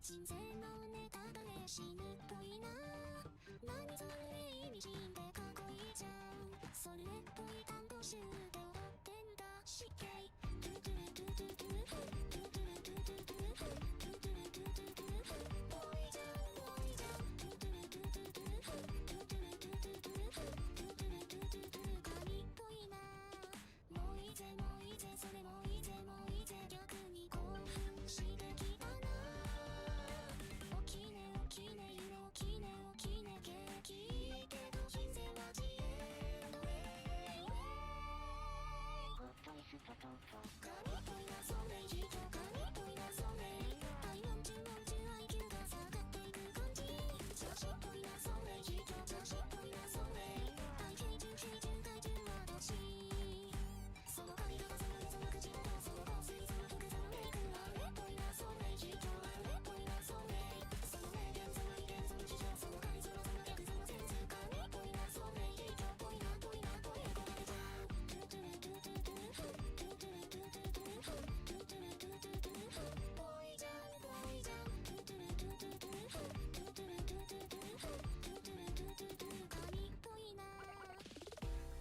人生のネタバレ死ぬっぽいな。何それ意味深でかっこいいじゃん。それっぽい単語集で踊ってんだしけい。トゥトゥルトゥトゥトゥルトゥトゥルトゥトゥトゥトゥルトゥトゥルトゥトゥトゥトゥルボーイじゃんボーイじゃん。トゥトゥルトゥトゥトゥルトゥトゥルトゥトゥトゥルトゥトゥルトゥトゥトゥル神っぽいな。もういいぜもういいぜそれもういいぜもういいぜ逆に興奮してきたな。起きね起きね夢起きね起きね景気けど人生は自由のウェイウェイホットリストと神っぽいなそれ人神っぽいなそれ体温中温中 IQ が下がっていく感じ女子っぽいなそれ人女子っぽいなそれ体型中体重体重はどっちその髪型その目その口元その香水その服そのメイクあれっぽいなそれ人あれっぽいなそれその名言その威厳その事情そのカリスマその逆そのセンス神っぽいなそれ人っぽいなぽいなぽい憧れちゃうトゥトゥルトゥトゥトゥルトゥトゥルトゥトゥトゥルトゥトゥルトゥトゥトゥルボーイじゃんボーイじゃんトゥトゥルトゥトゥトゥルトゥトゥルトゥトゥトゥルトゥトゥルトゥトゥトゥル神っぽいな。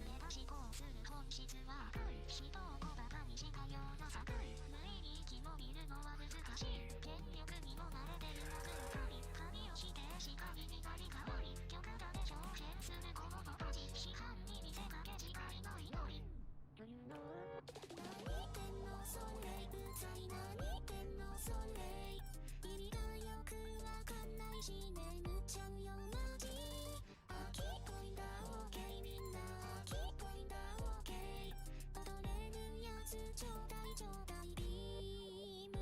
目出しこうする本質は人を小馬鹿にしたような作無意に息も見るのは難しい権力にも慣れてるのずっかり髪をして光になり変わり極度で表現する子供たち批判に見せかけ誓いの祈り Do you know? 何言ってんのそれうざい何言ってんのそれ意味がよくわかんないし眠っちゃうよマジ秋っぽいんだ OK みんな秋っぽいんだ OK 踊れるやつちょうだいちょうだいビーム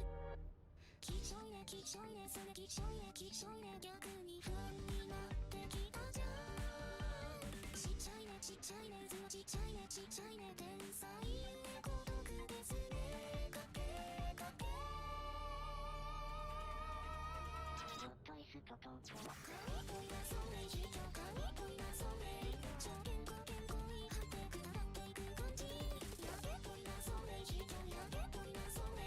きしょいねきしょいねそれきしょいねきしょいね逆に不安になってきたじゃんちっちゃいねちっちゃいね図はちっちゃいねちっちゃいね天才ゆえ孤独ですねかけかけちょっとリストと神っぽいなそれ人神っぽいなそれ超健康健康に張ってくだらっていく感じやけっぽいなそれ人やけっぽいなそれ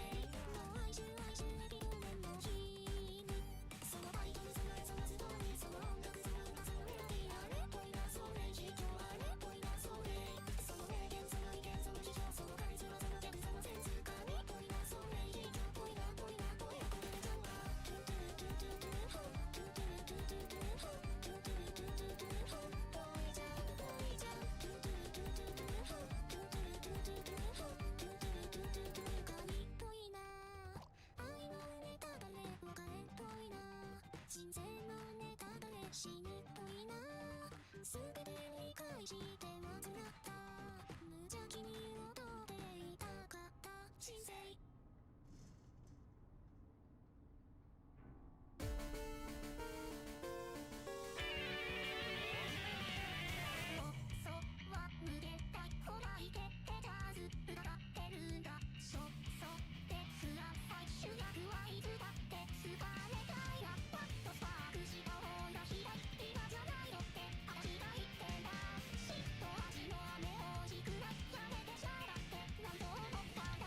もう哀愁哀愁エピドメンのヒームそのタイトルその絵そのストーリーその音楽その歌そのメロディーあれっぽいなそれ人あれっぽいなそれその名言その威厳その事情そのカリスマそのギャグそのセンス神っぽいなそれ人っぽいなぽいなぽい憧れちゃうわトゥトゥルトゥトゥトゥルトゥトゥルトゥトゥトゥルトゥトゥルトゥトゥトゥルボーイじゃんボーイじゃんトゥトゥルトゥトゥトゥルトゥトゥルトゥトゥトゥルトゥトゥルトゥトゥトゥル神っぽいな愛のネタバレ別れっぽいな人生のネタバレ死ぬっぽいな全て理解して患った無邪気に踊っていたかった人生そは逃げたいほらいけてジャズ歌ってるんだそですら最終役はいつだってスパネタイラパッとスパークした方が左今じゃないのって私が言ってんだ嫉妬味の雨欲しくないやめてしゃらってなんと思ったんだ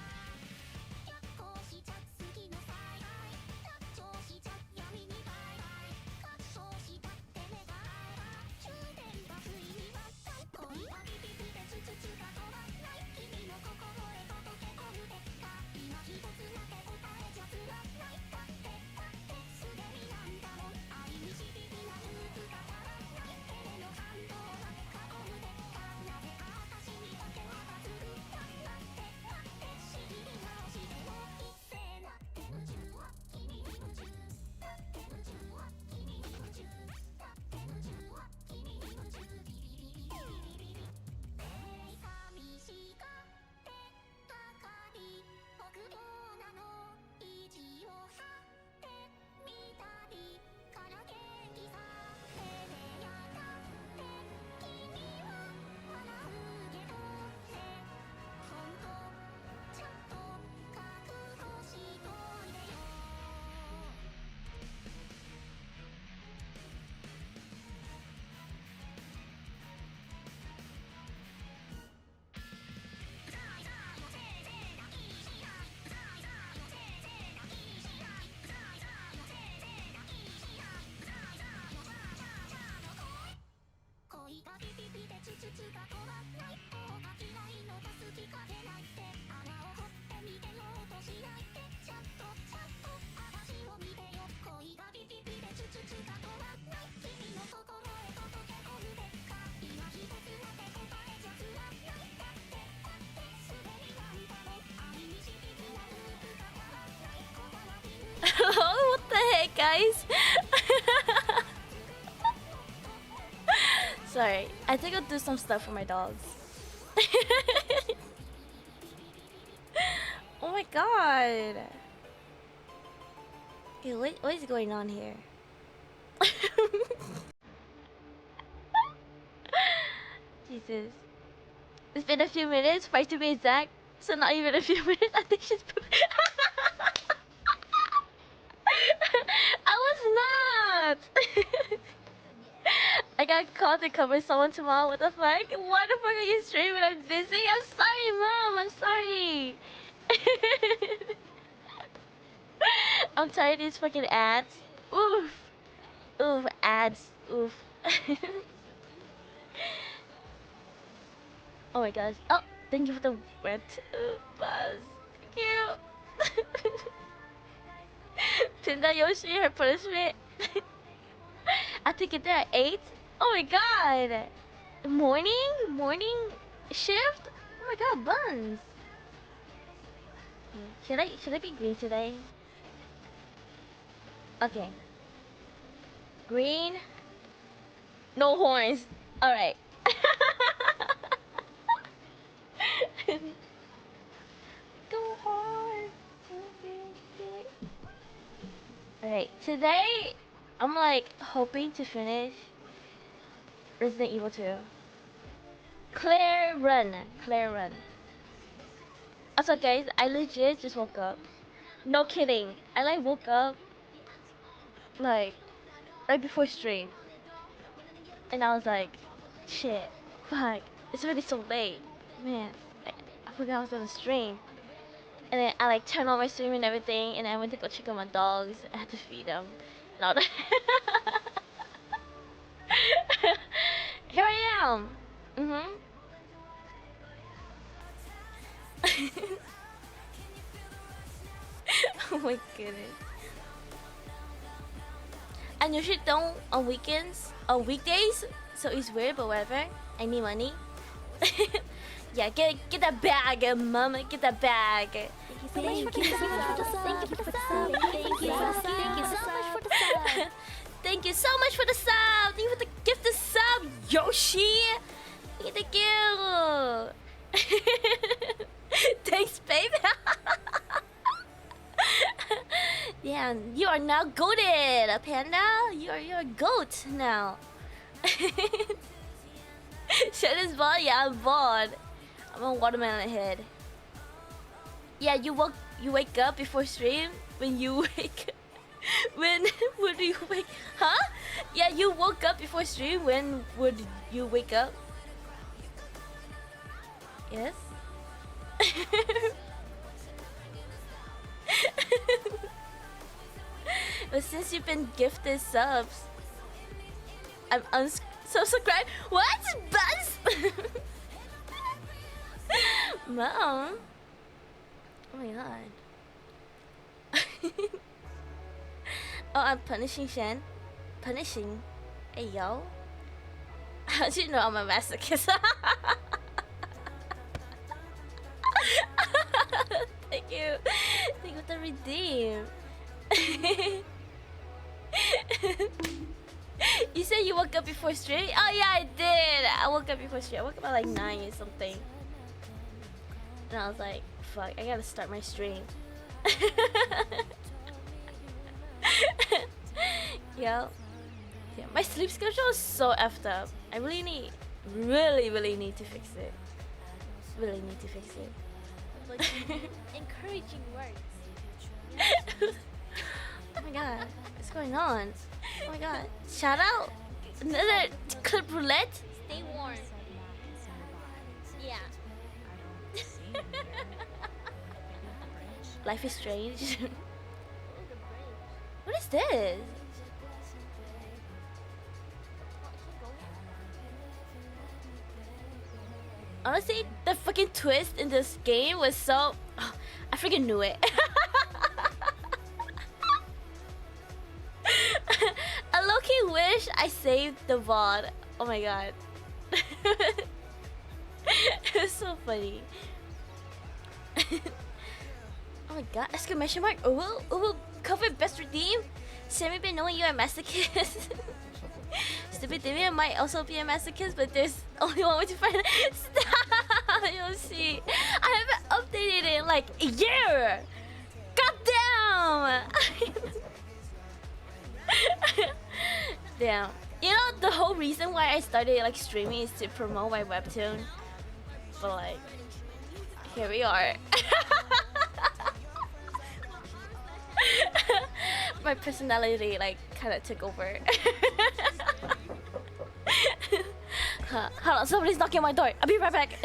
What the heck, guys? Sorry, I think I'll do some stuff for my dogs. Oh my god. Okay, what is going on here? Jesus. It's been a few minutes, 5 to be exact. So not even a few minutes. I think she's. I was not. I got called to cover someone tomorrow. What the fuck? Why the fuck are you streaming? I'm busy. I'm sorry, mom. I'm sorry. I'm tired of these fucking ads. Oof. Oof. Ads. Oof. Oh my gosh. Oh, thank you for the wet buzz. Thank you. Tinda Yoshi, her punishment. I have to get there at 8. Oh my god. Morning shift. Oh my god, buns. Should I be green today? Okay. Green. No horns. All right. Go hard. Alright, today I'm like hoping to finish Resident Evil 2. Claire Run. Claire Run. Also guys, I legit just woke up. No kidding. I like woke up like right before stream. And I was like, shit, fuck, it's already so late. Man, I forgot I was gonna stream. And then I like turned on my stream and everything, and I went to go check on my dogs. I had to feed them and all that. Here I am. Oh my goodness. I usually don't on weekends, on weekdays, so it's weird, but whatever. I need money. Yeah, get that bag, mama, get that bag. Thank you so much for the sub. Thank you for the sub. Thank you so much for the sub. Thank you so much for the sub. Thank you for the gift of sub, Yoshi. Thank you. Thanks, babe. Yeah, you are now goated, Panda. You're a goat now. Shut his ball. Yeah, I'm bald. I'm a watermelon head. Yeah, you wake up before stream when you wake. When would you wake? Huh? Yeah, you woke up before stream. When would you wake up? Yes. But since you've been gifted subs, I'm unsubscribed. What? Buzz? Mom. Oh my god. Oh, I'm punishing Shen. Punishing. Hey yo. How'd you know I'm a masochist? Thank you. Thank you for the redeem. You said you woke up before stream? Oh yeah, I did. I woke up before stream. I woke up at like 9 or something. And I was like, fuck, I gotta start my stream. Yo. Yeah, my sleep schedule is so effed up. I really need to fix it. Really need to fix it. Like encouraging words. Oh my god, what's going on? Oh my god. Shout out another clip roulette. Stay warm. Yeah. Life is strange. What is this? Honestly, the fucking twist in this game was so... I freaking knew it. I low-key wish I saved the VOD. Oh my god. It was so funny. Oh my god, exclamation mark. Ooh, covered best redeem. Sammy been knowing you're a masochist. Stupid Damien might also be a masochist, but there's only one way to find it. Stop, Yoshi. I haven't updated it in like a year. God damn. Damn. You know, the whole reason why I started like streaming is to promote my webtoon. But like, here we are. My personality like kind of took over. Hold on, somebody's knocking on my door. I'll be right back.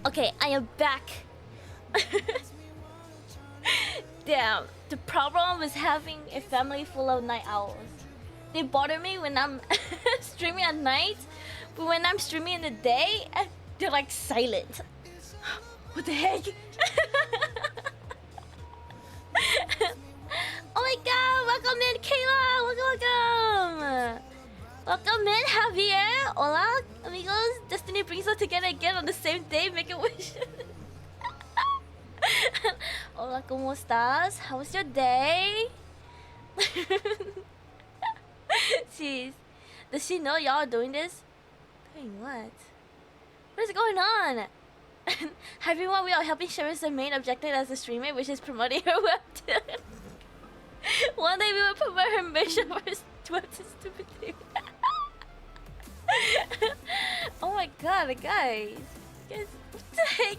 Okay, I am back. Damn, the problem is having a family full of night owls. They bother me when I'm streaming at night, but when I'm streaming in the day, they're like silent. What the heck? Oh my god, welcome in Kayla! Welcome! Welcome in Javier! Hola, amigos! Destiny brings us together again on the same day, make a wish! Hola, ¿cómo estás? How was your day? Does she know y'all are doing this? Doing what? What is going on? Everyone, we are helping Sheriff's main objective as a streamer, which is promoting her webtoon. One day we will promote her mission for webtoon stupid thing. Oh my god, guys, what the heck?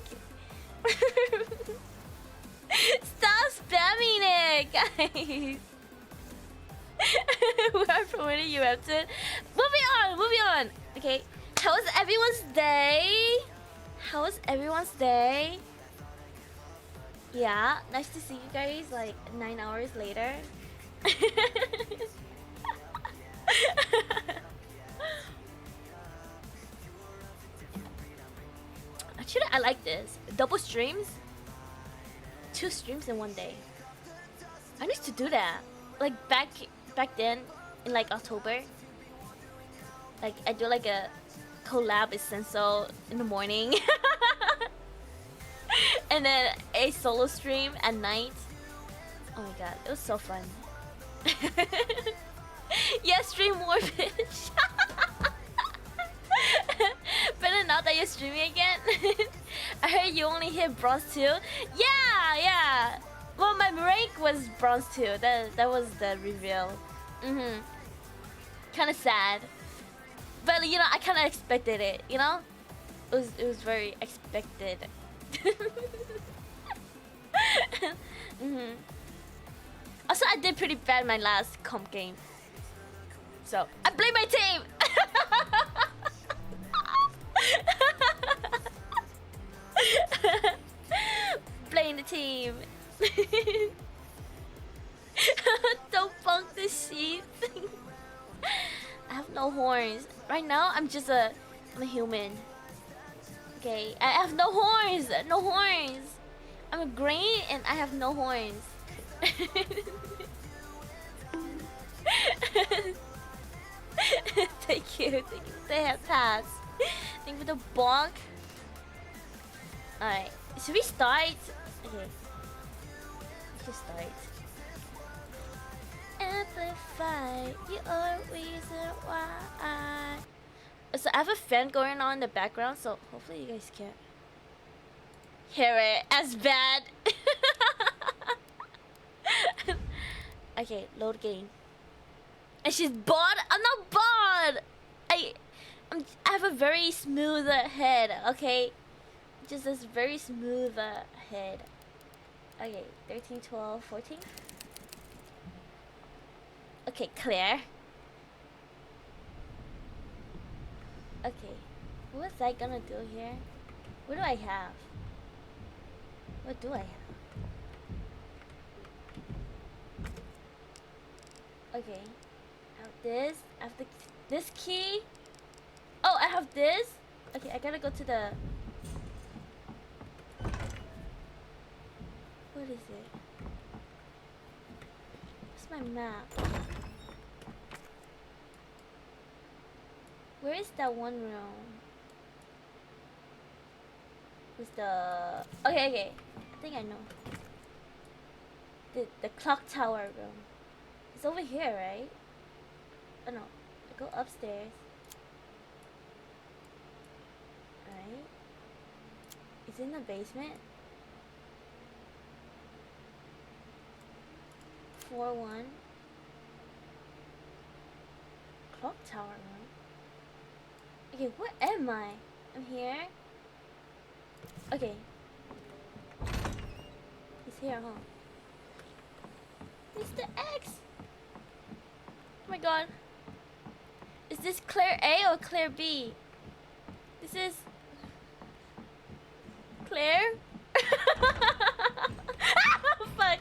Stop spamming it, guys. We are promoting you webtoon. Moving on. Okay, how was everyone's day? How was everyone's day? Yeah, nice to see you guys like 9 hours later. Actually, I like this. Double streams? 2 streams in one day. I need to do that. Like back then, in like October. Like I do like a collab with Senso in the morning. And then a solo stream at night. Oh my god, it was so fun. Yeah, stream more, bitch. Better now that you're streaming again. I heard you only hit bronze 2. Yeah. Well, my rank was bronze 2. That was the reveal. Kind of sad, but you know, I kind of expected it. You know, it was very expected. Also, I did pretty bad my last comp game, so I blame my team. Blame the team. Don't bunk the sheep. I have no horns. Right now, I'm a human. Okay, I have no horns. No horns. I'm a green and I have no horns. Thank you. Thank you for the head pass. Thank you for the bonk. Alright, should we start? Okay. Let's just start. Amplify your reason why. So I have a fan going on in the background, so hopefully you guys can't hear it as bad. Okay, load game. And she's bored? I'm not bored! I have a very smooth head, okay? Just this very smooth head. Okay, 13, 12, 14. Okay, Claire. Okay, what's I gonna do here? What do I have? What do I have? Okay, I have this. I have this key. Oh, I have this. Okay, I gotta go to the. What is it? What's my map? Where is that one room? With the... Okay. I think I know. The clock tower room. It's over here, right? Oh no. I go upstairs. Right? It's in the basement. 4-1. Clock tower room. Okay, where am I? I'm here. Okay. He's here, huh? Mr. X! Oh my god. Is this Claire A or Claire B? This is... Claire? Fuck.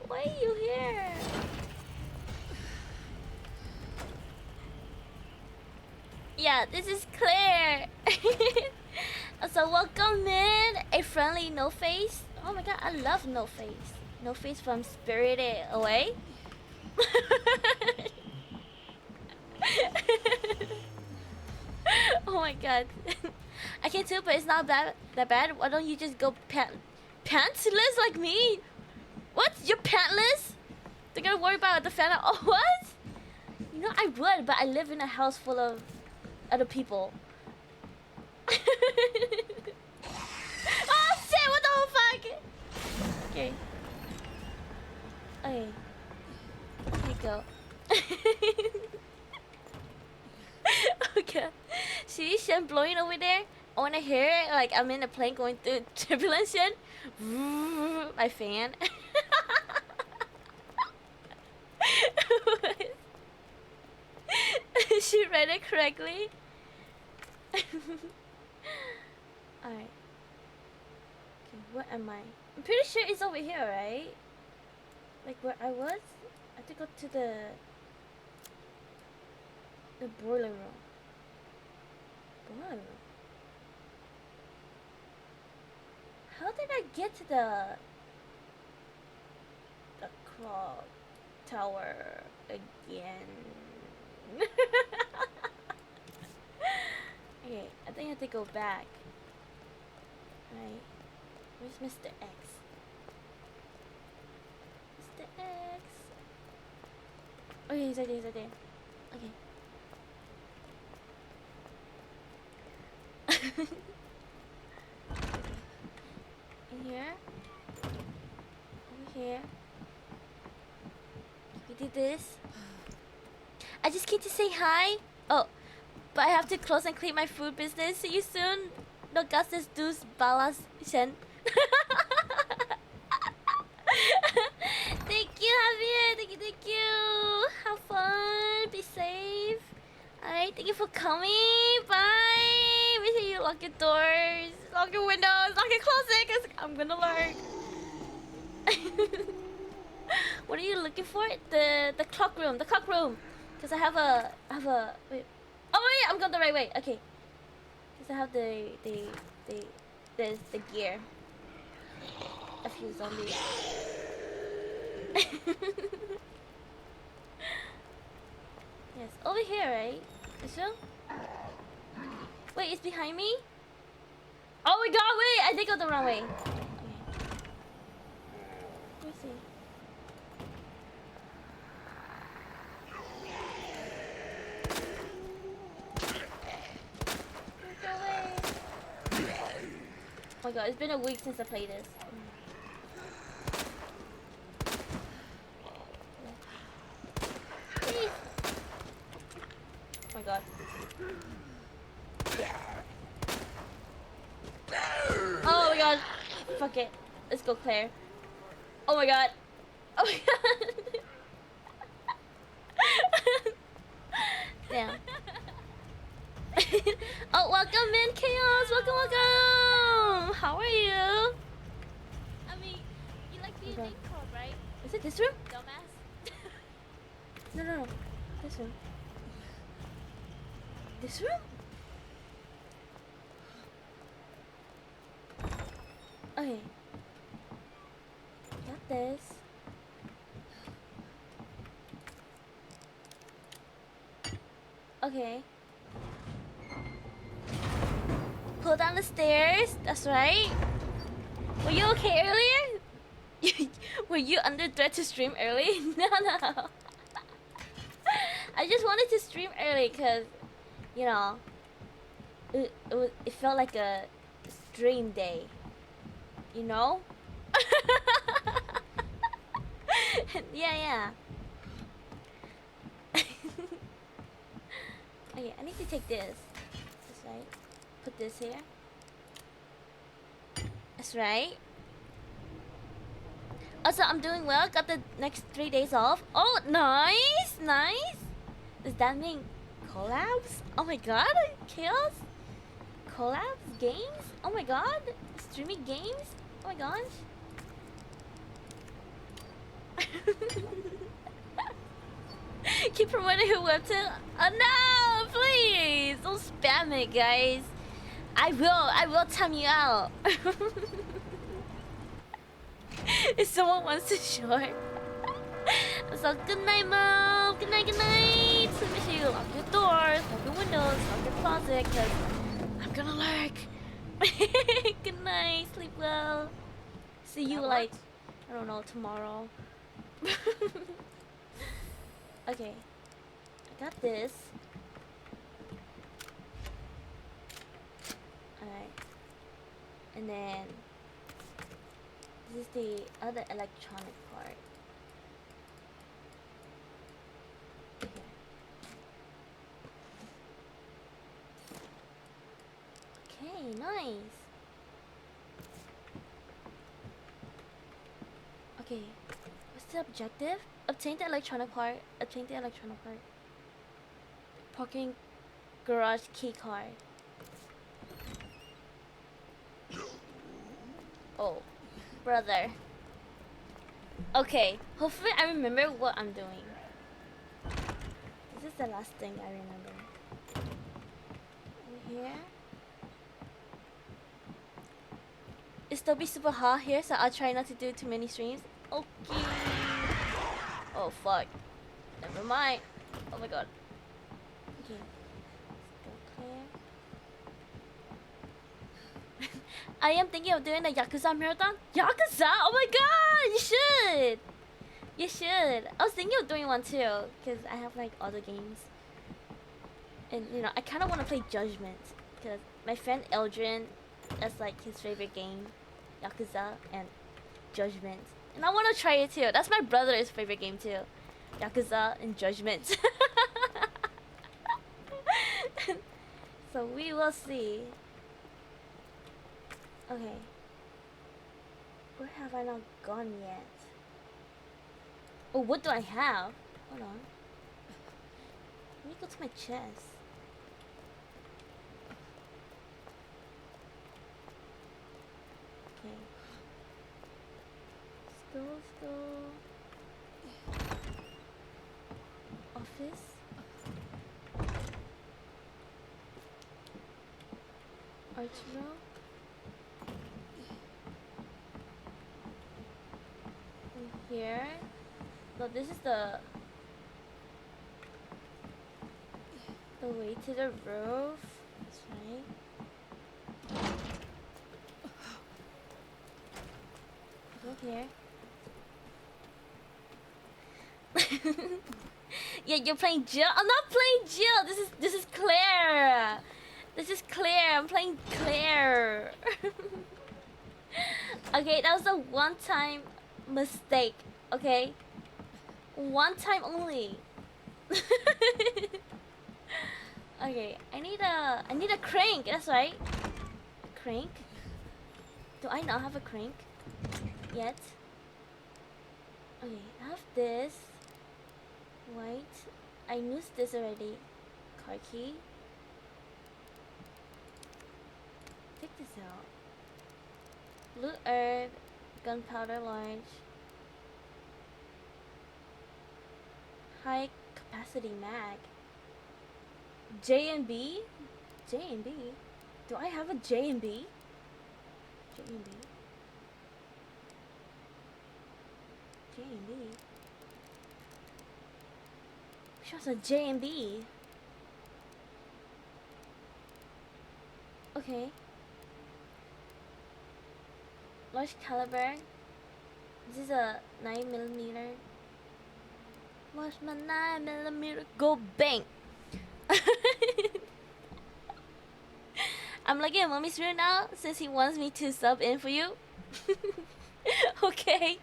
Why are you here? Yeah, this is Claire. So welcome in a friendly No Face. Oh my god, I love No Face. No Face from Spirited Away. Oh my god. I can too, but it's not that bad. Why don't you just go pantsless like me? What? You're pantless? They're gonna worry about the fan. Oh, what? You know, I would, but I live in a house full of other people. Oh shit, what the whole fuck? Okay. Okay. Here we go. Okay. See Shen blowing over there? I wanna hear it like I'm in a plane going through turbulence. My fan. She read it correctly. Alright. Okay, where am I? I'm pretty sure it's over here, right? Like where I was? I have to go to the boiler room. Boiler room. How did I get to the clock tower again? Okay, I think I have to go back. Right. Where's Mr. X? Mr. X. Oh yeah, he's right there, he's right there. Okay. In here. Over here. We did this. I just came to say hi. Oh, but I have to close and clean my food business. See you soon. No gastes dus balas, Shen. Thank you, Javier. Thank you. Have fun. Be safe. Alright, thank you for coming. Bye. We're see you. Lock your doors, lock your windows, lock your closet, cause I'm gonna lurk. What are you looking for? The clock room, the clock room. Cause I have a wait. Oh wait, I'm going the right way. Okay. Cause I have the gear. A few zombies. Yes, over here, right? This room? Wait, it's behind me? Oh my god, wait! I did go the wrong way. Okay. Let me see. Go away. Oh my god, it's been a week since I played this. Please. Oh my god. Oh my god. Fuck it. Let's go, Claire. Oh my god. Oh my god. Damn. Oh, welcome in, Chaos. Welcome, welcome. How are you? I mean, you like the Okay. unique code, right? Is it this room? Dumbass. No, no, no. This room. This room? Okay. Got this. Okay. Pull down the stairs. That's right. Were you okay earlier? Were you under threat to stream early? No, no. I just wanted to stream early because, you know, it felt like a stream day. You know? Yeah, yeah. Okay, I need to take this. That's right. Put this here. That's right. Also, I'm doing well. Got the next 3 days off. Oh, nice, nice. Does that mean collabs? Oh my god, Chaos? Collabs? Games? Oh my god. Streaming games? Oh my gosh. Keep promoting your webtoon. Oh no, please. Don't spam it, guys. I will time you out. If someone wants to short. So good night, Mom. Good night, good night. So make sure you lock your doors, lock your windows, lock your closet, cause I'm gonna lurk. Good night, sleep well. See you That like, worked. I don't know, tomorrow. Okay, I got this. Alright. And then this is the other electronic part. Here. Okay, nice. Okay, what's the objective? Obtain the electronic part. Obtain the electronic part. Parking garage key card. Oh, brother. Okay, hopefully I remember what I'm doing. This is the last thing I remember. Over here. It's still be super hot here, so I'll try not to do too many streams. Okay. Oh fuck. Never mind. Oh my god. Okay. Let's go clear. I am thinking of doing a Yakuza marathon. Yakuza? Oh my god! You should! You should. I was thinking of doing one too, because I have like other games. And you know, I kind of want to play Judgment, because my friend Eldrin, that's like his favorite game. Yakuza and Judgment. And I want to try it too. That's my brother's favorite game too. Yakuza and Judgment. So we will see. Okay. Where have I not gone yet? Oh, what do I have? Hold on. Let me go to my chest. Office. Archero. And here. So this is the way to the roof. That's right. Go here. Yeah, you're playing Jill. I'm not playing Jill. This is Claire. This is Claire. I'm playing Claire. Okay, that was a one-time mistake. Okay, one time only. Okay, I need a crank. That's right. A crank. Do I not have a crank yet? Okay, I have this. White. I used this already. Car key. Take this out. Blue herb. Gunpowder large. High capacity mag. J and B? J and B? Do I have a J and B? J and B? J and B? Which one's a J and B? Okay. Large caliber. This is a 9mm. Watch my 9mm go bang! I'm looking at Mommy's room now since he wants me to sub in for you. Okay.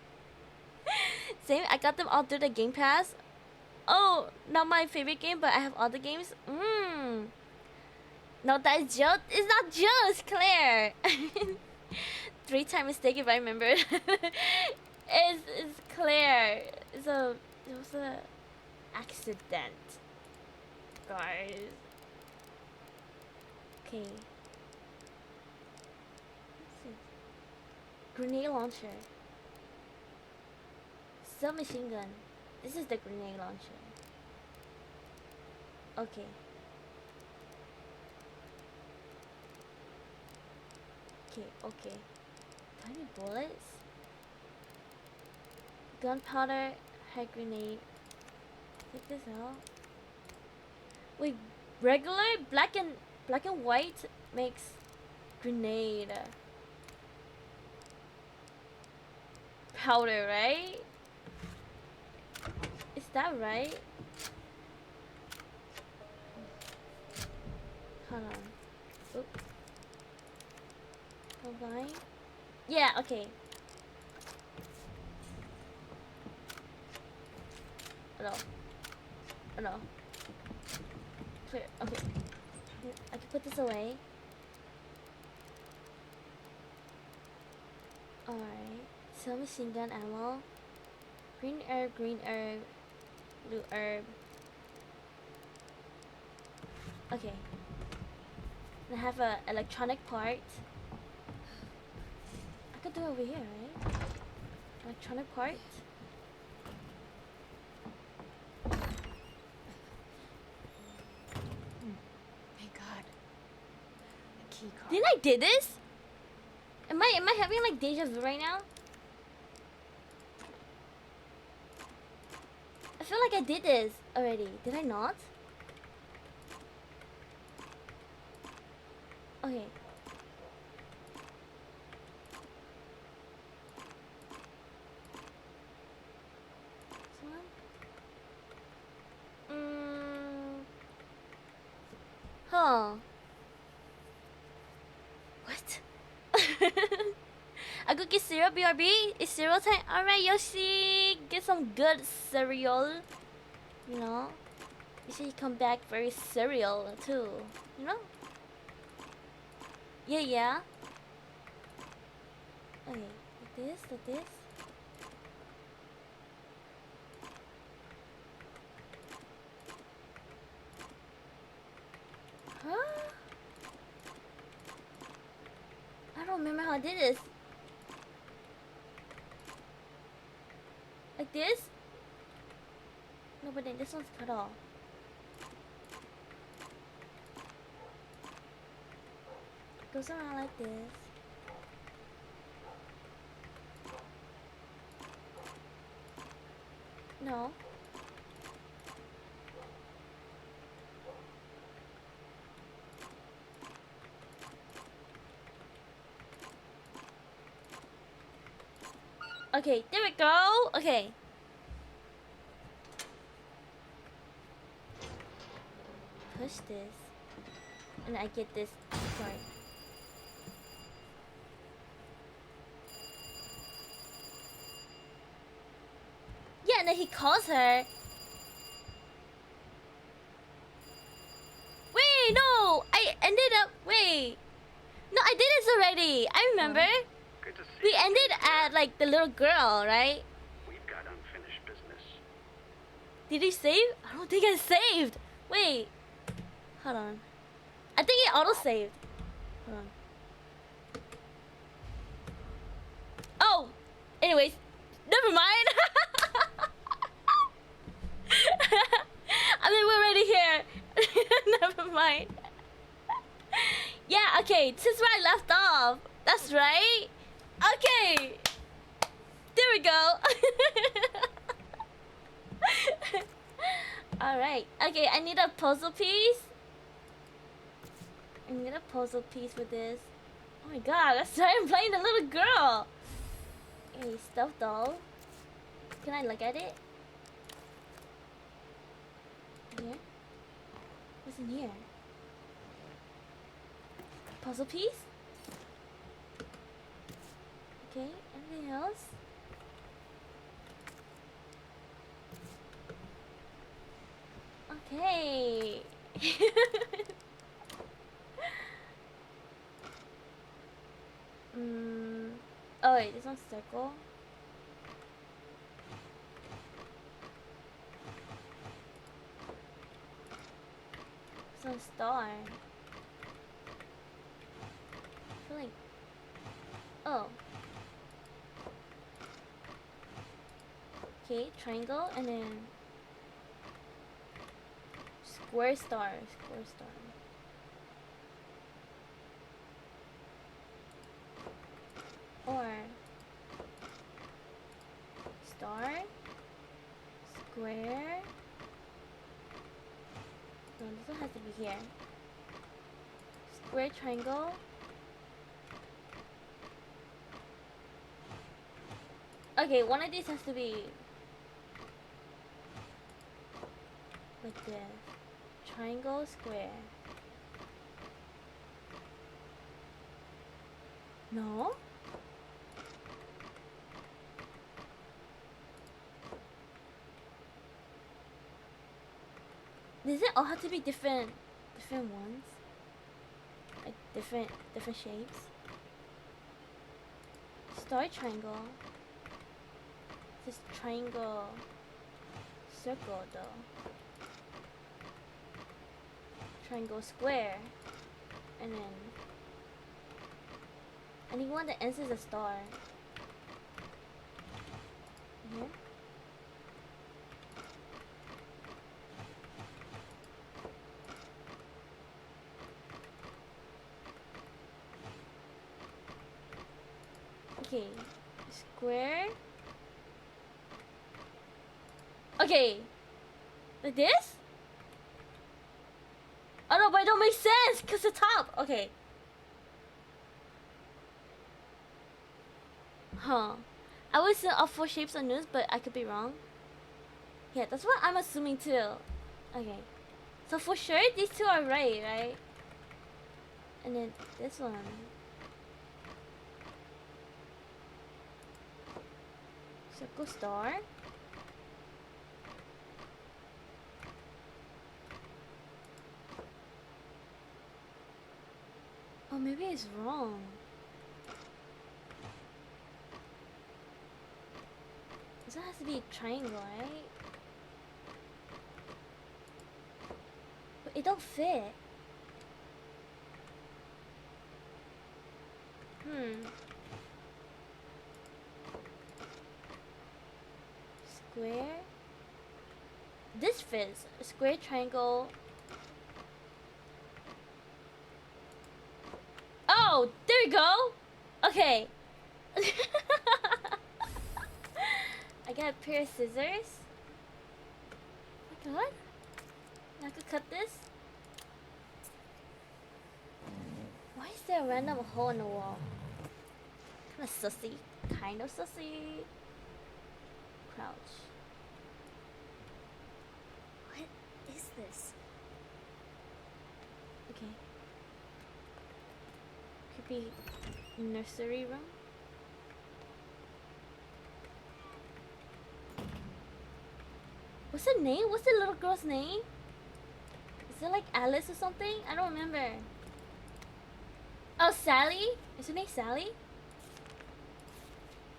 Same, I got them all through the Game Pass. Oh, not my favorite game, but I have all the games. No, that is Joe. It's not Joe, it's Claire. 3-time mistake if I remember. It's Claire. It was a accident, guys. Okay. What's this? Grenade launcher. Submachine gun. This is the grenade launcher. Okay. Okay. Tiny bullets. Gunpowder, hand grenade. Take this out. Wait, regular black and white makes grenade. Powder, right? Is that right? Hold on. Oop. Combine. Yeah, okay. No. Oh no. Clear. Okay. I can put this away. Alright. Submachine gun ammo. Green herb, blue herb. Okay. And I have a electronic part. I could do it over here, right? Electronic part. Thank God. The key card. Didn't I did this? Am I having like deja vu right now? I feel like I did this already. Did I not? Okay. This one? Huh. What? I could get cereal, BRB. It's cereal time. Alright, Yoshi. Get some good cereal. You know? You should come back very cereal too. You know? Yeah. Okay, like this. Huh? I don't remember how I did this. Like this? No, but then this one's cut off. Goes around like this. No. Okay, there we go. Okay. Push this. And I get this. Sorry. Yeah, and then he calls her. Wait, no! I ended up. Wait. No, I did this already. I remember. Good to see We you. ended at like the little girl, right? We've got unfinished business. Did he save? I don't think I saved. Wait. Hold on. I think he auto saved. Hold on. Oh! Anyways, never mind. I mean, we're already here. Never mind. Yeah, okay. This is where I left off. That's right. Okay. There we go. Alright. Okay, I need a puzzle piece. I need a puzzle piece with this. Oh my god, that's why I'm playing the little girl. A stuffed doll. Can I look at it? Here? What's in here? Puzzle piece? Okay, anything else? Okay. Oh wait, this one's circle. This one's star. I feel like... Oh. Okay, triangle and then square star, square star. Or star, square. No, this one has to be here. Square, triangle. Okay, one of these has to be like this. Triangle, square. No? Does it all have to be different ones? Like different shapes? Star, triangle. This triangle, circle though. Triangle, square. And then I need one that ends as a star. Here. Okay, square. Okay, like this? Oh no, but it don't make sense because the top. Okay. Huh. I was all four shapes on news, but I could be wrong. Yeah, that's what I'm assuming too. Okay. So for sure, these two are right? And then this one. Circle star. Oh, maybe it's wrong. This one has to be a triangle, right? But it don't fit. square. This fits. A square, triangle. Oh, there we go. Okay. I got a pair of scissors. Oh my god. I could cut this. Why is there a random hole in the wall? Kinda sussy. Kind of sussy. Crouch. What is this? Okay. Could be nursery room. What's her name? What's the little girl's name? Is it like Alice or something? I don't remember. Oh, Sally? Is her name Sally?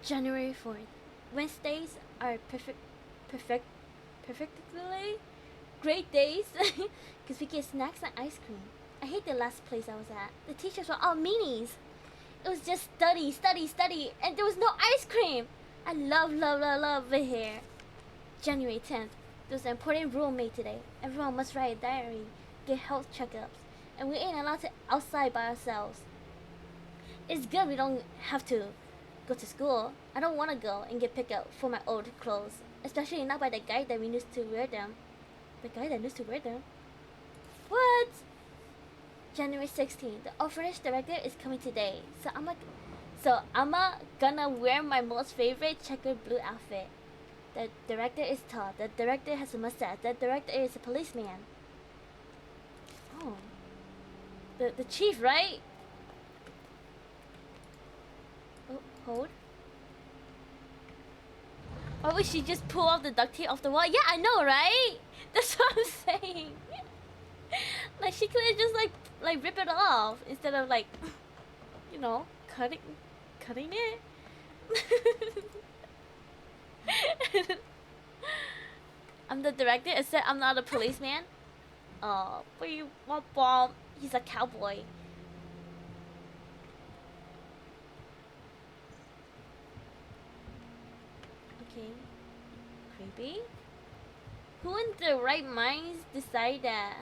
January 4th. Wednesdays are perfectly great days because we get snacks and ice cream. I hate the last place I was at. The teachers were all meanies. It was just study, study, study, and there was no ice cream. I love it here. January 10th. There's an important rule made today. Everyone must write a diary, get health checkups, and we ain't allowed to outside by ourselves. It's good we don't have to go to school. I don't want to go and get picked up for my old clothes, especially not by the guy that we used to wear them. The guy that used to wear them? What? January 16th. The orphanage director is coming today, so I'm gonna wear my most favorite checkered blue outfit. The director is tall. The director has a mustache. The director is a policeman. Oh. The chief, right? Oh, hold. Why would she just pull off the duct tape off the wall? Yeah, I know, right? That's what I'm saying. Like, she could have just like rip it off instead of like, you know, cutting it. I'm the director, except I'm not a policeman. Oh, but you want bomb? He's a cowboy. Okay, creepy. Who in their right minds decide that,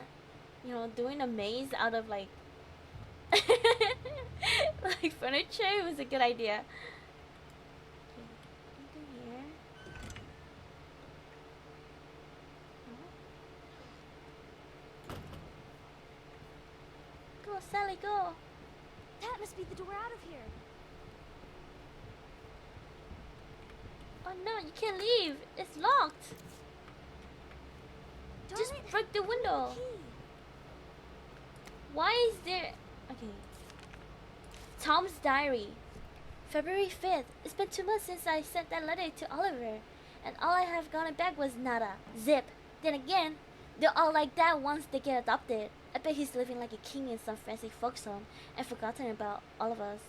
you know, doing a maze out of like like furniture was a good idea. Go, Sally, go! That must be the door out of here. Oh no, you can't leave! It's locked! Darn Just it. break the window! Key. Why is there... Okay. Tom's diary. February 5th. It's been 2 months since I sent that letter to Oliver, and all I have gotten back was nada. Zip. Then again, they're all like that once they get adopted. I bet he's living like a king in some fancy folks home and forgotten about all of us.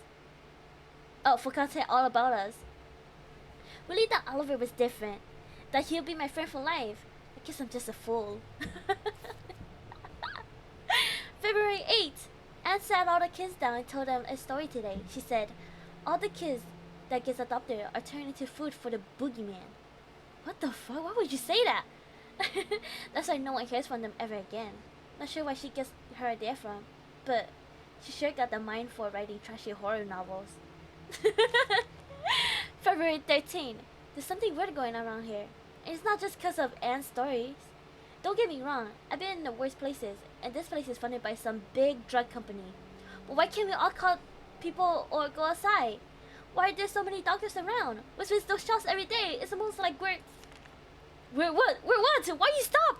Oh, forgotten all about us. Really thought Oliver was different. That he'll be my friend for life. I guess I'm just a fool. February 8th. Anne sat all the kids down and told them a story today. She said, all the kids that gets adopted are turned into food for the boogeyman. What the fuck? Why would you say that? That's why no one hears from them ever again. Not sure where she gets her idea from, but she sure got the mind for writing trashy horror novels. February 13th. There's something weird going on around here. And it's not just because of Anne's stories. Don't get me wrong, I've been in the worst places, and this place is funded by some big drug company. But why can't we all call people or go outside? Why are there so many doctors around? What's with those shots every day? It's almost like we're what? We're what? Why you stop?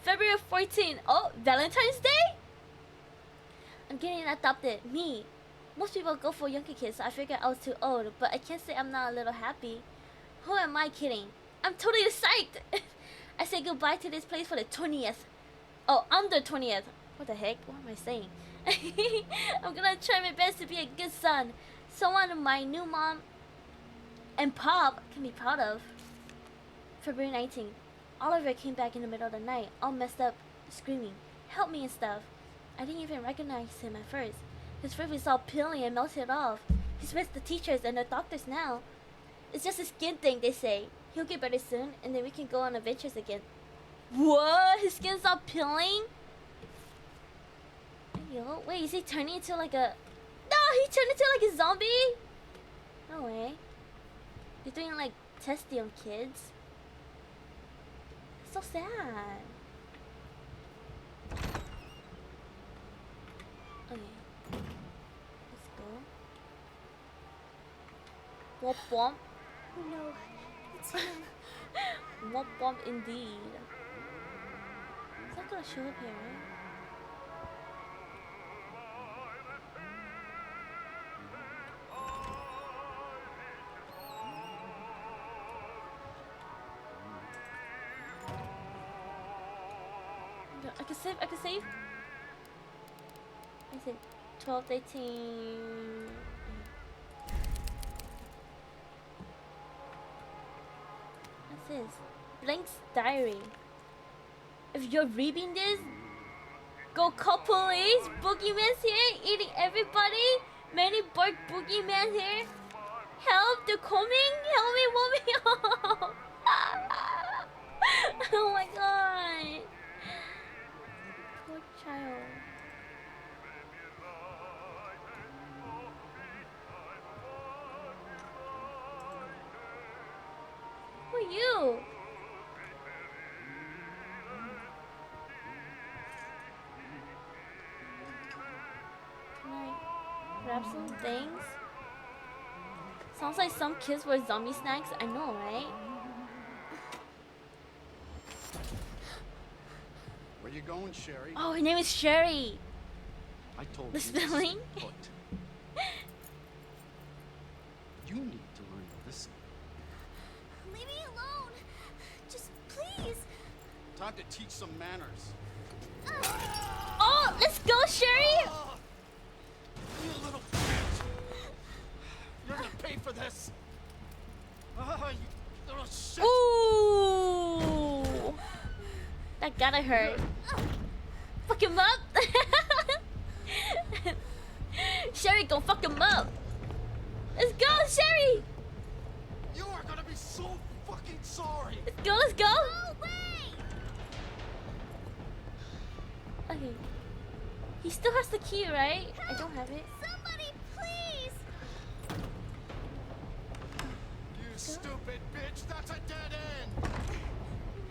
February 14th. Oh, Valentine's Day? I'm getting adopted. Me. Most people go for younger kids, so I figured I was too old, but I can't say I'm not a little happy. Who am I kidding? I'm totally psyched! I say goodbye to this place for the 20th. Oh, I'm the 20th. What the heck? What am I saying? I'm gonna try my best to be a good son. Someone my new mom and pop can be proud of. February 19th. Oliver came back in the middle of the night, all messed up, screaming, help me and stuff. I didn't even recognize him at first. His face was all peeling and melted off. He's with the teachers and the doctors now. It's just a skin thing, they say. He'll get better soon, and then we can go on adventures again. What? His skin's not peeling? Yo, wait, is he turning into like a... No, he turned into like a zombie? No way. You're doing like testy on kids? So sad. Okay. Let's go. Womp womp. Oh no, it's him. Womp womp indeed. Is that gonna show up here, right? I can save, I can save. I said 12, 18. What's this? Blank's diary. If you're reading this, go call police. Boogeyman's here, eating everybody. Many bark boogeyman here. Help, they're coming. Help me, mommy. Oh my god. Poor child. Who are you? Can I grab some things? Sounds like some kids were zombie snacks. I know, right? Where you going, Sherry? Oh, her name is Sherry. I told The you this is spelling? put. You need to learn to listen. Leave me alone. Just please. Time to teach some manners. Oh, let's go, Sherry. You little bitch! You're gonna pay for this. You little shit! Ooh, that gotta hurt. Fuck him up. Sherry, go fuck him up. Let's go, Sherry. You are gonna be so fucking sorry. Let's go, let's go. No way. Okay. He still has the key, right? I don't have it. Somebody, please. You stupid bitch! That's a dead end.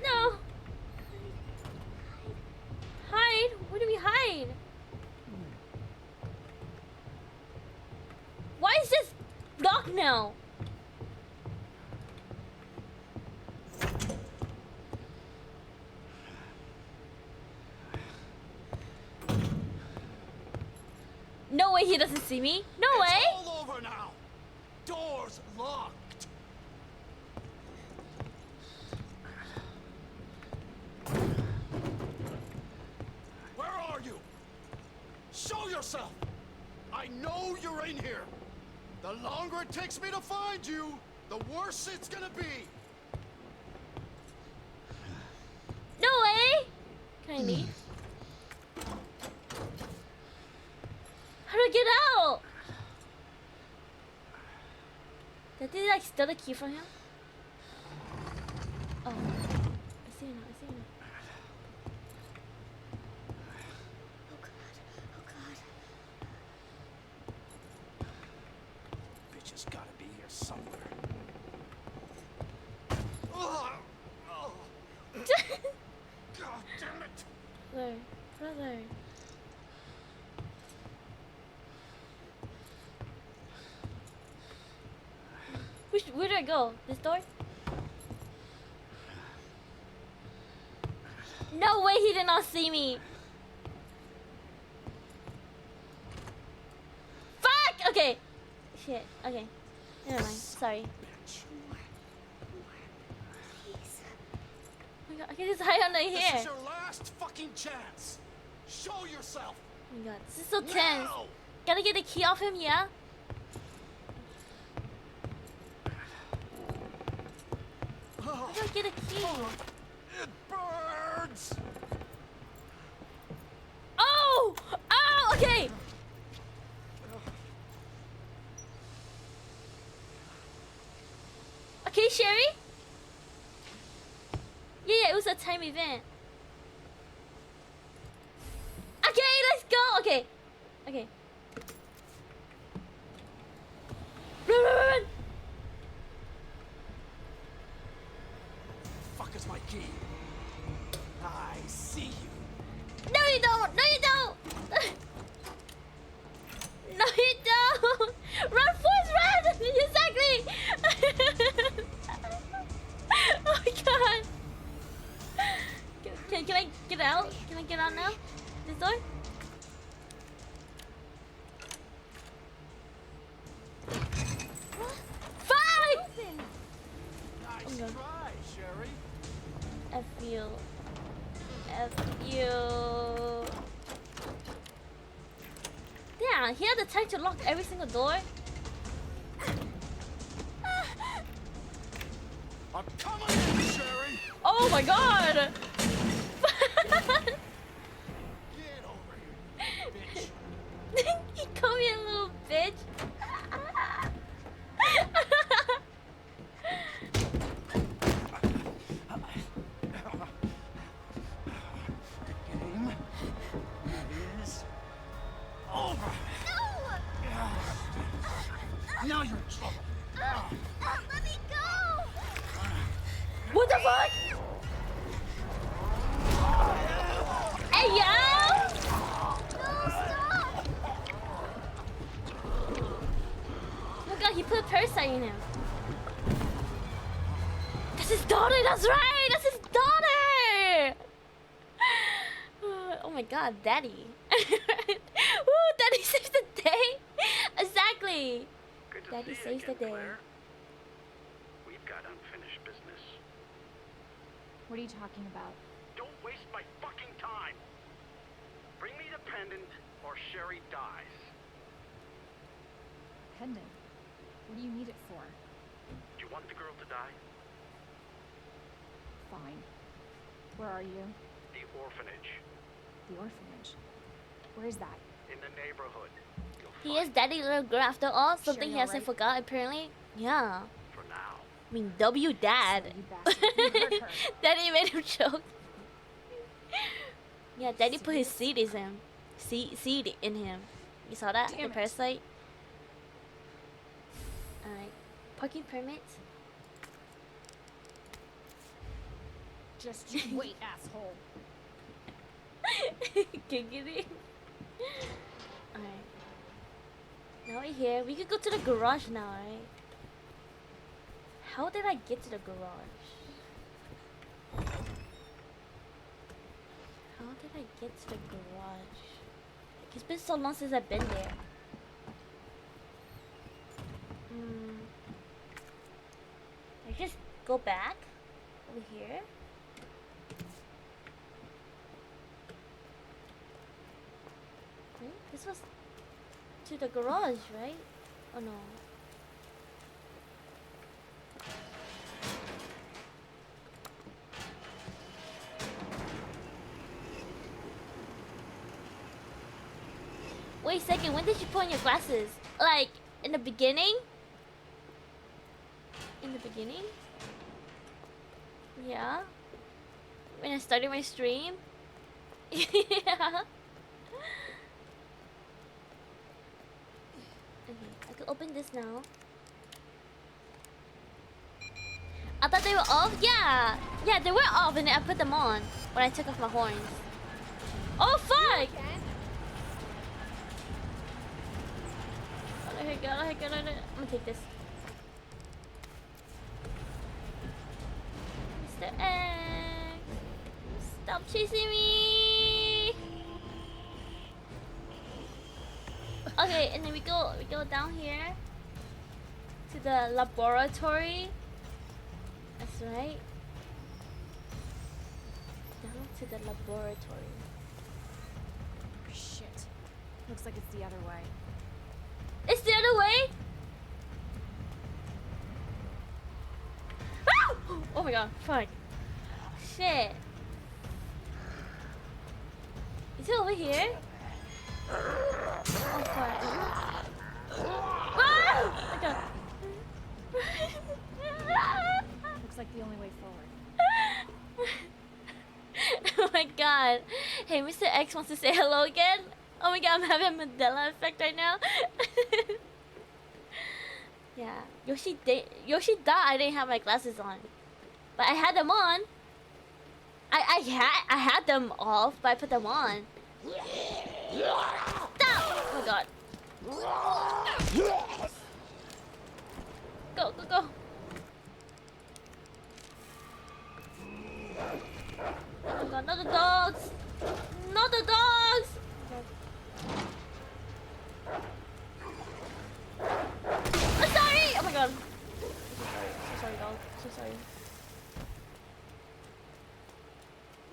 No. Hide? Where do we hide? Why is this blocked now? No way he doesn't see me. No way. It's all over now. Doors locked. Where are you? Show yourself. I know you're in here. The longer it takes me to find you, the worse it's gonna be. No way. Can I leave? How do I get out? Did they like steal the key from him? Oh, I see it now. I see it now. Oh god. Oh god. Bitch has gotta be here somewhere. Oh, oh. God damn it! Brother, brother. Where do I go? This door? No way he did not see me. Fuck! Okay. Shit. Okay. Never mind. Sorry. Bitch. Please. Oh my god. I can just hide under This here. is your last fucking chance. Show yourself. Oh my god. This is so tense. Now! Gotta get the key off him, yeah? How do I get a key? It burns. Oh! Oh! Okay! Okay, Sherry? Yeah, it was a time event. Okay, let's go. Okay. Okay. Run, run, run, run. Fuck is my key? I see you. No, you don't. No, you don't. No, you don't. Run, Forrest, run. Exactly. Oh my god. Can I get out? Can I get out now? This door? Fuck! Nice try, Sherry. F you. F you. Damn, he had the time to lock every single door. I'm coming in, Sherry. Oh my god! Get over here, bitch. He called me a little bitch. Game is over. Now you're in trouble. Let me go! What the fuck? Hey yo! No, stop! Oh my god, he put a parasite in him. That's his daughter, that's right! That's his daughter! Oh my god, daddy. Woo, daddy saves the day! Exactly! Good to Daddy see you saves the again, day. Claire. We've got unfinished business. What are you talking about? Don't waste my fucking time. Bring me the pendant, or Sherry dies. Pendant. What do you need it for? Do you want the girl to die? Fine. Where are you? The orphanage. The orphanage. Where is that? In the neighborhood. You'll He is find daddy little girl after all. Something Sure, he hasn't alright. forgot apparently. Yeah. for now. I mean, W dad. So you bastard, you hurt her. Daddy made him choke. Yeah, daddy put his seed in him. Seed in him. You saw that? Damn The it. parasite? Alright. Parking permit? Just you wait, asshole. Giggity. Alright. Now we're here. We could go to the garage now, right? How did I get to the garage? How did I get to the garage? It's been so long since I've been there. I just go back over here. This was to the garage, right? Oh no. Wait a second, when did you put on your glasses? Like, in the beginning? In the beginning? Yeah. When I started my stream? Yeah. Okay, I could open this now. I thought they were off? Yeah! Yeah, they were off and then I put them on when I took off my horns. Oh fuck! Oh my god, I'm gonna take this. Mr. X! Stop chasing me! Okay, and then we go down here to the laboratory. That's right. Down to the laboratory. Shit. Looks like it's the other way. It's the other way? Ah! Oh my god, fuck. Shit. Is it over here? Oh fuck. Ah! Oh my god. god. Hey, Mr. X wants to say hello again. Oh my god, I'm having a Mandela effect right now. Yeah, Yoshi thought I didn't have my glasses on, but I had them on. I had them off, but I put them on. Stop! Oh my god. Go, go, go. Oh my god, not the dogs! Not the dogs! I'm sorry! Oh my god. So sorry, dog. So sorry.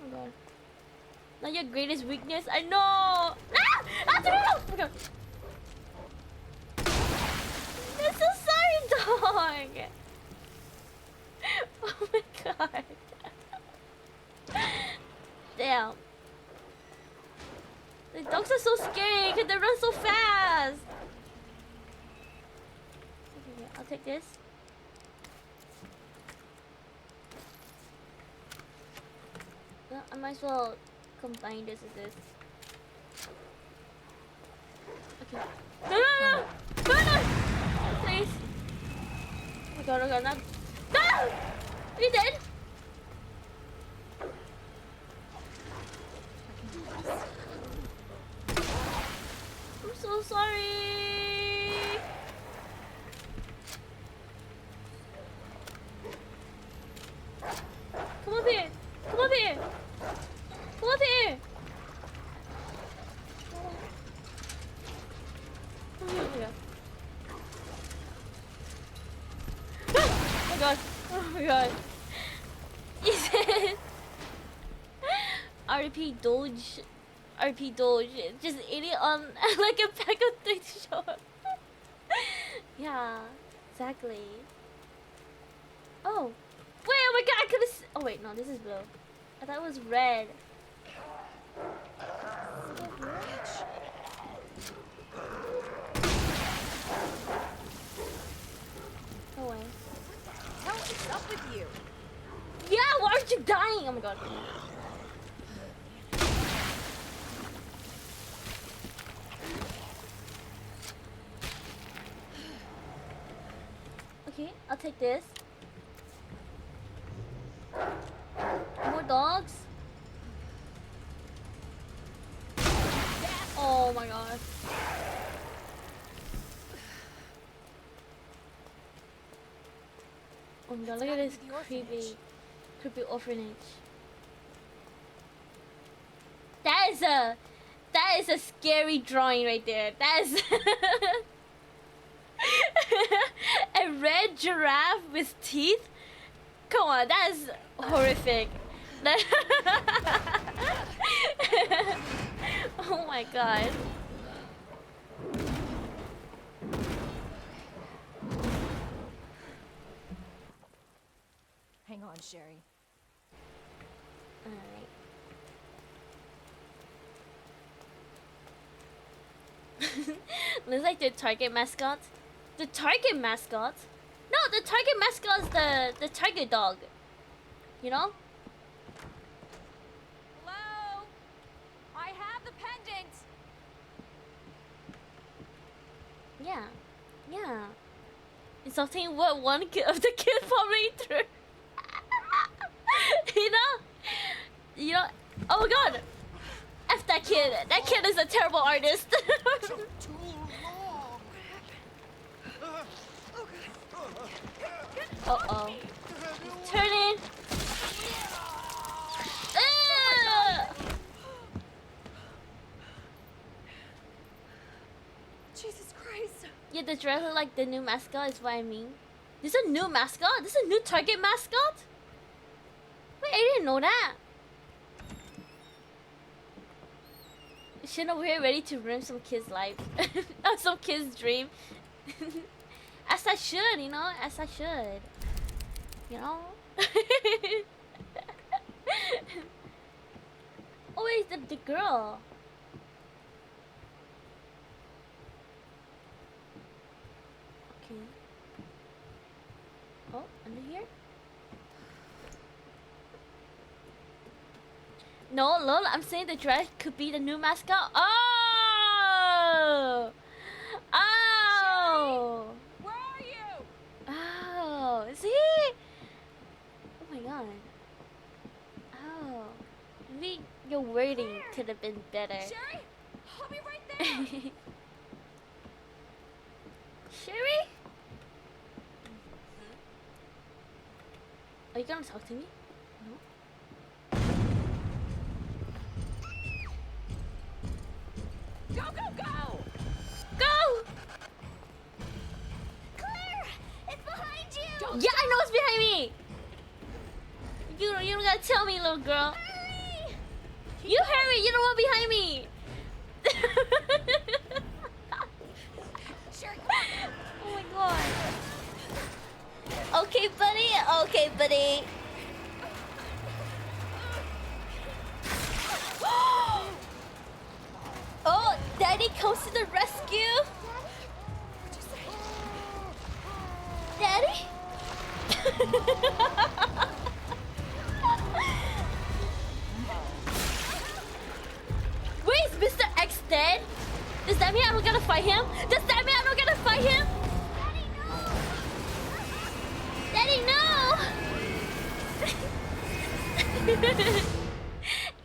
Oh my god. Not your greatest weakness. I know! Ah! Ah, no! Oh my god. I'm so sorry, dog! Oh my god. Damn. The dogs are so scary because they run so fast. Okay, I'll take this. Well, I might as well combine this with this. Okay. No, no, no! No, no! Please. Oh my god, oh my god, not. No! Are you dead? I'm so sorry. Come up here. Come up here. Come up here. Come here, here. Oh my god. Oh my god. He said RP Doge. RP Doge. Just ate it on like a pack of things short. Yeah, exactly. Oh. Wait, oh my god, I could've oh wait, no, this is blue. I thought it was red. No way. Hell is up with you? Yeah, why aren't you dying? Oh my god. Okay, I'll take this. More dogs? Oh my god. Oh my god, look at this creepy orphanage. That is a scary drawing right there. That is a red giraffe with teeth. Come on, that is horrific. Oh my god. Hang on, Sherry. Alright. Looks like the Target mascot. The Target mascot? No, the Target mascot is the Target dog. You know? Hello? I have the pendant! Yeah. Yeah. Insulting what one kid of the kid probably through. You know? You know? Oh my god! F that kid. That kid is a terrible artist. Took too long. Uh-oh. Turning. Jesus Christ. Yeah, the dress look like the new mascot is what I mean. This is a new mascot? This is a new Target mascot? Wait, I didn't know that. Shouldn't over here ready to ruin some kid's life. Or some kid's dream. As I should, you know? As I should. You know? Oh wait, the girl. Okay. Oh, under here? No, lol, I'm saying the dress could be the new mascot. Oh! Oh! Where are you? Oh, see? Oh my god. Oh. Maybe your wording could have been better. Sherry? I'll be right there. Sherry? Are you gonna talk to me? No? Go, go, go! Go! Claire, it's behind you. Yeah, I know it's behind me! You don't gotta tell me, little girl. Hurry! You hurry, you don't want behind me! Sherry, Oh my god. Okay, buddy. Okay, buddy. Oh, Daddy comes to the rescue. Daddy? Wait, is Mr. X dead? Does that mean I'm not gonna fight him? Does that mean I'm not gonna fight him? Daddy, no!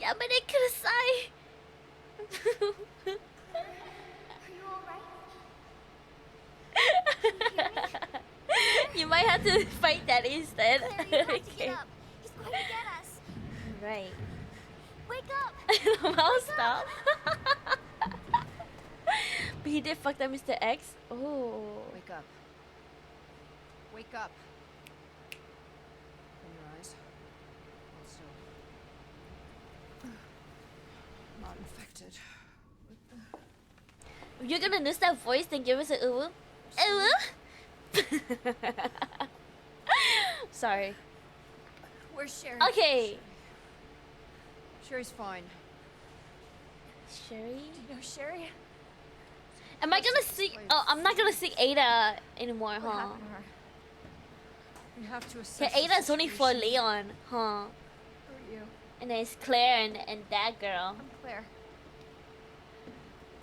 Yamane kudasai! Are you alright? You might have to fight Daddy instead. Claire, you have to get up. He's going to get us. Right. Wake up. Mouse stop. But he did fuck that Mr. X. Oh. wake up. Wake up. Open your eyes. Hold still. Not infected. If you're gonna lose that voice, then give us a uwu. Uwu? Sorry. Where's Sherry? Okay. Sherry's fine. Sherry? You know Sherry? Am I gonna seek? Oh, I'm not gonna seek Ada anymore, What huh? happened to her? We have to assess. Yeah, the Ada's only for situation. Leon, huh? Who are you? And then it's Claire and that girl. I'm Claire.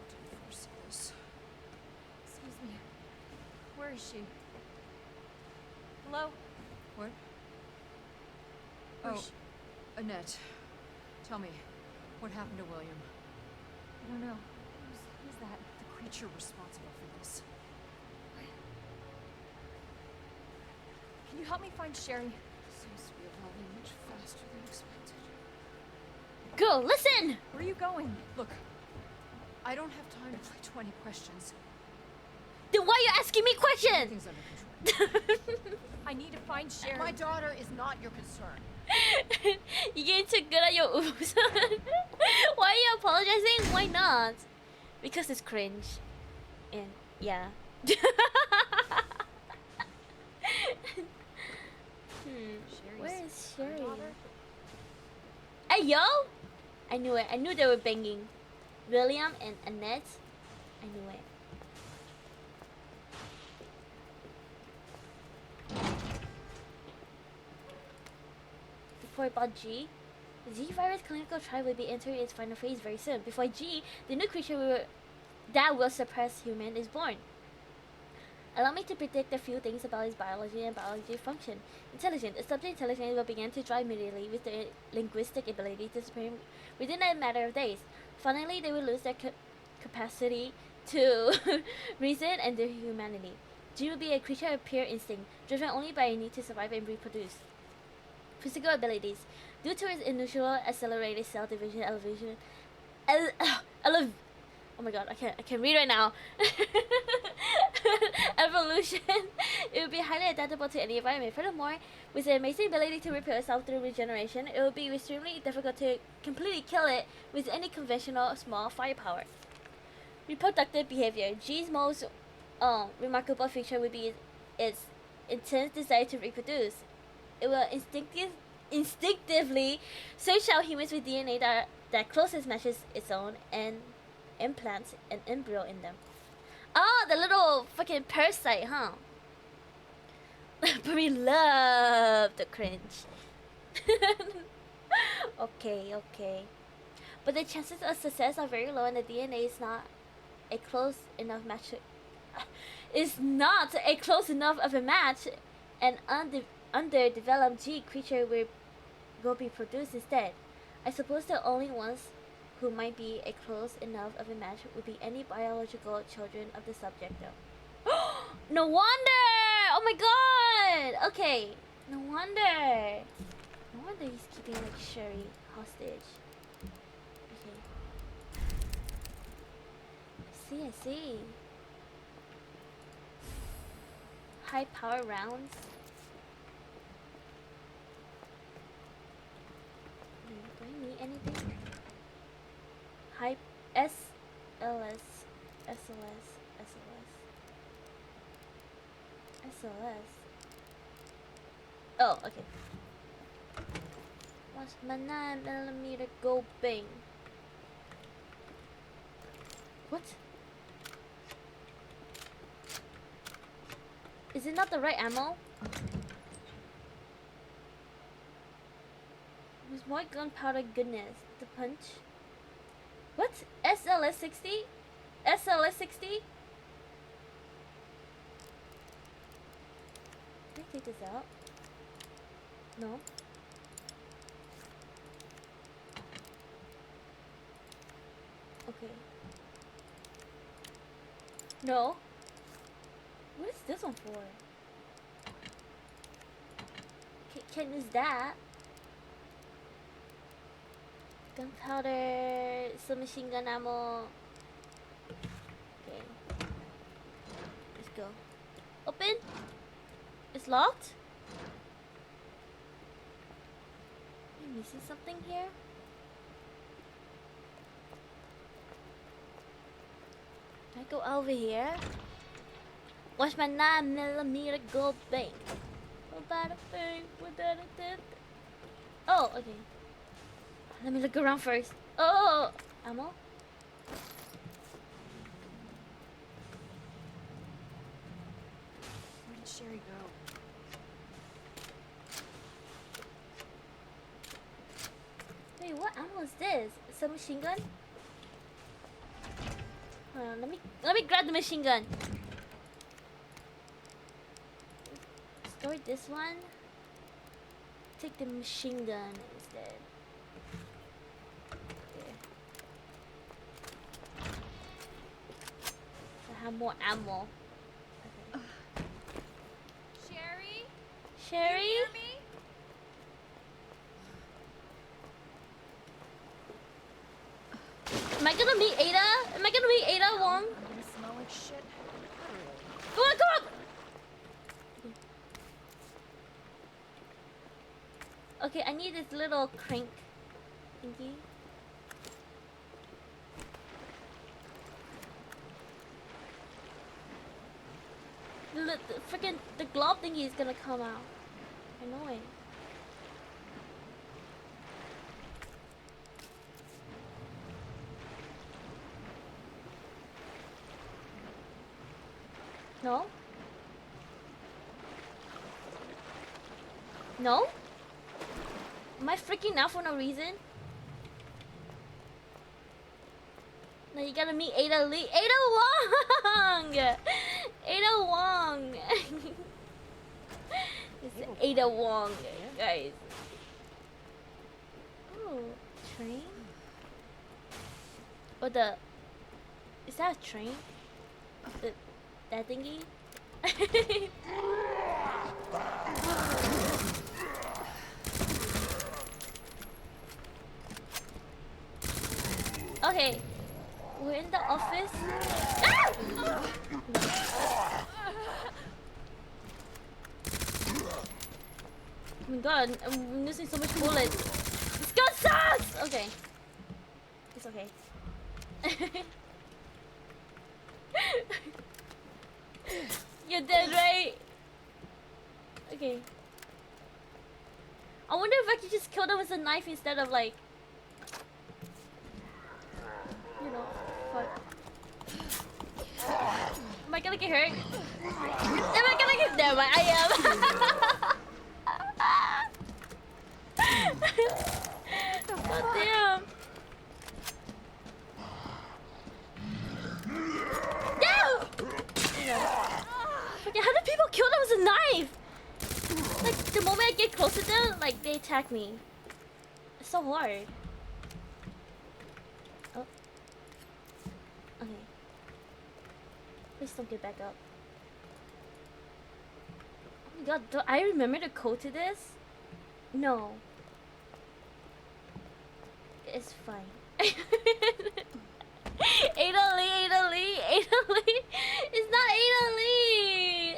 Didn't foresee this. Excuse me. Where is she? Hello? What? Oh, Where's she? Annette, tell me, what happened to William? I don't know. Who's that? The creature responsible for this. Can you help me find Sherry? Seems to be evolving much faster than expected. Girl, listen! Where are you going? Look, I don't have time to play 20 questions. Then why are you asking me questions? Everything's under control. I need to find Sherry. My daughter is not your concern. You getting too good at your oops. Why are you apologizing? Why not? Because it's cringe. And yeah. Sherry's Where is Sherry? daughter? Hey yo! I knew it. I knew they were banging. William and Annette. I knew it. Before about G, the Z virus clinical trial will be entering its final phase very soon. Before G, the new creature that will suppress human is born. Allow me to predict a few things about its biology and biology function. Intelligent. Its subject intelligence will begin to drop immediately with the linguistic ability to supreme within a matter of days. Finally, they will lose their capacity to reason and their humanity. G will be a creature of pure instinct, driven only by a need to survive and reproduce. Physical abilities. Due to its unusual accelerated cell division oh my god, I can't read right now. Evolution. It will be highly adaptable to any environment. Furthermore, with the amazing ability to repair itself through regeneration, it will be extremely difficult to completely kill it with any conventional small firepower. Reproductive behavior. G's most remarkable feature would be its intense desire to reproduce. It will instinctively search out humans with DNA that closest matches its own and implants an embryo in them. Oh, the little fucking parasite, huh? But we love the cringe. Okay. But the chances of success are very low, and the DNA is not a close enough match. Is not a close enough of a match. An underdeveloped G creature will be produced instead. I suppose the only ones who might be a close enough of a match would be any biological children of the subject, though. No wonder! Oh my god! Okay, no wonder. No wonder he's keeping like Sherry hostage. Okay. I see. High power rounds. Do I need anything? High SLS. Oh, okay. What's my 9mm gold bang? What? Is it not the right ammo? With more gunpowder goodness. The punch. What? SLS 60? SLS 60? Can I take this out? No. Okay. No. What is this one for? Can use that. Gunpowder, some machine gun ammo. Okay. Let's go. Open? It's locked? Am I missing something here? Can I go over here? Watch my 9mm gold bank. Without a thing, without a thing. Oh, okay. Let me look around first. Oh, ammo? Where did Sherry go? Wait, what ammo is this? Submachine gun? Hold on, let me grab the machine gun. Store this one. Take the machine gun instead. Okay. I have more ammo. Okay. Sherry? Sherry? You hear me? Am I gonna meet Ada? Am I gonna meet Ada Wong? I'm gonna smell like shit. Come on, come on! Okay, I need this little crank thingy. The freaking the glob thingy is gonna come out. Annoying. No? No? Am I freaking out for no reason? No, you gotta meet Ada Lee. Ada Wong! Ada Wong! It's Ada Wong, guys. Oh, train? Oh, the... Is that a train? That thingy? Okay, we're in the office. Ah! Oh my god, I'm losing so much bullets. This gun sucks! Okay. It's okay. You're dead, right? Okay. I wonder if I could just kill them with a knife instead of like... You know, fuck. Am I gonna get hurt? Am I gonna get... Never mind, I am. God damn. No! Okay, how do people kill them with a knife? Like, the moment I get close to them, like, they attack me. It's so hard. Oh. Okay. Please don't get back up. Oh my god, do I remember the code to this? No. It's fine. Ada Lee. It's not Ada Lee.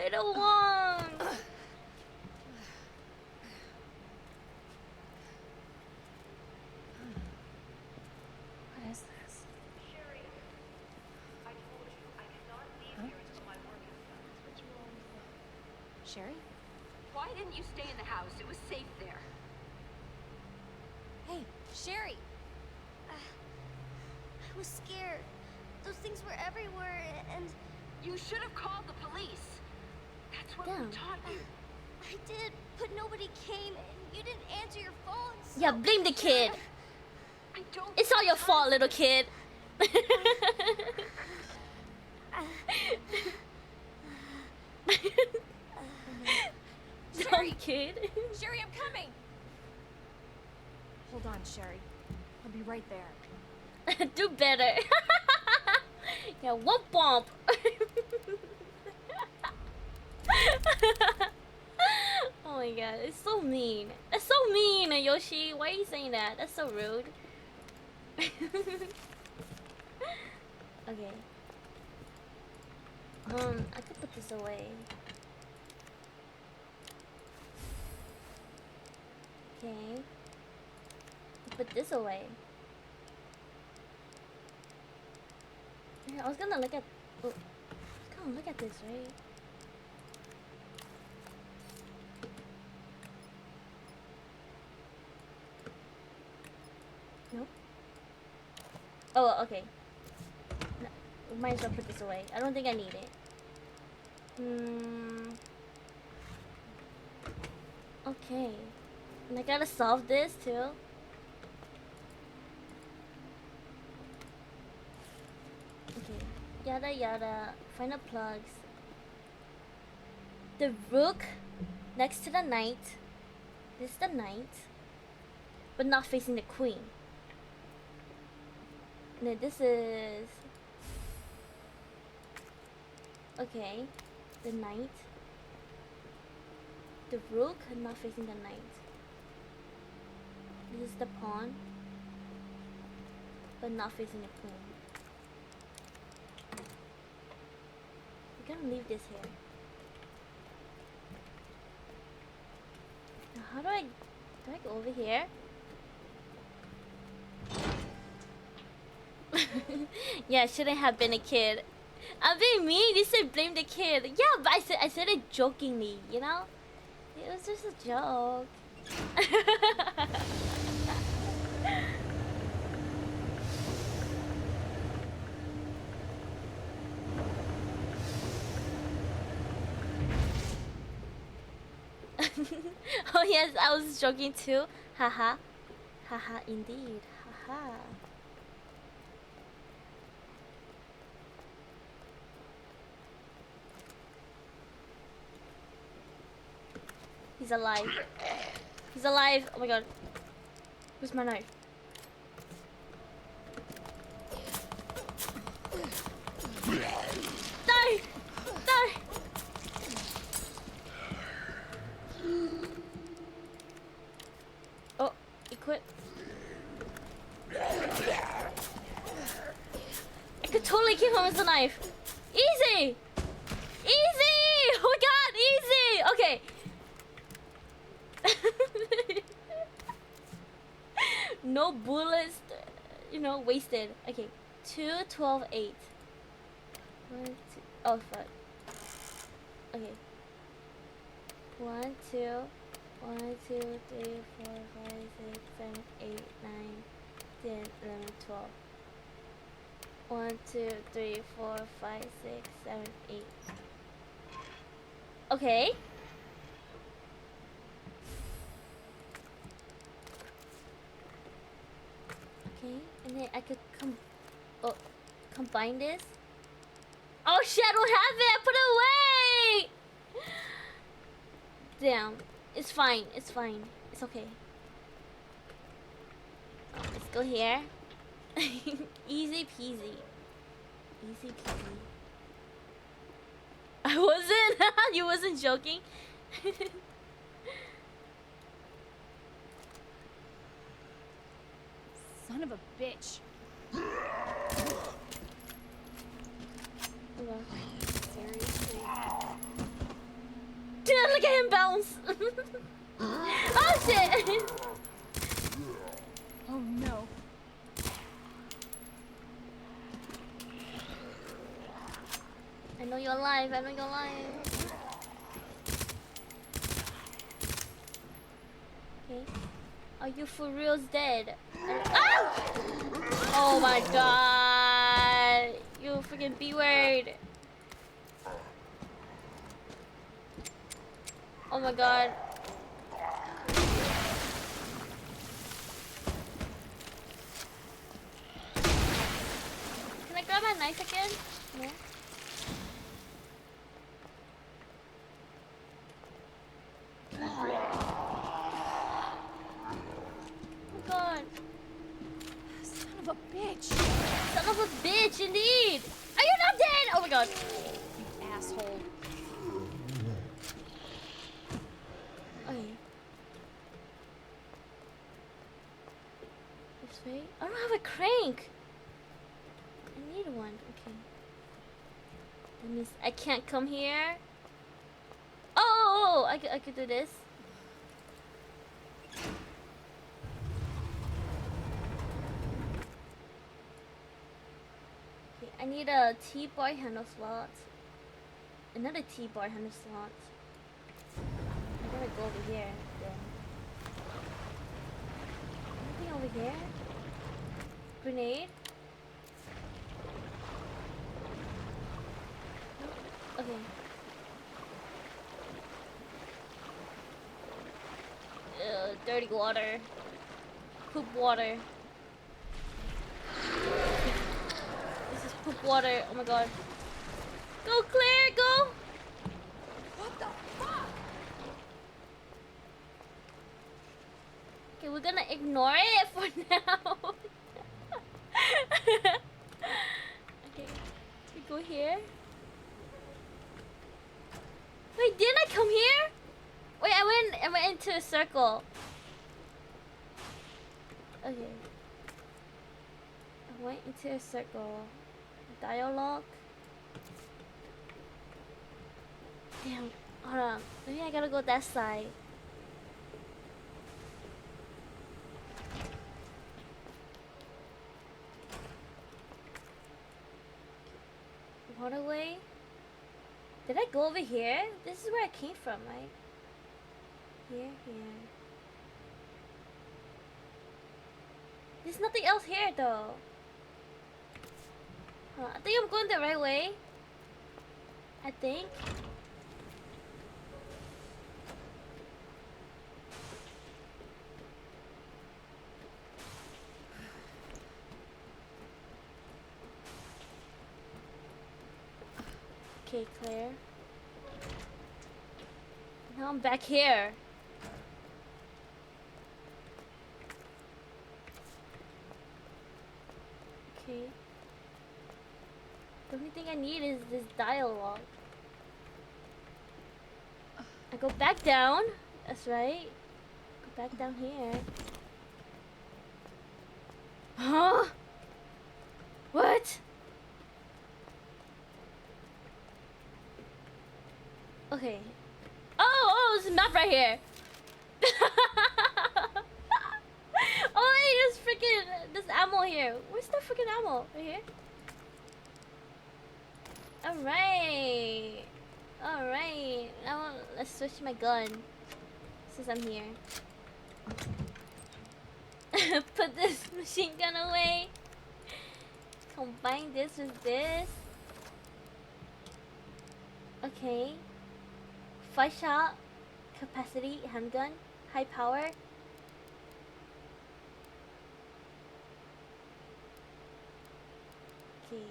Ada Wong. What is this? Sherry? Why didn't you stay in the house? It was safe there. Hey, Sherry! I was scared. Those things were everywhere, and You should have called the police. That's what Damn. we taught you. I did, but nobody came, and you didn't answer your phone. So Yeah, blame the kid. I don't. It's all your fault, little kid. Dumb kid. Sherry, I'm coming! Hold on, Sherry. I'll be right there. Do better. Yeah, whoop bump. Oh my god, it's so mean. It's so mean, Yoshi. Why are you saying that? That's so rude. Okay. I could put this away. Okay. Put this away. Yeah, I was gonna look at. Oh, I was gonna look at this, right? Nope. Oh, okay. No, might as well put this away. I don't think I need it. Okay. And I gotta solve this too. Okay. Yada yada. Find the plugs. The rook next to the knight. This is the knight. But not facing the queen. No, this is... Okay. The knight. The rook not facing the knight. This is the pawn. But not facing the queen. We're gonna leave this here. Now how do I go over here? Yeah, I shouldn't have been a kid. I'm being mean. You said blame the kid. Yeah, but I said it jokingly, you know? It was just a joke. Oh yes, I was joking too. Haha. Haha, indeed. Haha. He's alive. He's alive. Oh my god. Where's my knife? Die! Die! Oh, he quit. I could totally kill him with a knife. Easy! Easy! Oh my god, easy! Okay. No bullets, you know, wasted. Okay, 2, 12, 8. 1, 2. Oh fuck. Okay. 1, 2, 1, 2, 3, 4, 5, 6, 7, 8, 9, 10, 11, 12. 1, 2, 3, 4, 5, 6, 7, 8. Okay. I could combine this. Oh shit, I don't have it! I put it away! Damn. It's fine. It's fine. It's okay. Let's go here. Easy peasy. Easy peasy. I wasn't. You wasn't joking. Son of a bitch. Seriously? Dude, look at him bounce. Oh shit. Oh no. I know you're alive. I know you're alive. Okay. Are you for reals dead? Ah! Oh my god. You freaking B-word. Oh my god. Can I grab my knife again? No? Oh my god. Son of a bitch. Son of a bitch, indeed! Are you not dead? Oh my god. You asshole. Okay. This way? I don't have a crank! I need one. Okay. That means I can't come here. Oh! I could do this. Okay, I need a T-bar handle slot. Another T-bar handle slot. I gotta go over here then. Anything over here? Grenade? Okay. Dirty water. Poop water. This is poop water. Oh my god. Go, Claire, go! What the fuck? Okay, we're gonna ignore it for now. Okay, we go here. Wait, didn't I come here? Wait, I went into a circle. Okay. I went into a circle. Dialogue. Damn, hold on. Maybe I gotta go that side. Waterway? Did I go over here? This is where I came from, right? Here. There's nothing else here, though. I think I'm going the right way. I think. Okay, Claire. Now I'm back here. Okay. The only thing I need is this dialogue. I go back down. That's right. Go back down here. Huh? What? Okay. Oh, there's a map right here. Oh, wait, there's ammo here. Where's the freaking ammo? Right here? Alright. Now let's switch my gun. Since I'm here. Put this machine gun away. Combine this with this. Okay. 5-shot capacity handgun. High power. Okay.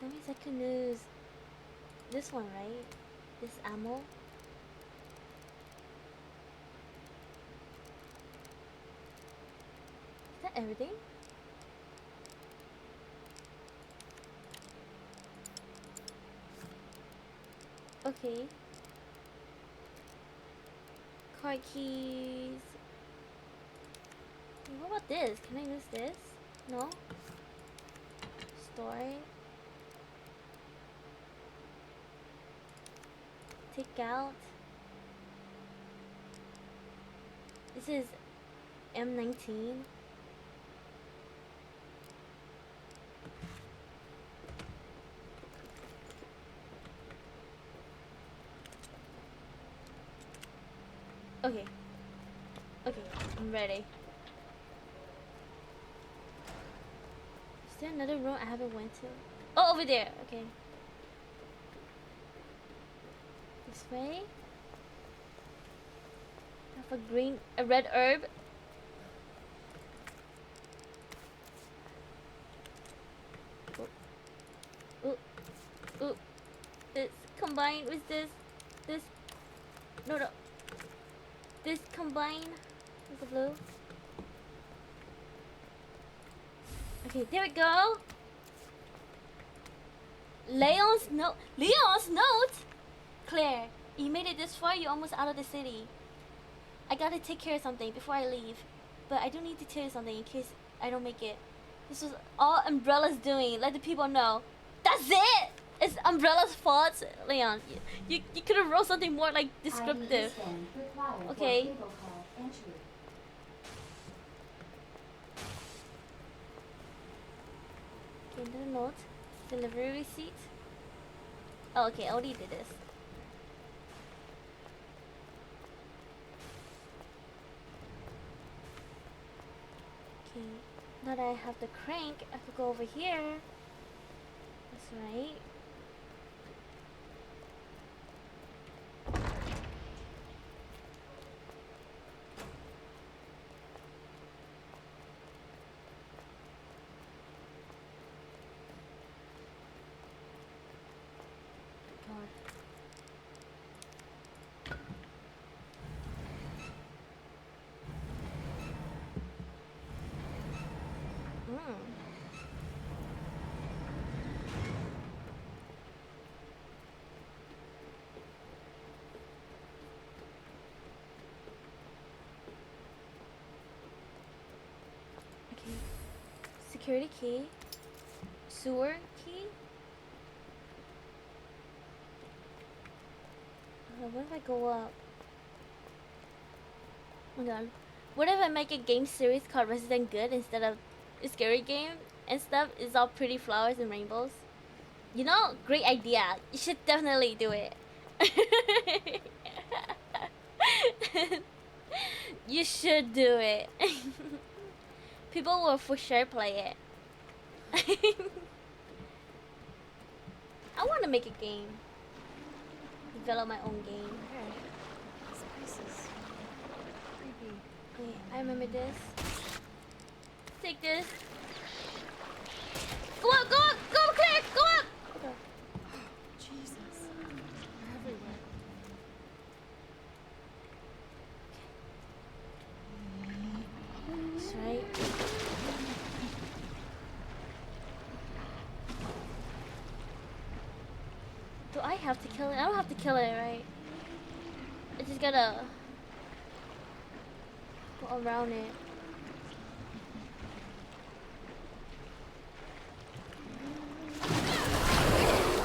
That means I can use this one, right? This ammo. Is that everything? Okay. Car keys. What about this? Can I use this? No? Store. Take out. This is M19. Okay. Okay, I'm ready. Is there another room I haven't went to? Oh, over there. Okay. This way. I have a red herb. Oh. Ooh. Ooh. This combined with this. No. This combined with the blue. Okay, there we go. Leon's note. Claire, you made it this far. You're almost out of the city. I gotta take care of something before I leave, but I do need to tell you something in case I don't make it. This was all Umbrella's doing. Let the people know. That's it. It's Umbrella's fault, Leon. You could have wrote something more like descriptive. Okay. Okay, another note. Delivery receipt. Oh, okay, I already did this. Okay, now that I have the crank, I could go over here. That's right. Security key. Sewer key. What if I go up? Oh my god. What if I make a game series called Resident Good instead of a scary game and stuff? It's all pretty flowers and rainbows. You know, great idea. You should definitely do it. You should do it. People will for sure play it. I want to make a game. Develop my own game. This place is creepy. Wait, I remember this. Take this. Go up, go up, go Claire, go up! Okay. Jesus. They're everywhere. That's right. Do I have to kill it? I don't have to kill it, right? I just gotta go around it.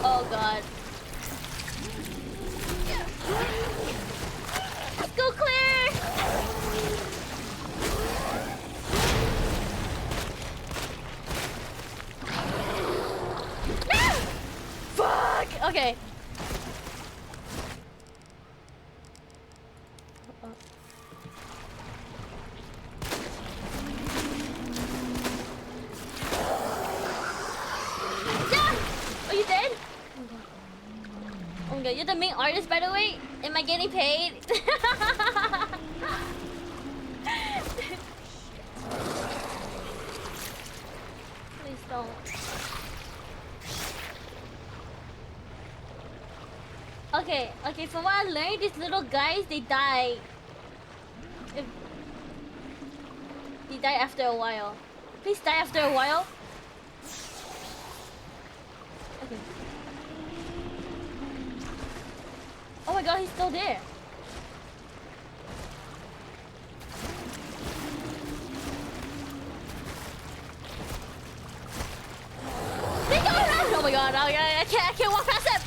Oh god. Let's go, Claire! Fuck! Okay. Yeah! Are you dead? Oh my god, you're the main artist, by the way? Am I getting paid? Don't. Okay, from what I learned, these little guys, they die. They die after a while. Please die after a while. Okay. Oh my god, he's still there. They go around! Oh my god, I can't walk past it!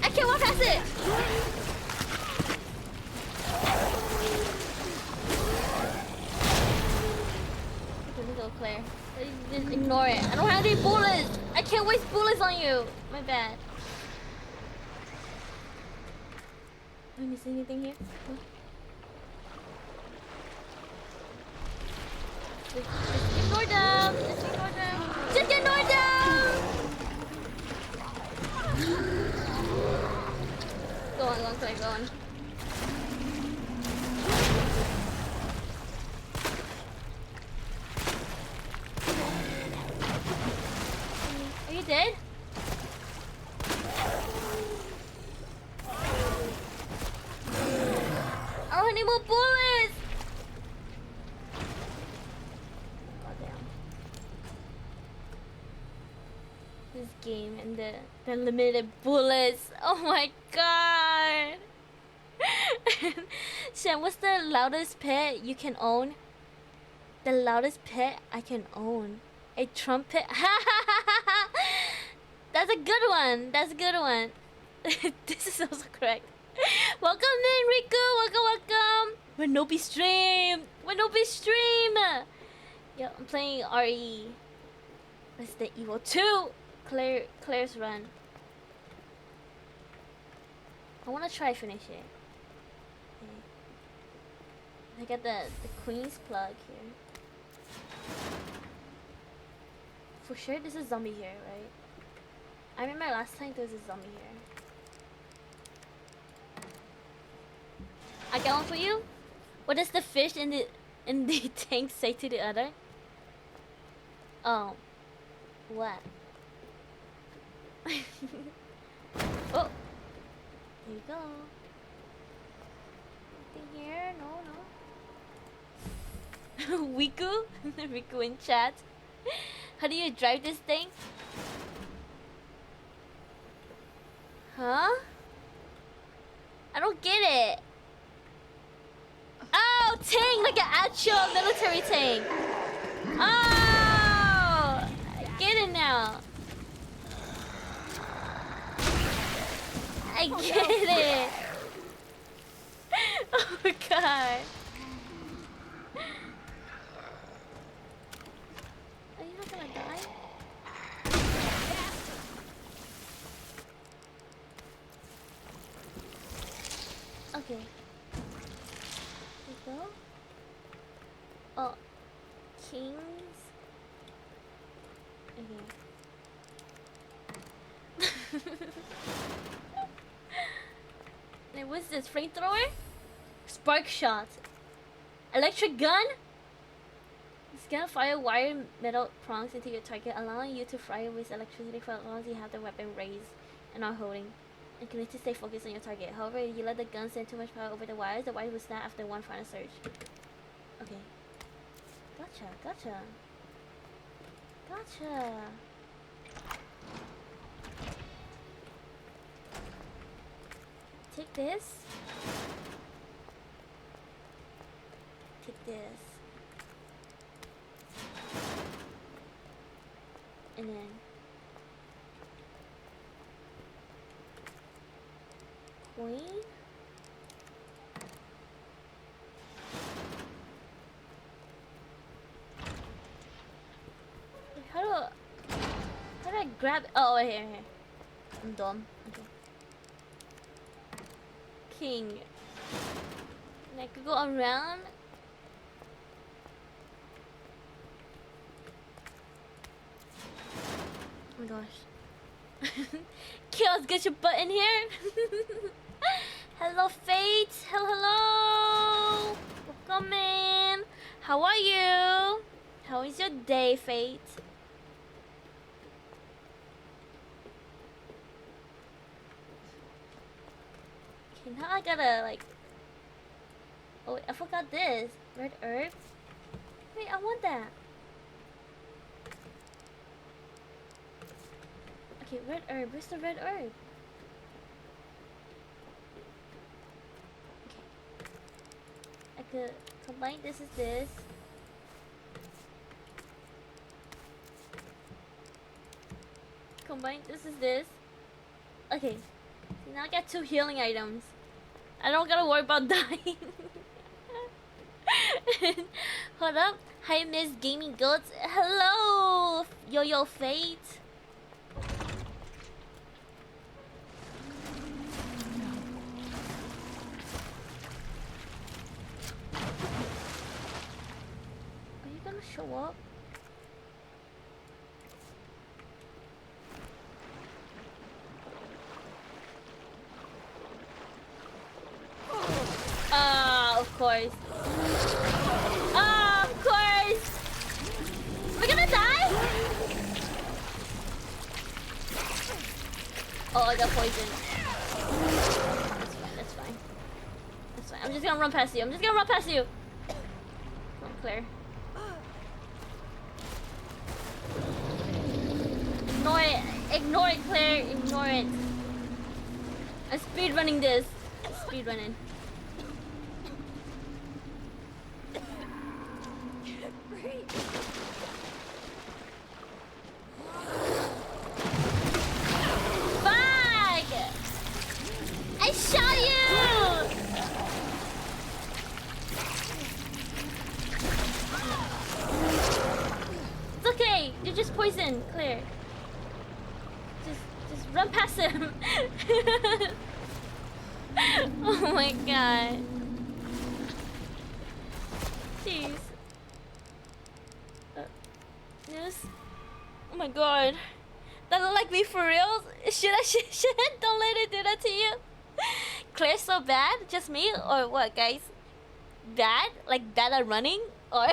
I can't walk past it! Okay, let's go, Claire. Just ignore it. I don't have any bullets! I can't waste bullets on you! My bad. Did I miss anything here? Huh? Just ignore them! Just ignore them! Just ignore them! Go on, Claire, go on. Are you dead? I don't need more bullets! Oh damn. This game and the limited bullets. Oh my god! Shem, what's the loudest pet you can own? The loudest pet I can own. A trumpet. That's a good one. That's a good one. This is also correct. Welcome in, Riku. Welcome. Renobi stream. Renobi stream. Yeah, I'm playing RE. Resident Evil 2. Claire's run. I want to try finish it. Okay. I got the Queen's plug here. For sure, there's a zombie here, right? I remember last time there was a zombie here. I got one for you. What does the fish in the tank say to the other? Oh, what? Oh, here you go. Anything here? No. Wiku, Riku in chat. How do you drive this thing? Huh? I don't get it. Oh, tank, like an actual military tank. Oh, I get it now. I get it. Oh my god. Are you not gonna die? Okay. There we go. Oh, kings. Okay. Now, what's this? Flamethrower? Spark shot. Electric gun? This gun fire wire metal prongs into your target, allowing you to fire with electricity for as long as you have the weapon raised and are holding. And can to stay focused on your target. However, if you let the gun send too much power over the wires will snap after one final surge. Okay. Gotcha. Take this. Take this. And then coin. How do I grab? Oh, here. I'm dumb. Okay. King. And I could go around. Oh my gosh. Chaos, get your butt in here. Hello, Fate. Hello. Welcome in. How are you? How is your day, Fate? Okay, now I gotta like. Oh wait, I forgot this. Red herb. Wait, I want that. Okay, red herb. Where's the red herb? Okay. I could combine this with this. Combine this with this. Okay. So now I got 2 healing items. I don't gotta worry about dying. Hold up. Hi, Miss Gaming Goats. Hello, Yo-Yo Fate. Are you gonna show up? Ah, of course. Ah, of course. We're gonna die? Oh, I got poisoned. That's fine, that's fine. That's fine. I'm just gonna run past you. I'm just gonna run past you. Come on, Claire. Ignore it. Ignore it, Claire. Ignore it. I'm speedrunning this. Speedrunning. Fuck! I shot you! It's okay. You're just poisoned, Claire. Just run past him. Oh my god. Jeez. Yes. Oh my god. That look like me for real? Should I don't let it do that to you? Claire so bad? Just me? Or what, guys? Bad? Like bad at running? Or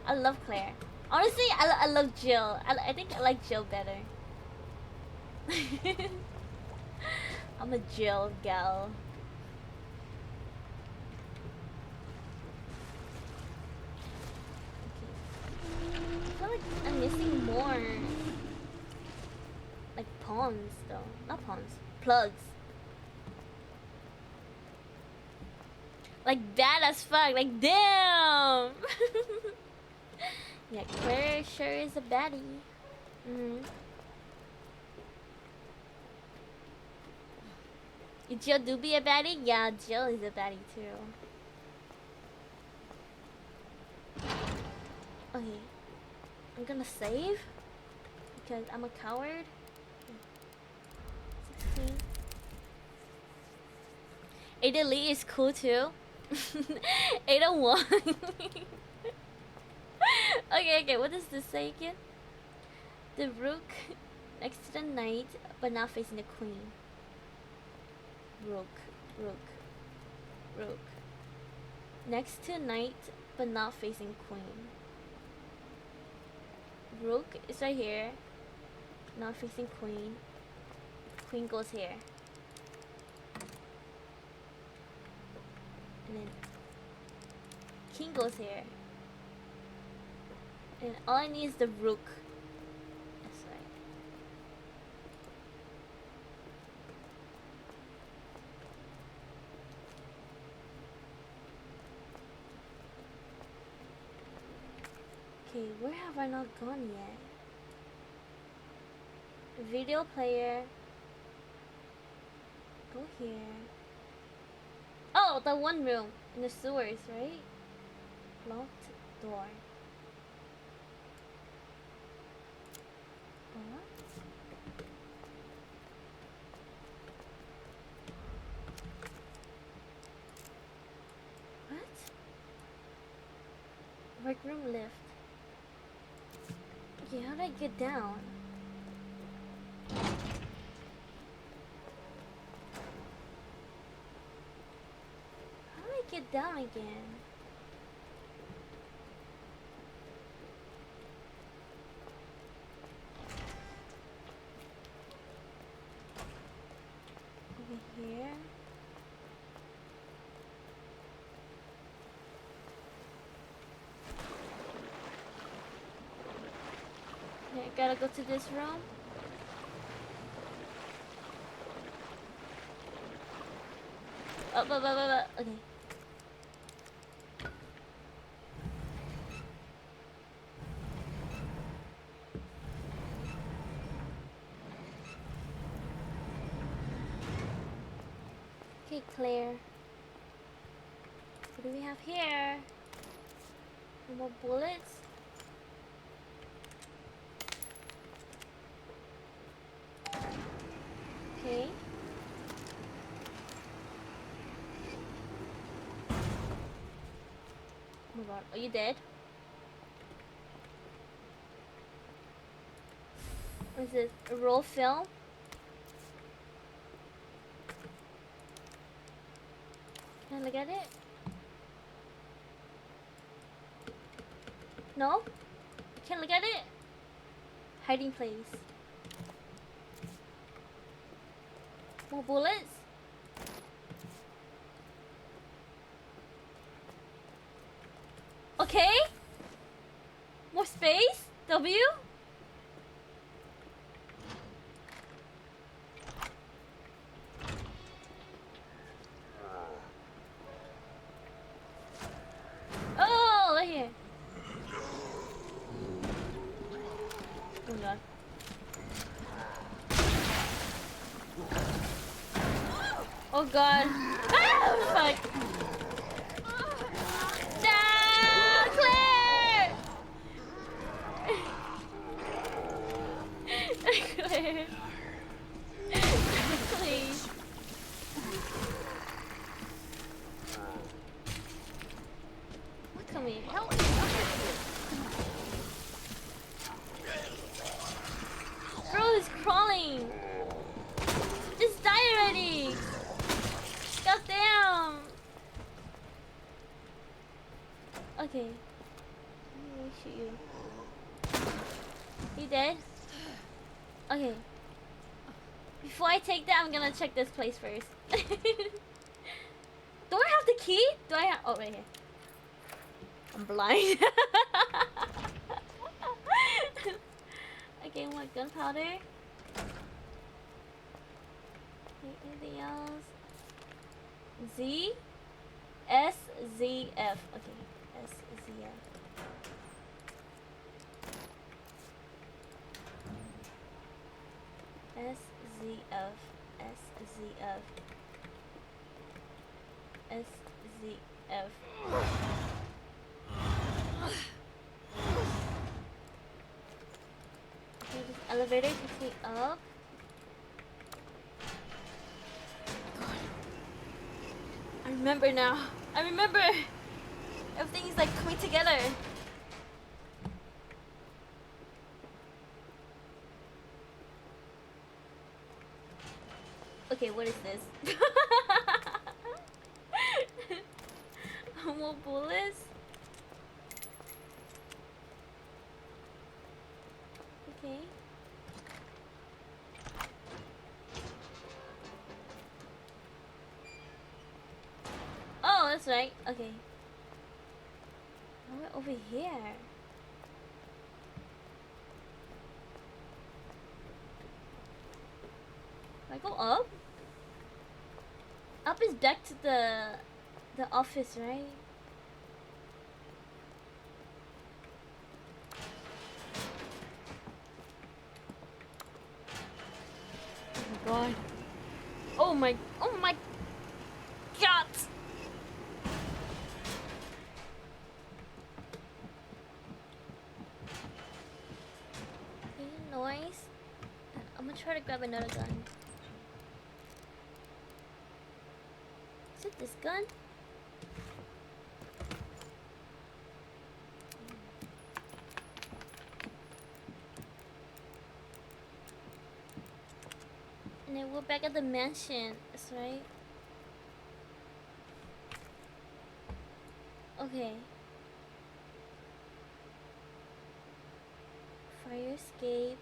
I love Claire. Honestly, I love Jill. I think I like Jill better. I'm a Jill gal. Okay. I feel like I'm missing more. Like pawns though. Not pawns. Plugs. Like bad as fuck. Like damn. Yeah, Claire sure is a baddie. Jill do be a baddie? Yeah, Jill is a baddie too. Okay. I'm gonna save. Because I'm a coward. 16. Ada Lee is cool too. Ada Wong. Okay, what does this say again? The rook next to the knight, but not facing the queen. Rook. Next to knight, but not facing queen. Rook is right here, not facing queen. Queen goes here. And then king goes here. And all I need is the rook. That's right. Okay, where have I not gone yet? Video player. Go here. Oh, the one room in the sewers, right? Locked door. What? Work room lift. Okay, how do I get down? How do I get down again? Gotta go to this room. Okay. Okay, Claire. What do we have here? No more bullets? Okay. Oh my god, are you dead? What is this? A roll film? Can I look at it? No? I can't look at it? Hiding place. More bullets? Okay. More space? W? Oh, right here. Oh god. Oh god. Ah, fuck. No, Claire! Claire. Please. Look at me. Help me. Bro, he's crawling. Just die already. God damn. Okay. Let me shoot you. You dead? Okay. Before I take that, I'm gonna check this place first. Do I have the key? Do I have? Oh, right here. I'm blind. Okay, what gunpowder? Okay, anything else? Z? S Z F. Okay, S Z F. S Z F. S Z F. S Z F. Okay, this elevator takes me up. God. I remember now. I remember. Everything is like coming together. Okay, what is this? More bullets? Okay. Oh, that's right. Okay. Now we're over here. Do I go up? Up is back to the office, right? Oh my god. Oh my god. Any noise? I'm gonna try to grab another gun. Is it this gun? And then we're back at the mansion, that's right? Okay. Fire escape.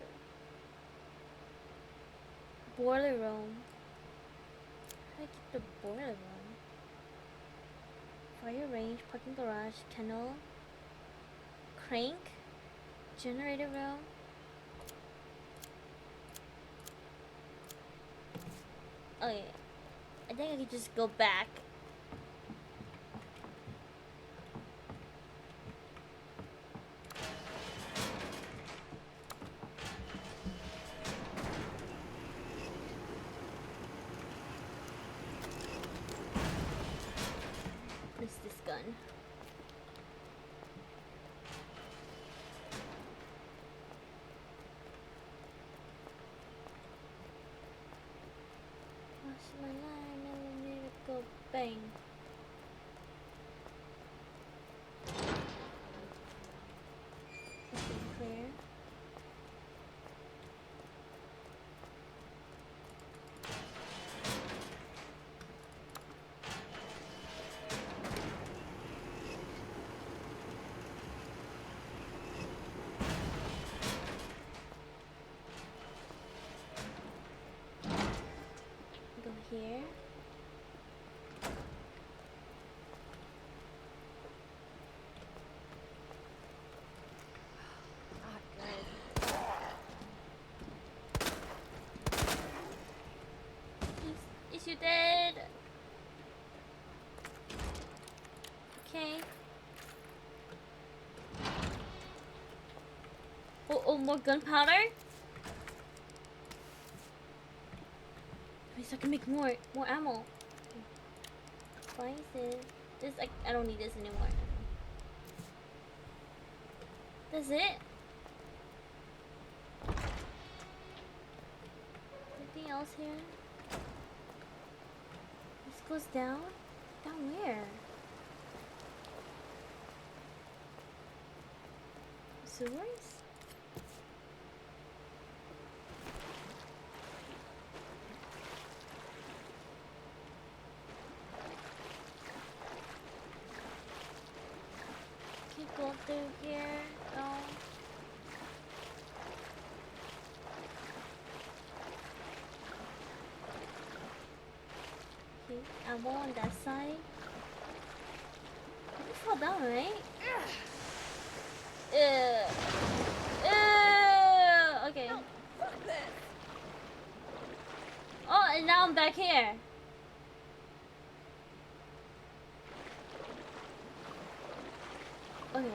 Boiler room. How do I keep the boiler room? Fire range, parking garage, kennel, crank, generator room. Okay. I think I could just go back. What's this gun? Watch my line, millimeter go bang. Okay, clear. Go here. Not good. Is you dead? Okay. Oh, more gunpowder? At least I can make more ammo. Why is this? I don't need this anymore. That's it? Anything else here? This goes down? Down where? Sewers? Can't go through here. No. Okay, ammo on that side. I just fall down, right? Okay. No, fuck this. Oh, and now I'm back here. Okay.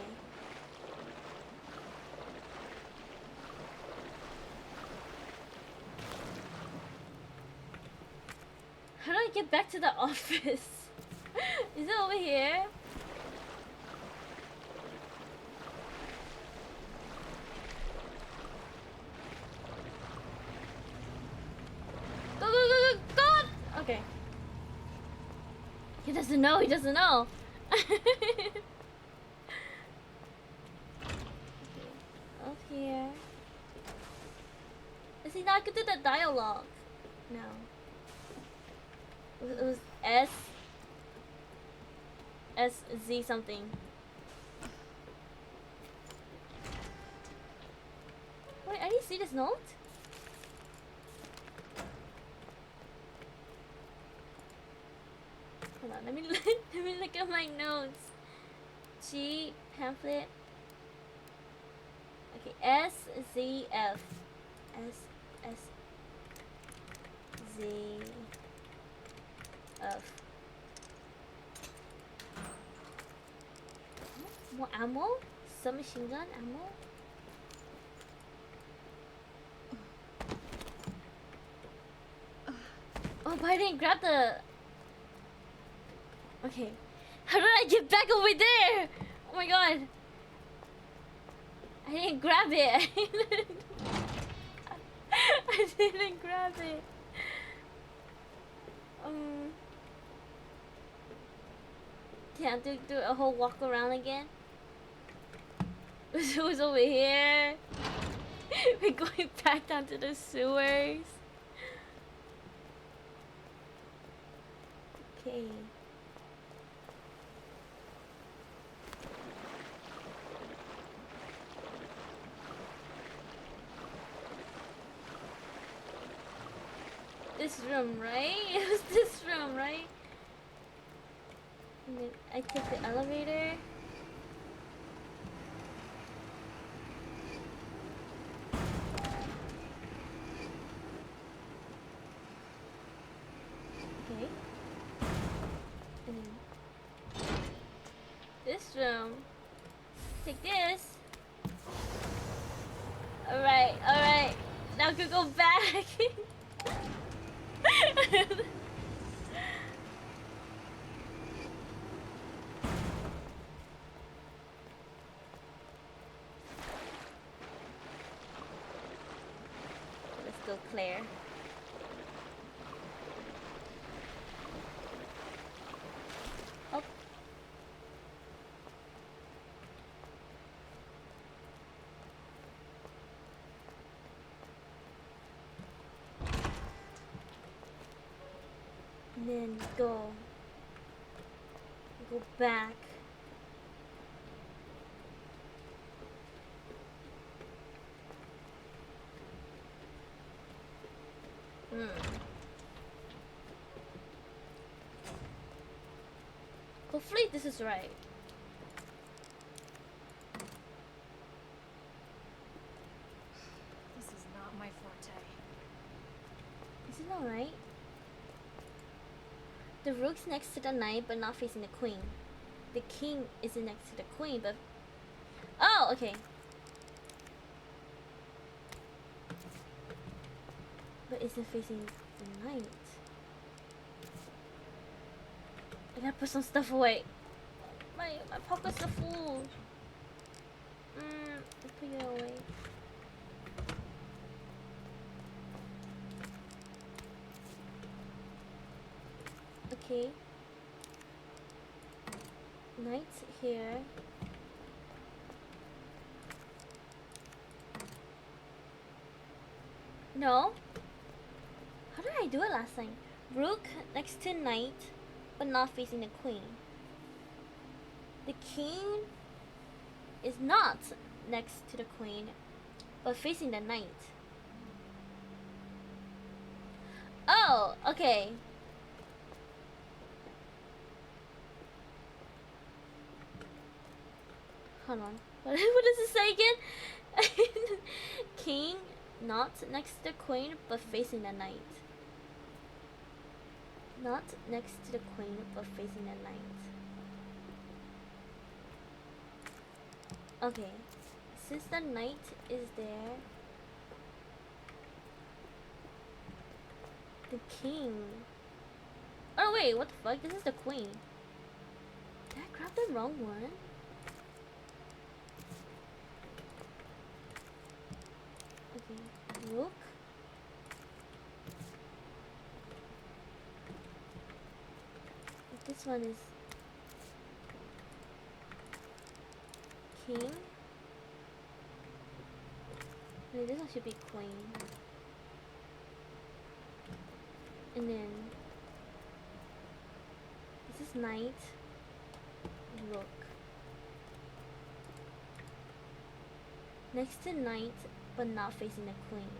How do I get back to the office? Is it over here? Go, go, go, go, go! Okay. He doesn't know, he doesn't know. Okay. Up here. See, now I could do the dialogue. No. It was Z something. Wait, I didn't see this note? Hold on, let me look at my notes. G pamphlet. Okay, S Z F. S Z F. More ammo? Submachine gun ammo? Oh, but I didn't grab the... Okay. How did I get back over there? Oh my god. I didn't grab it. I didn't grab it. Yeah, do a whole walk around again. It was over here. We're going back down to the sewers. Okay. This room, right? It was this room, right? And then I take the elevator. room. Take this. Alright, alright. Now we can go back. Let's go, Claire. Oh. And then go back. Hopefully this is right. This is not my forte. Is it not right? The rook's next to the knight but not facing the queen. The king is next to the queen but... Oh, okay. But isn't facing the knight. I gotta put some stuff away. My pockets are full. I'll put it away. Okay. Knight here. No. How did I do it last time? Rook next to knight, but not facing the queen. The king is not next to the queen, but facing the knight. Oh, okay. Hold on. What does it say again? King not next to the queen, but facing the knight. Not next to the queen, but facing the knight. Okay. Since the knight is there, the king. Oh wait, what the fuck? This is the queen. Did I grab the wrong one? Okay, rook. This one is king. Wait, this one should be queen. And then this is knight, rook. Next to knight, but not facing the queen.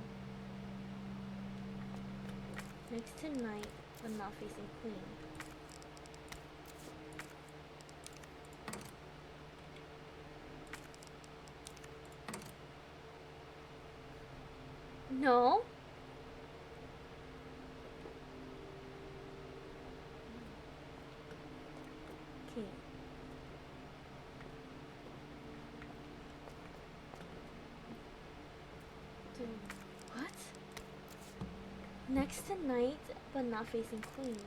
Next to knight, but not facing queen. No. Okay. Dude, what? Next to knight, but not facing queen.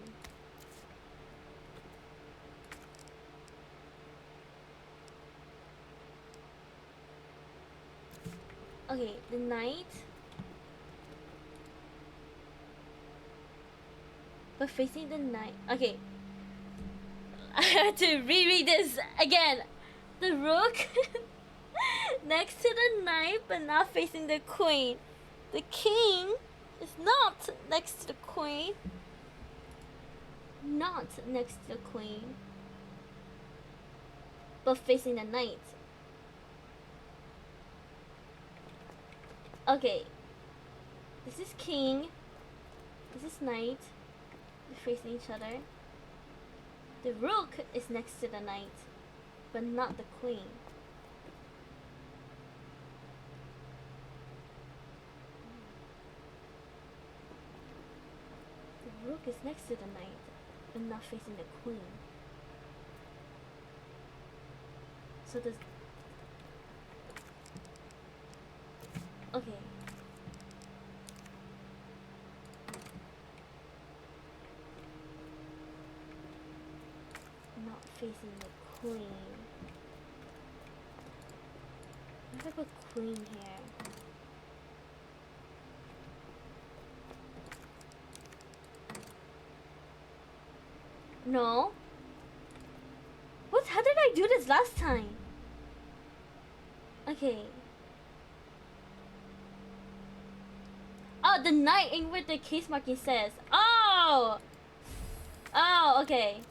Okay, the knight. But facing the knight. Okay. I have to reread this again. The rook next to the knight, but not facing the queen. The king is not next to the queen. Not next to the queen, but facing the knight. Okay. This is king. This is knight. They're facing each other. The rook is next to the knight, but not the queen. The rook is next to the knight, but not facing the queen. So this. Okay. Not facing the queen. What if I put queen here? No. What? How did I do this last time? Okay. Oh, the knight ain't what the case marking says. Oh! Oh, okay.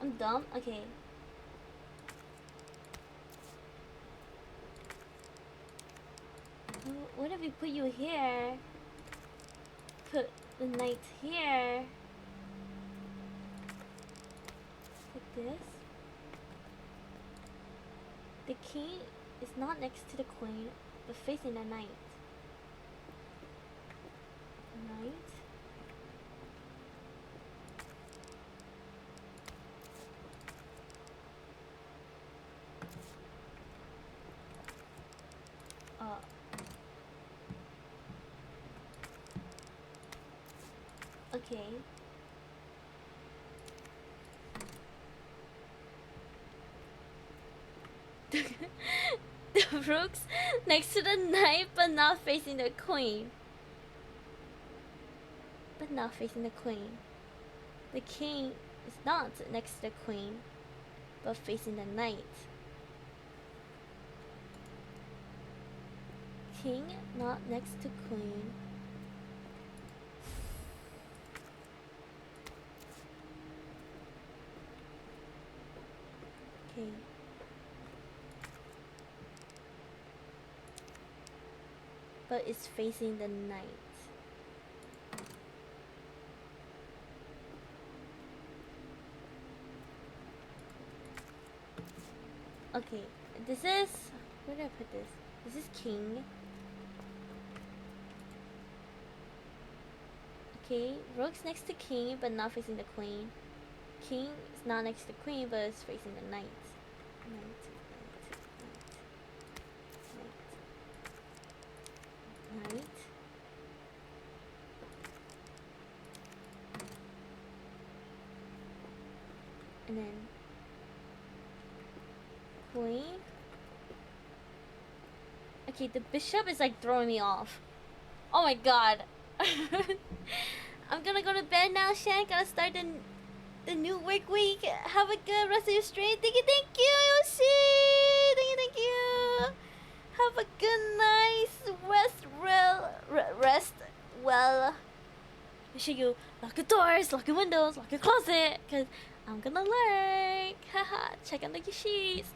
I'm dumb. Okay. What if we put you here? Put the knight here. Like this. The king is not next to the queen, but facing the knight. Knight. Okay. The rook's next to the knight, but not facing the queen. But not facing the queen. The king is not next to the queen, but facing the knight. King not next to queen. Okay. But it's facing the knight. Okay, this is, where did I put this? This is king. Okay, rook's next to king, but not facing the queen. King is not next to queen, but it's facing the knight. Knight. And then queen. Okay, the bishop is like throwing me off. Oh my god. I'm gonna go to bed now, Shan. Gotta start the new work week. Have a good rest of your stream. Thank you, Yoshi. Thank you. Have a good nice rest well. Make sure you lock your doors, lock your windows, lock your closet, cause I'm gonna lurk. Haha, check on the sheets.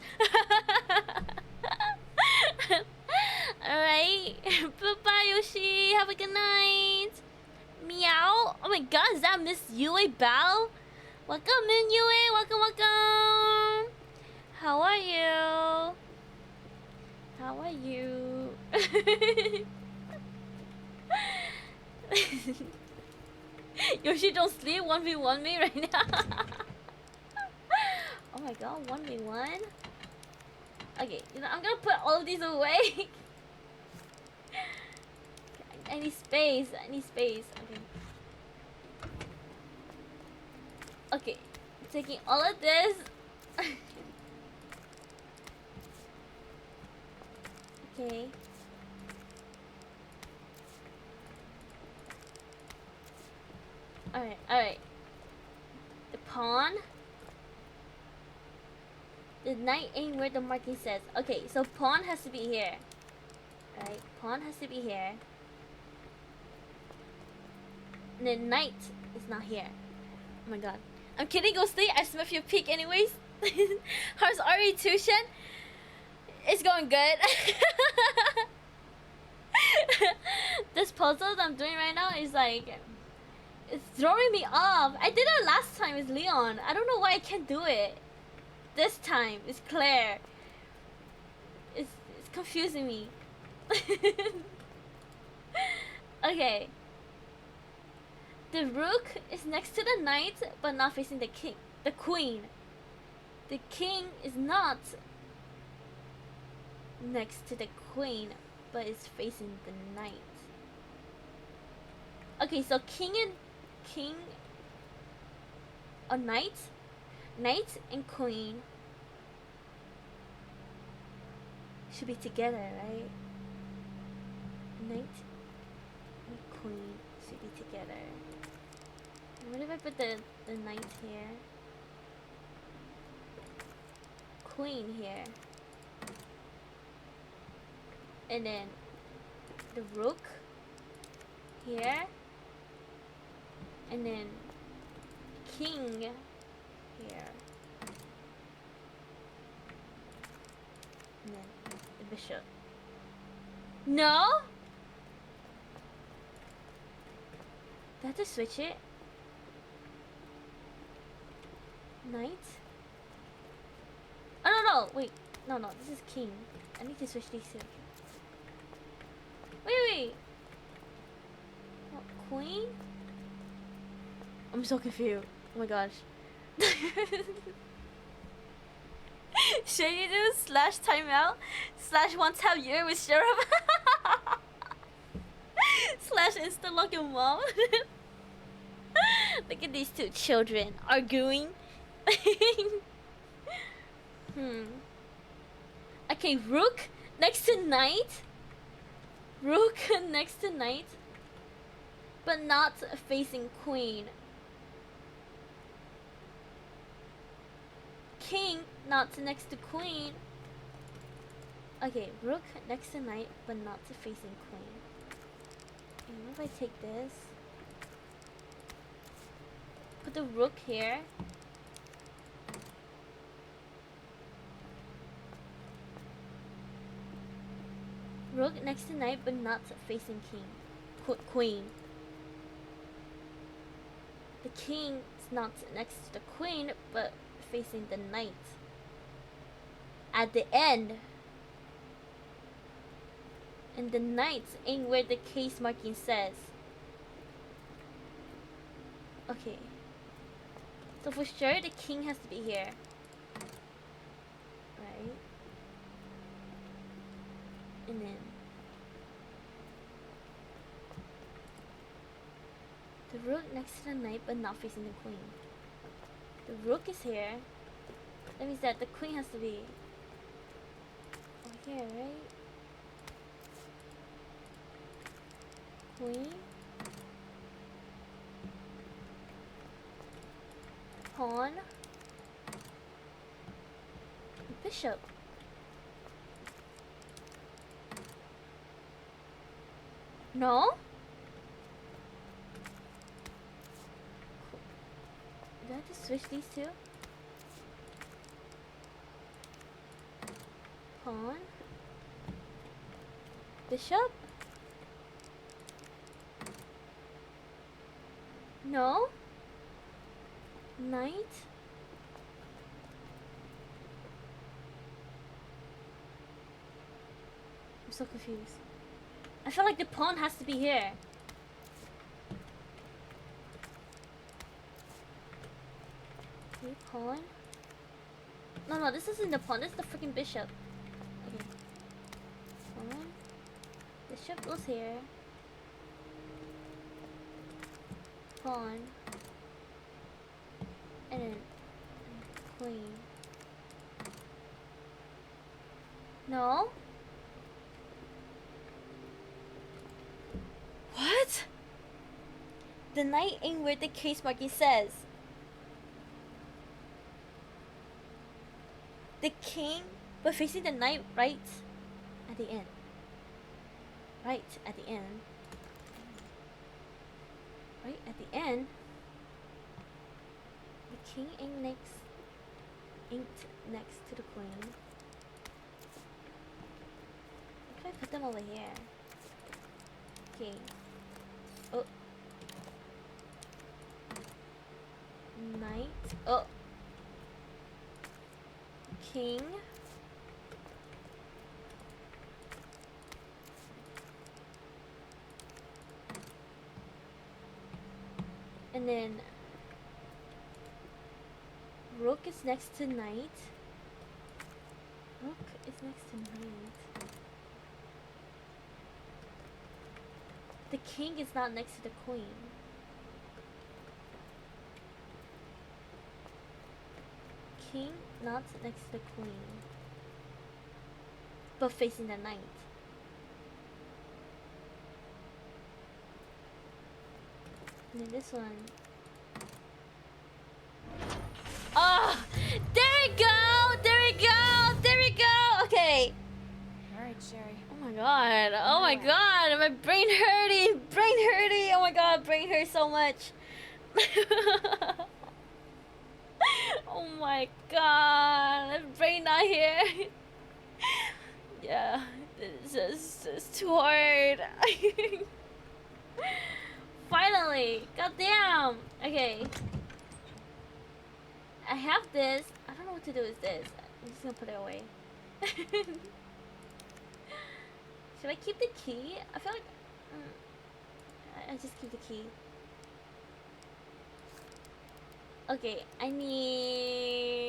Alright. Bye-bye, Yoshi. Have a good night. Meow. Oh my god, is that Miss Yue Bao? Welcome in, Yue. Welcome. How are you? How are you? Yoshi, don't sleep. 1v1 me right now. Oh my god, 1v1? Okay, you know, I'm gonna put all of these away. I need space. Okay. Okay, taking all of this. Okay. Alright. The pawn. The knight ain't where the marking says. Okay, so pawn has to be here. Alright, pawn has to be here. And the knight is not here. Oh my god. I'm kidding, go sleep. I smell your peak anyways. How's RE2, Shen? It's going good. This puzzle that I'm doing right now is like, it's throwing me off. I did it last time with Leon. I don't know why I can't do it. This time it's Claire. It's confusing me. Okay. The rook is next to the knight, but not facing the king, the queen. The king is not next to the queen, but it's facing the knight. Okay, so king or knight and queen should be together, right? Knight and queen should be together. What if I put the knight here? Queen here. And then the rook here. And then king here. And then the bishop. No? Do I have to switch it? Knight? Oh no, wait. No, this is king. I need to switch these two. Wait. What, queen? I'm so confused. Oh my gosh. Should you do /timeout /one tap year with Sheriff /insta-lock your mom? Look at these two children arguing. Okay, rook next to knight. Rook next to knight, but not facing queen. King not next to queen. Okay, rook next to knight, but not facing queen. And what if I take this? Put the rook here. Rook next to knight, but not facing king. Queen. The king is not next to the queen, but facing the knight. At the end. And the knight ain't where the case marking says. Okay. So for sure, the king has to be here. Right? And then the rook next to the knight, but not facing the queen. The rook is here. That means that the queen has to be over here, right? Queen. Pawn. Bishop. No? Do I have to switch these two? Pawn. Bishop? No? Knight? I'm so confused. I feel like the pawn has to be here. Okay, pawn. No, this isn't the pawn. This is the freaking bishop. Okay. Pawn. Bishop goes here. Pawn. And then queen. No? What? The knight ain't where the case marking says. The king, but facing the knight right at the end. Right at the end. Right at the end. The king ain't next to the queen. How can I put them over here? Okay. Oh. Knight. Oh. King. And then rook is next to knight. Rook is next to knight. The king is not next to the queen. King not next to the queen, but facing the knight. And then this one. Oh, there we go, there we go, there we go. Okay. All right, Sherry. Oh my god. Oh my god. My brain hurting. Brain hurting. Oh my god. Brain hurts so much. Oh my god. My brain not here. Yeah. It's too hard. Finally. God damn. Okay. I have this. I don't know what to do with this. I'm just gonna put it away. Should I keep the key? I feel like I just keep the key. Okay, I need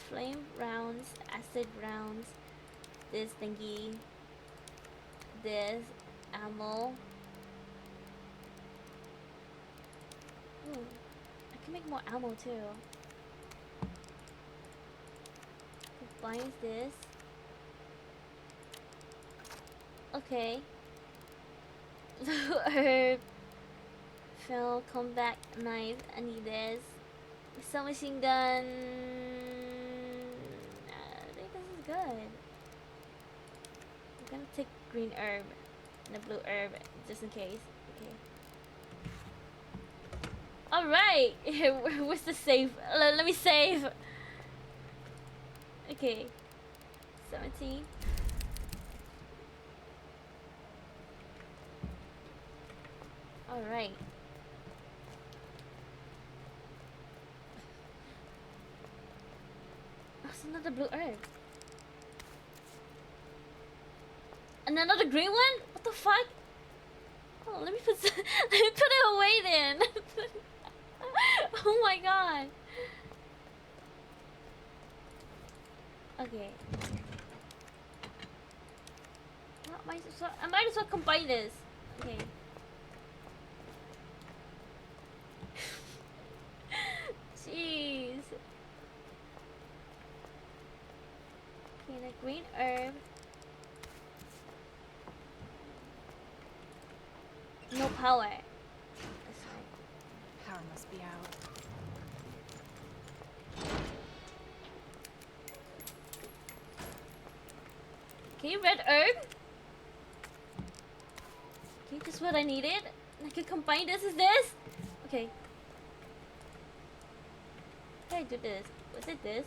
flame rounds, acid rounds, this thingy, this ammo. Ooh, I can make more ammo too. Combines this. Okay. Herb. Fell combat knife. I need this. Submachine gun. I think this is good. I'm gonna take green herb and the blue herb just in case. Okay. Alright! Where's the save? Let me save! Okay. 17. Alright. That's another blue herb. And another green one? What the fuck? Oh, let me put let me put it away then. Oh my god. Okay. Well, I might as well combine this. Okay. Jeez. Okay, the green herb. No power. That's right. Power must be out. Okay, red herb. Okay, just what I needed. I can combine this with this. Okay. How do I do this? Was it this?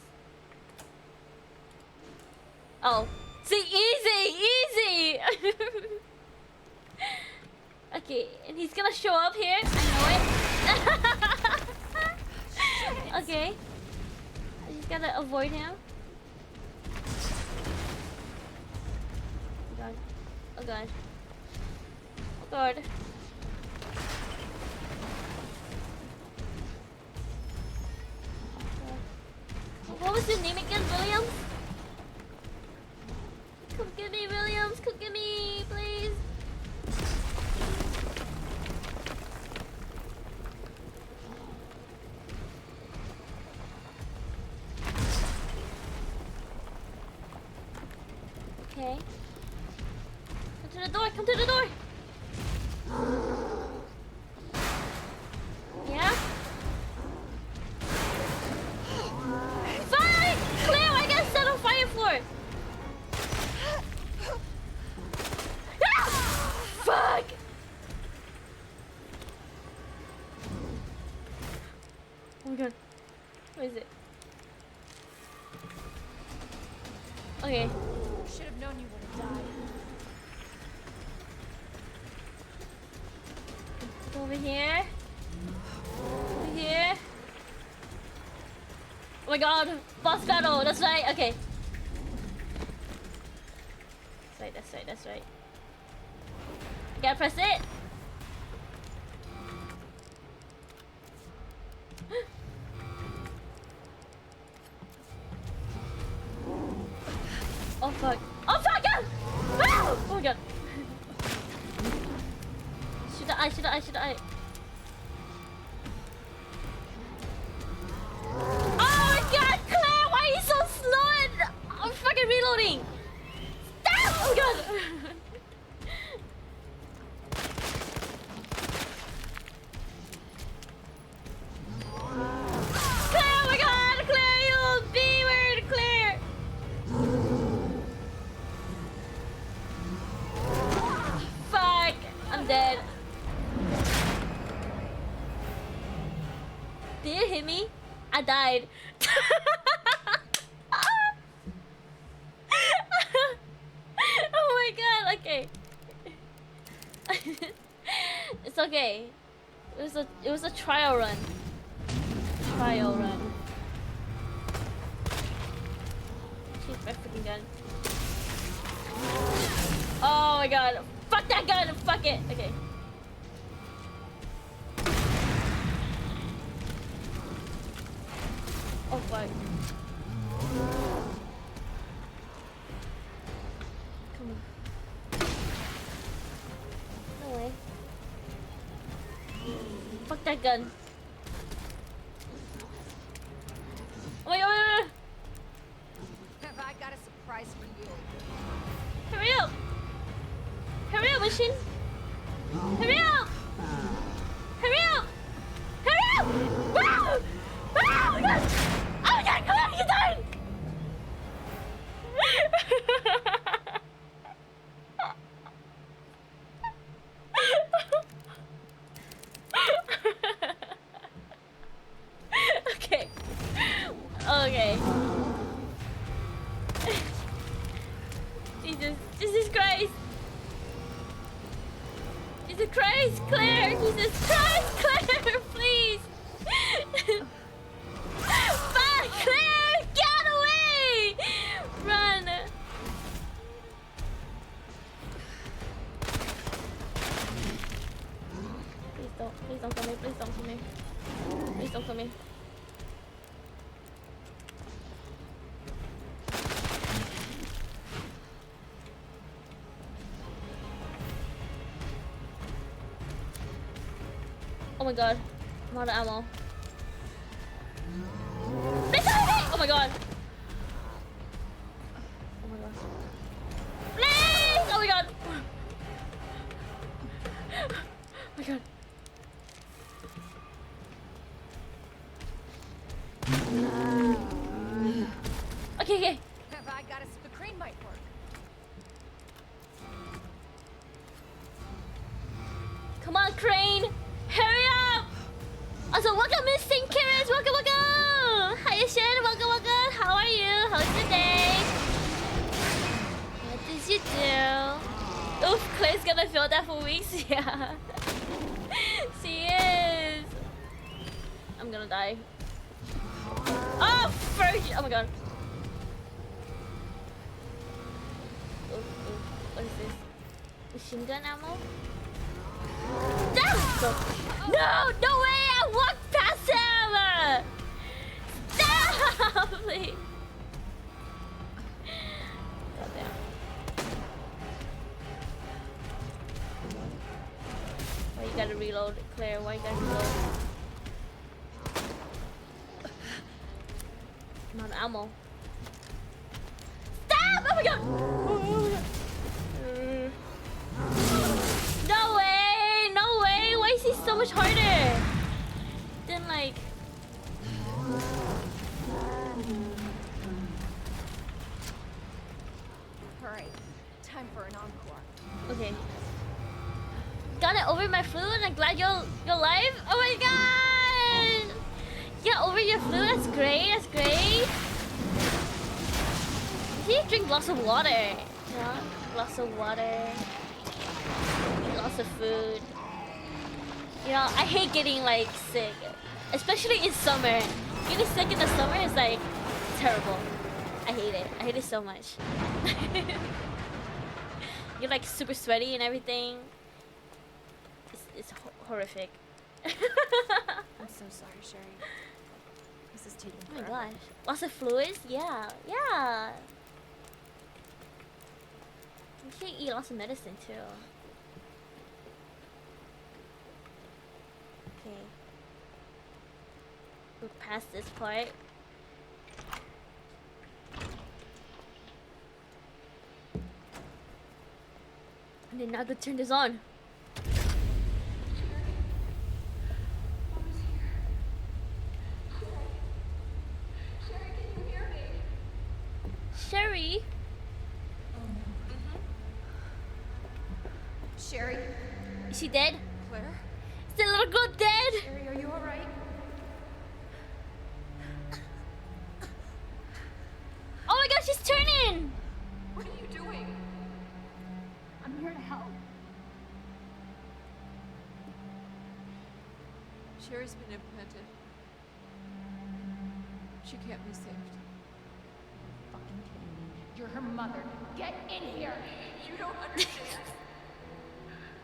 Oh. See, easy! Easy! Okay, and he's gonna show up here. I know it. Okay. I just gotta avoid him. Oh god. Oh god. Oh god. What was your name again, Williams? Come get me, Williams! Come get me, please! Okay. Come to the door! Come to the door! Yeah? Fire! Clear! I got set on fire for! Ah! Fuck! Oh my god. What is it? Okay. Should have known you would have died. Over here. Over here. Oh my god. Boss battle. That's right. Okay. That's right. That's right. That's right. I gotta press it. I. Oh my god, Claire, why are you so slow? I'm fucking reloading. Stop! Oh my god. Claire, oh my god, Claire, you little B-word, Claire. Fuck, I'm dead. Did it hit me? I died. Oh my god, okay. It's okay. It was a trial run. Trial run. She's my freaking gun. Oh my god. Fuck that gun! Fuck it! Okay. Oh fuck. Come on. No way. Fuck that gun. Oh my god, wait, wait, wait. Have I got a surprise for you? Hurry up! Hurry up, machine! Hurry up! Hurry up! Hurry up! Wow! Wow! Oh my god! Oh my god, come on, you died! Okay. Okay. Jesus Christ! Jesus Christ, Claire! Jesus Christ, Claire, please! Fuck, Claire! Get away! Run! Please don't kill me, please don't kill me. Please don't kill me. Oh my god. I'm out of ammo. They saw me! Oh my god. Oh my god. Please! Oh my god. Oh my god. Okay, okay. Have I got a... The crane might work. Come on, Crane! Hurry up! Also, welcome, Miss St. Karen's! Welcome, welcome! Hiya, Shen! Welcome, welcome! How are you? How's your day? What did you do? Oof, Clay's gonna feel that for weeks. Yeah. She is! I'm gonna die. Oh, first! Oh my god. Oof, oof. What is this? Machine gun ammo? No! No way! I walked past him! Stop! Please. Goddamn. Why you gotta reload, Claire? Why you gotta reload? I'm out of ammo. Stop! Oh my god! No way! No way! Why is he so much harder than like? All right, time for an encore. Okay. Got it over my flu and I'm glad you're alive. Oh my god! Yeah, over your flu. That's great. That's great. You drink lots of water. Yeah, lots of water. Eat lots of food. You know, I hate getting like sick, especially in summer. Getting sick in the summer is like terrible. I hate it. I hate it so much. You're like super sweaty and everything. It's horrific. I'm so sorry, Sherry. This is taking Oh my forever. gosh. Lots of fluids? Yeah. Yeah. You should eat lots of medicine too. We're past this part. And then now to turn this on. Sherry? Sherry? Is she dead? Claire? Is the little girl dead? Sherry, are you alright? Oh my god, she's turning! What are you doing? I'm here to help. Sherry's been implanted. She can't be saved. Fucking kidding me. You're her mother. Get in here! You don't understand.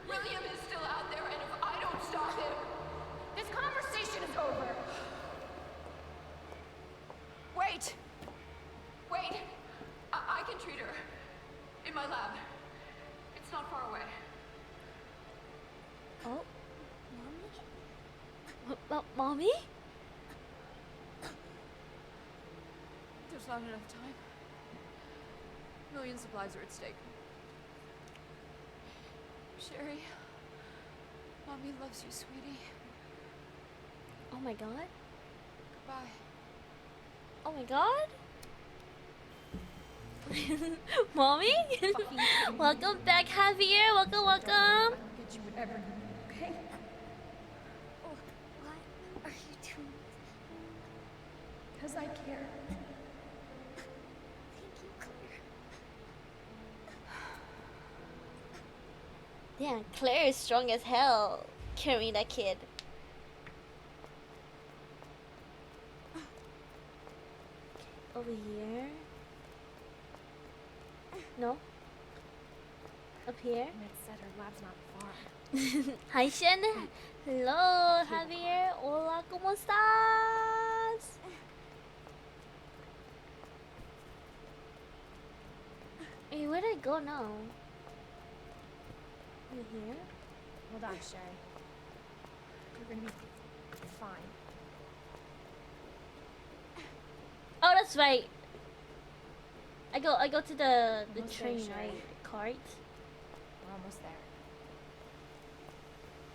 William is still out there, and if I don't stop him... This conversation is over! Wait! Wait! I can treat her. In my lab. It's not far away. Oh? Mommy? There's not enough time. Millions of lives are at stake. Sherry, Mommy loves you, sweetie. Oh my god. Goodbye. Oh my god. Mommy? Welcome back, Javier. Welcome, welcome. I'll get you whatever you need, okay? What are you doing? Because I care. Thank you, Claire. Damn, Claire is strong as hell carrying that kid. Over here. No? Up here? Med said her lab's not far. Hi, Shen. Hello, Javier. Hola, ¿cómo estás? Hey, where'd I go now? Over here? Hold on, Sherry. You're gonna be fine. Oh, that's right. I go to the Almost train, there, Sherry. right? Cart. We're almost there.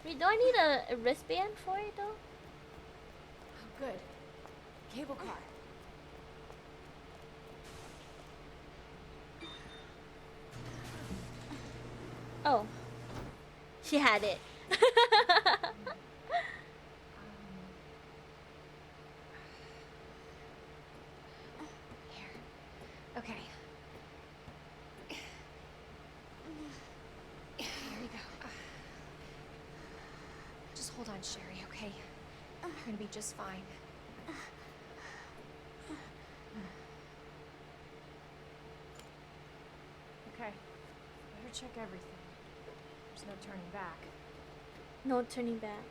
Wait, do I need a wristband for it though? Oh, good. Cable car. Oh. She had it. Here. Okay. Here we go. Just hold on, Sherry, okay? You're gonna be just fine. Okay. Better check everything. There's no turning back. No turning back.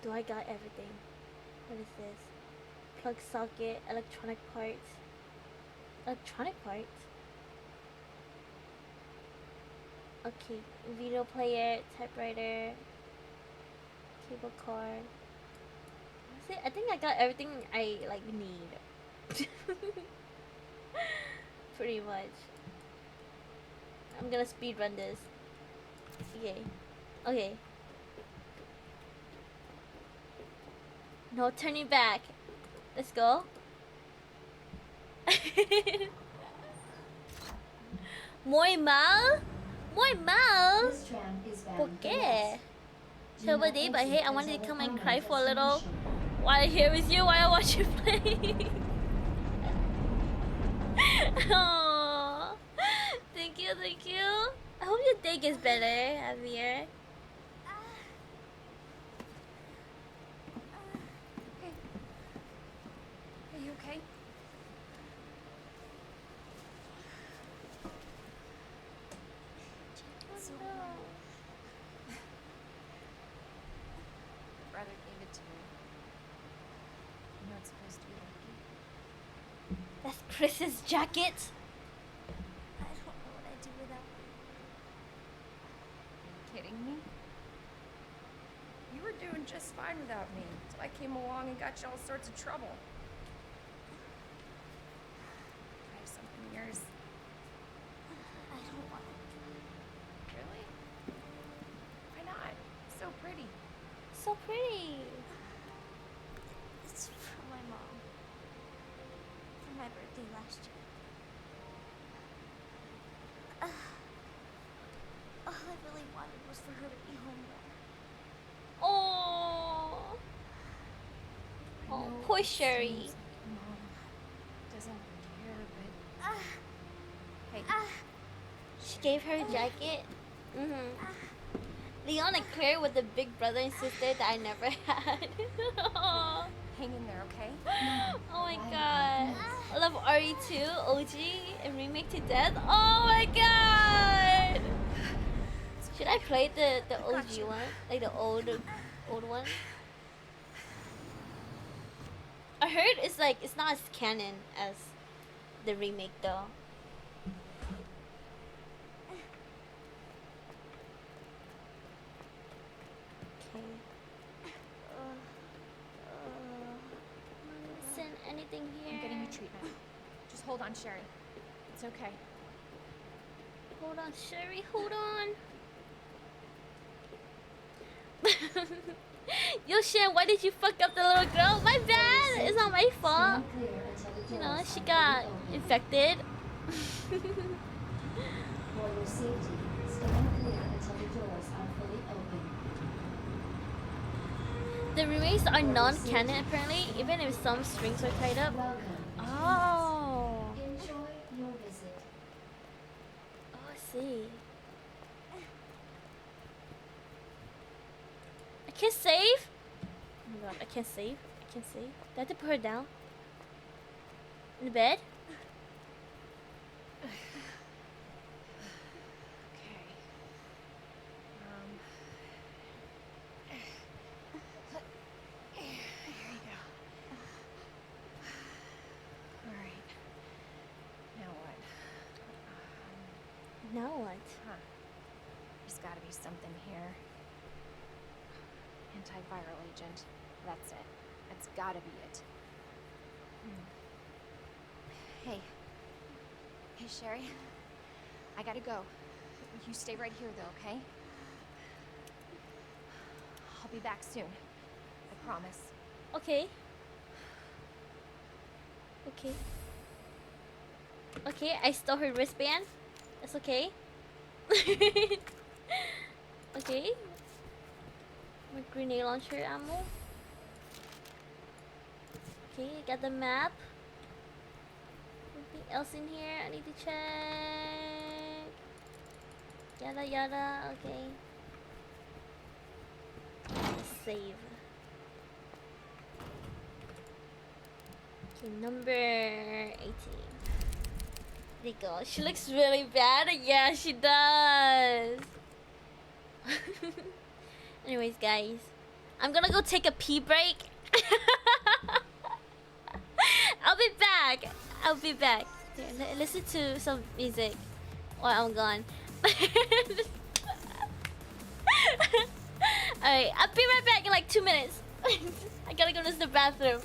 Do I got everything? What is this? Plug socket, electronic parts. Electronic parts? Okay, video player, typewriter, cable cord. That's it. I think I got everything I like need. Pretty much. I'm gonna speed run this. Okay. Okay. No turning back. Let's go. Muy mal? Muy mal? ¿Por qué? So but hey, I wanted to come and cry for a little while I'm here with you, while I watch you play. Aww. Thank you, thank you. I hope your day gets better, Javier. Are you okay? So, brother gave it to me. You know it's supposed to be like That's Chris's jacket. I don't know what I'd do without kidding me? You were doing just fine without me. Till I came along and got you all sorts of trouble. I have something of yours. I don't want it. Really? Why not? It's so pretty. So pretty. It's from my mom. For my birthday last year. All I really wanted was for her to be home more. Oh. I Oh, know poor it Sherry. seems like Mom doesn't care, but Ah, hey, ah, She gave her a jacket. Mm-hmm. Leon and Claire were the big brother and sister that I never had. hang in there, okay? Oh my god. I love RE2, OG, and remake to death. Oh my god. Should I play the OG one? Like the old one? I heard it's like it's not as canon as the remake though. Okay. Isn't anything here? I'm getting you treatment. Just hold on, Sherry. It's okay. Hold on, Sherry, hold on. Yo, Shan, why did you fuck up the little girl? My bad. It's not my fault. You know, she got infected. For your safety, stand clear until the doors are fully open. The remakes are non-canon apparently, even if some strings are tied up. Welcome. Oh. Enjoy your visit. Oh, I see. I can't save? Oh my god, I can't save. I can't save. Do I have to put her down? In the bed? Okay. Here you go. All right. Now what? Now what? Huh. There's got to be something here. Antiviral agent. That's it. That's got to be it. Hey. Hey, Sherry. I gotta go. You stay right here, though, okay? I'll be back soon. I promise. Okay. Okay. Okay, I stole her wristband. That's okay. Okay. My grenade launcher ammo. Okay, got the map. Anything else in here I need to check? Yada yada, okay. Let's save. Okay, number 18. There you go. She looks really bad. Yeah, she does. Anyways, guys, I'm gonna go take a pee break. I'll be back. I'll be back. Here, listen to some music while I'm gone. Alright, I'll be right back in like 2 minutes. I gotta go to the bathroom.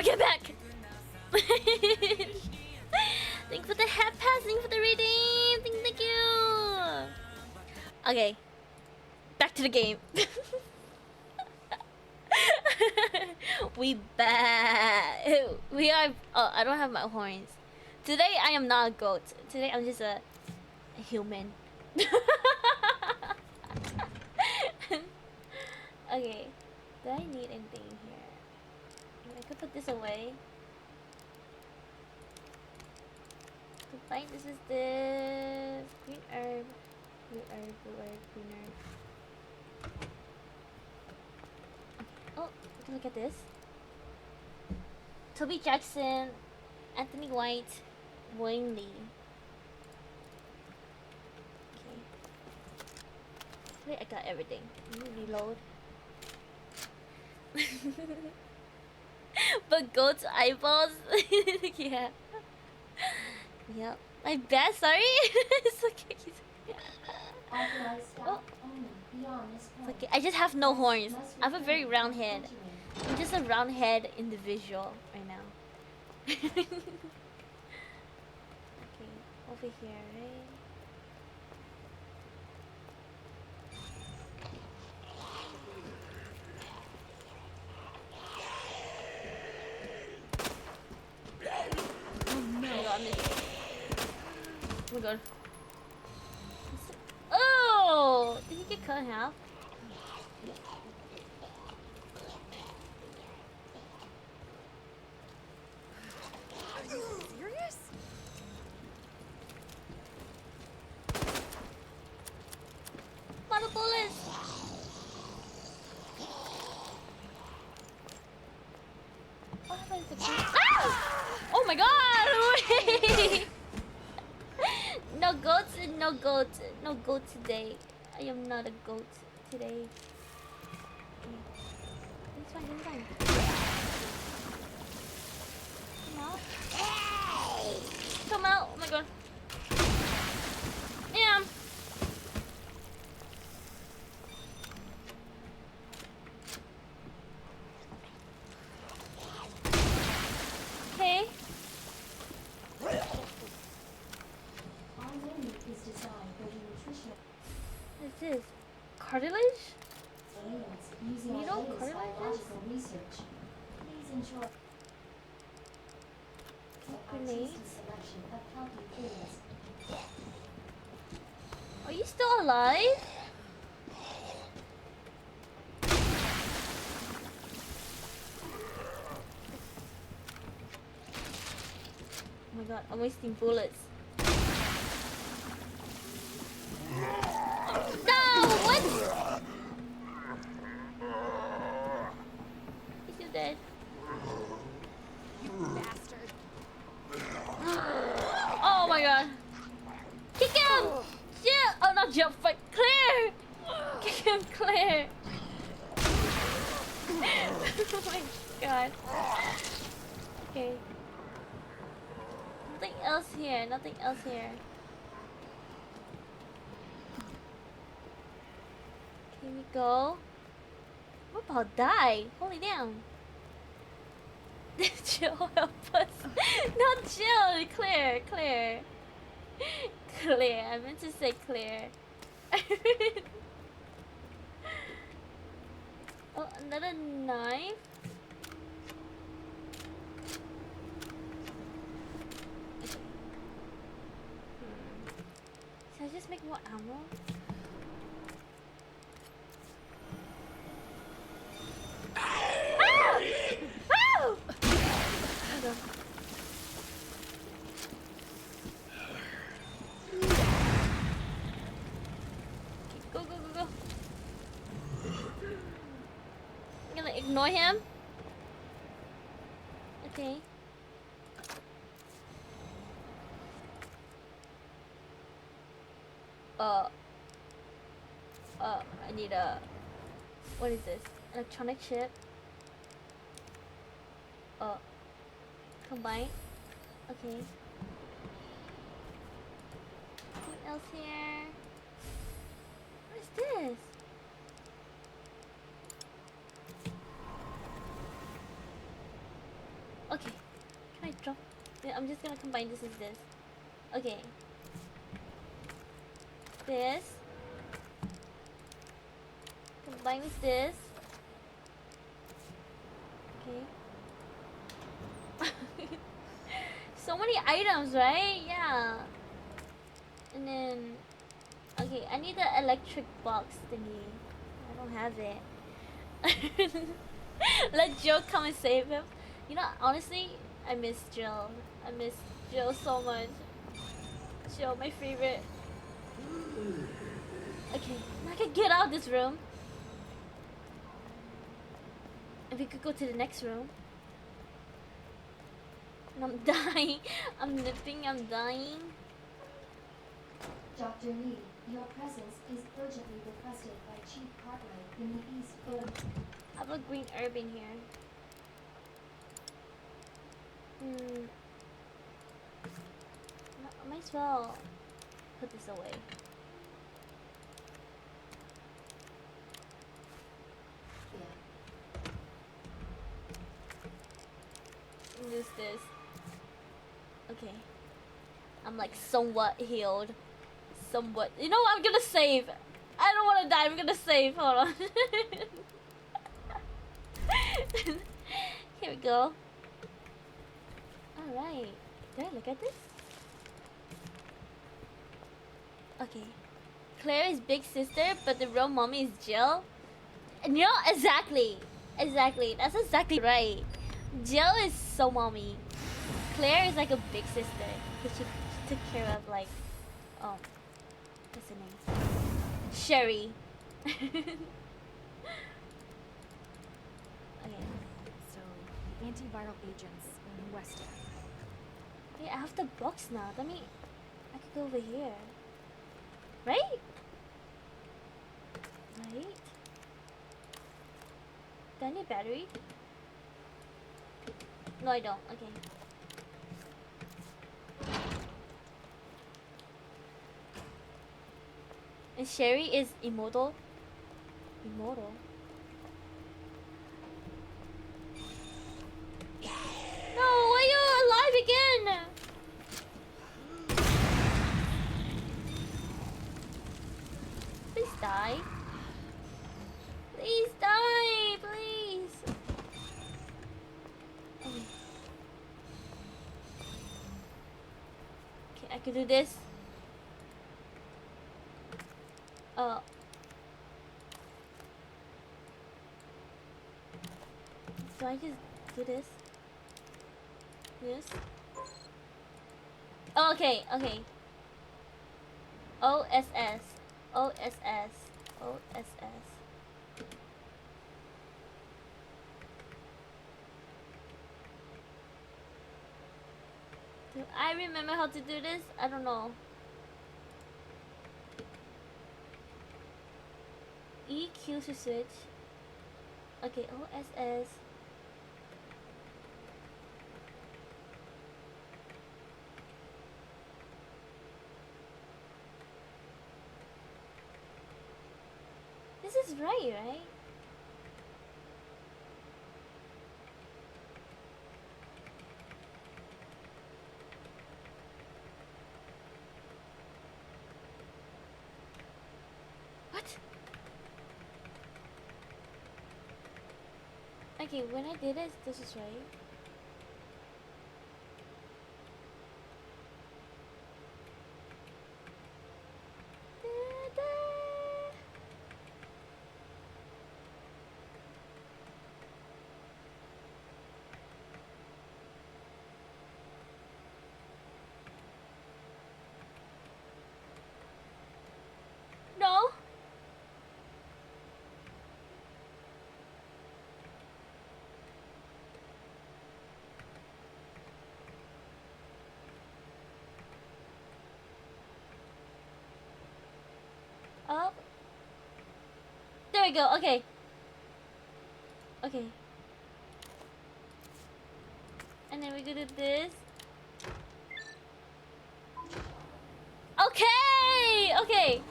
get back! Thanks for the hat pass, thanks for the redeem! Thank you! Okay. Back to the game. We back. We are. Oh, I don't have my horns. Today I am not a goat. Today I'm just a human. Okay. Do I need anything here? I could put this away. Combine. This is this green herb, blue herb, blue herb, green herb. Oh, look at this. Toby Jackson, Anthony White, Wayne Lee. Okay. Wait, I got everything. Let me reload. But goat's eyeballs. Yeah. Yep. My bad, sorry. It's okay. Authorized staff Oh. only beyond this It's point. okay. I just have no horns. Must I have a very refrain round from head. entering. I'm just a round head individual right now. Okay, over here, right? Oh my god, I missed. Oh my god. Oh! Did he get cut in half? Serious? Lot of bullets! What happened to the ah! Oh my god! Wait! No goats and no goats. No goat today. I am not a goat today. It's fine, it's fine. Come out. Come out! Oh my god. Yeah. Okay. Our menu is designed for the nutritional What's this? Cartilage? aliens using You know our latest cartilages? biological research. Please enjoy the Grenades? artistic selection of healthy foods. Are you still alive? Oh my god, I'm wasting bullets. No! What? He's still dead. Bastard. Oh my god. Kick him! Jump! Oh, not jump, fight. Clear! Kick him, clear. Oh my god. Okay. Nothing else here, nothing else here. Here we go. We're about to die. Holy damn. Chill, help us. Not chill, clear, clear. Clear, I meant to say clear. Oh, another knife. Should I just make more ammo? Ah! Ah! Hold on. Go, go, go, go. I'm gonna ignore him. Okay. I need a... What is this? Electronic chip. Combine. Okay. What else here? What is this? Okay. Can I drop? Yeah, I'm just gonna combine this with this. Okay. This. Combine with this. Okay. So many items, right? Yeah. And then, okay, I need the electric box thingy. I don't have it. Let Jill come and save him. You know, honestly, I miss Jill. I miss Jill so much. Jill, my favorite. Okay, I can get out of this room. And we could go to the next room. And I'm dying. I'm nipping, I'm dying. Dr. Lee, your presence is urgently requested by Chief Cartwright in the East Room. I have a green herb in here. Might as well put this away. Use this. Okay. I'm like somewhat healed. Somewhat. You know what? I'm gonna save. I don't want to die. I'm gonna save. Hold on. Here we go. Alright. Did I look at this? Okay. Claire is big sister, but the real mommy is Jill. No, exactly. Exactly. That's exactly right. Jill is so mommy. Claire is like a big sister. Because she took care of like, what's her name? Sherry. Okay. So, the antiviral agents in Weston. Hey, I have the box now. Let me, I could go over here. Right? Right? Do I need battery? No, I don't. Okay. And Sherry is immortal. Immortal. No, why are you alive again? Please die. Please die, please. Okay. Okay, I can do this. So I just do this. This. Oh, okay, okay. OSS. OSS. OSS. Do I remember how to do this? I don't know. EQ to switch. Okay, OSS. This is right, right? What? Okay, when I did it, this is right. No. Oh. There we go. Okay. Okay. And then we're gonna do this. Okay. Okay.